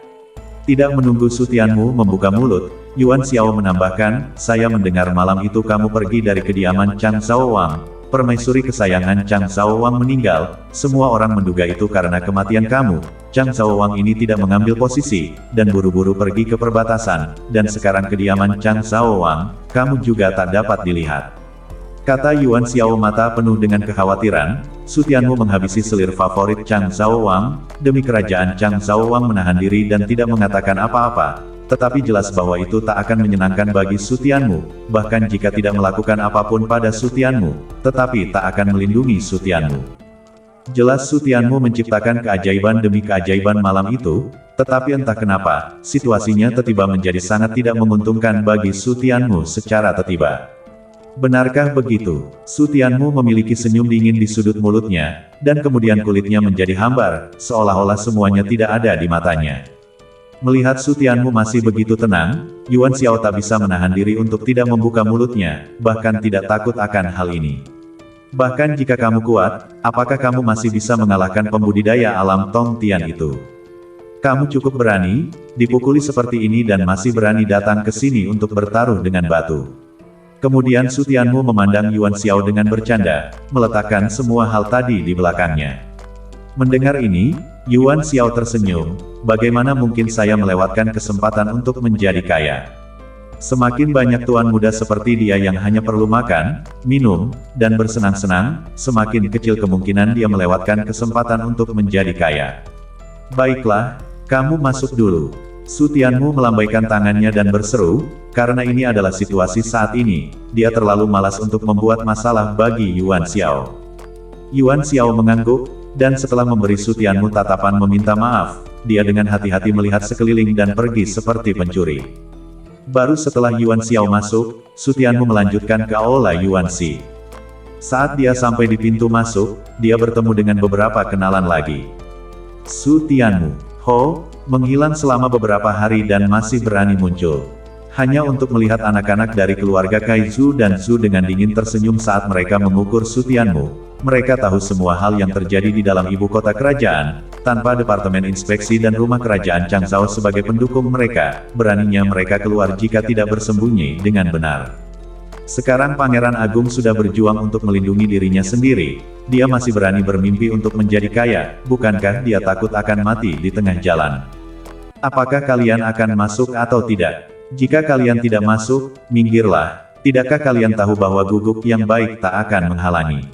Speaker 2: Tidak menunggu Su Tianmu membuka mulut, Yuan Xiao menambahkan, saya mendengar malam itu kamu pergi dari kediaman Chang Xiaowang, permaisuri kesayangan Chang Xiaowang meninggal, semua orang menduga itu karena kematian kamu. Chang Xiaowang ini tidak mengambil posisi, dan buru-buru pergi ke perbatasan, dan sekarang kediaman Chang Xiaowang, kamu juga tak dapat dilihat. Kata Yuan Xiao mata penuh dengan kekhawatiran, Su Tianmu menghabisi selir favorit Chang Xiaowang, demi kerajaan Chang Xiaowang menahan diri dan tidak mengatakan apa-apa, tetapi jelas bahwa itu tak akan menyenangkan bagi Su Tianmu, bahkan jika tidak melakukan apapun pada Su Tianmu, tetapi tak akan melindungi Su Tianmu. Jelas Su Tianmu menciptakan keajaiban demi keajaiban malam itu, tetapi entah kenapa, situasinya tiba-tiba menjadi sangat tidak menguntungkan bagi Su Tianmu secara tiba-tiba. Benarkah begitu? Su Tianmu memiliki senyum dingin di sudut mulutnya, dan kemudian kulitnya menjadi hambar, seolah-olah semuanya tidak ada di matanya. Melihat Su Tianmu masih begitu tenang, Yuan Xiao tak bisa menahan diri untuk tidak membuka mulutnya, bahkan tidak takut akan hal ini. Bahkan jika kamu kuat, apakah kamu masih bisa mengalahkan pembudidaya alam Tong Tian itu? Kamu cukup berani, dipukuli seperti ini dan masih berani datang ke sini untuk bertaruh dengan batu. Kemudian Su Tianmu memandang Yuan Xiao dengan bercanda, meletakkan semua hal tadi di belakangnya. Mendengar ini, Yuan Xiao tersenyum, bagaimana mungkin saya melewatkan kesempatan untuk menjadi kaya? Semakin banyak tuan muda seperti dia yang hanya perlu makan, minum, dan bersenang-senang, semakin kecil kemungkinan dia melewatkan kesempatan untuk menjadi kaya. Baiklah, kamu masuk dulu. Su Tianmu melambaikan tangannya dan berseru, karena ini adalah situasi saat ini, dia terlalu malas untuk membuat masalah bagi Yuan Xiao. Yuan Xiao mengangguk, dan setelah memberi Su Tianmu tatapan meminta maaf, dia dengan hati-hati melihat sekeliling dan pergi seperti pencuri. Baru setelah Yuan Xiao masuk, Su Tianmu melanjutkan ke aula Yuan Xi. Saat dia sampai di pintu masuk, dia bertemu dengan beberapa kenalan lagi. Su Tianmu, Ho, menghilang selama beberapa hari dan masih berani muncul. Hanya untuk melihat anak-anak dari keluarga Kai Zhu dan Zhu dengan dingin tersenyum saat mereka mengukur Su Tianmu. Mereka tahu semua hal yang terjadi di dalam ibu kota kerajaan, tanpa departemen inspeksi dan rumah kerajaan Changzhou sebagai pendukung mereka, beraninya mereka keluar jika tidak bersembunyi dengan benar. Sekarang Pangeran Agung sudah berjuang untuk melindungi dirinya sendiri, dia masih berani bermimpi untuk menjadi kaya, bukankah dia takut akan mati di tengah jalan? Apakah kalian akan masuk atau tidak? Jika kalian tidak masuk, minggirlah. Tidakkah kalian tahu bahwa guguk yang baik tak akan menghalangi?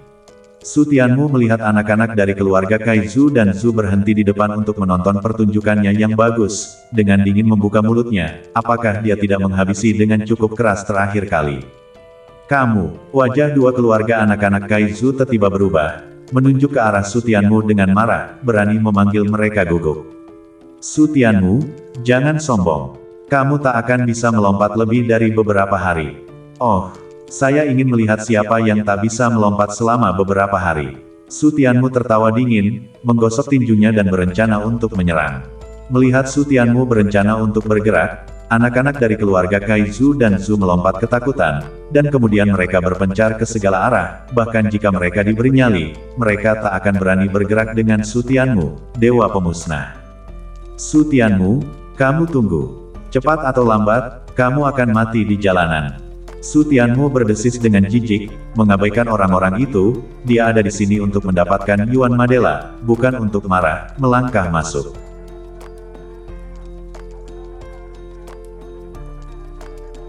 Speaker 2: Su Tianmu melihat anak-anak dari keluarga Kai Zhu dan Zhu berhenti di depan untuk menonton pertunjukannya yang bagus, dengan dingin membuka mulutnya, apakah dia tidak menghabisi dengan cukup keras terakhir kali? Kamu, wajah dua keluarga anak-anak Kai Zhu tiba-tiba berubah, menunjuk ke arah Su Tianmu dengan marah, berani memanggil mereka guguk. Su Tianmu, jangan sombong. Kamu tak akan bisa melompat lebih dari beberapa hari. Oh, saya ingin melihat siapa yang tak bisa melompat selama beberapa hari. Su Tianmu tertawa dingin, menggosok tinjunya dan berencana untuk menyerang. Melihat Su Tianmu berencana untuk bergerak, anak-anak dari keluarga Kai Zhu dan Zhu melompat ketakutan, dan kemudian mereka berpencar ke segala arah, bahkan jika mereka diberi nyali, mereka tak akan berani bergerak dengan Su Tianmu, dewa pemusnah. Su Tianmu, kamu tunggu. Cepat atau lambat, kamu akan mati di jalanan. Su Tianmu berdesis dengan jijik, mengabaikan orang-orang itu, dia ada di sini untuk mendapatkan Yuan Madela, bukan untuk marah, melangkah masuk.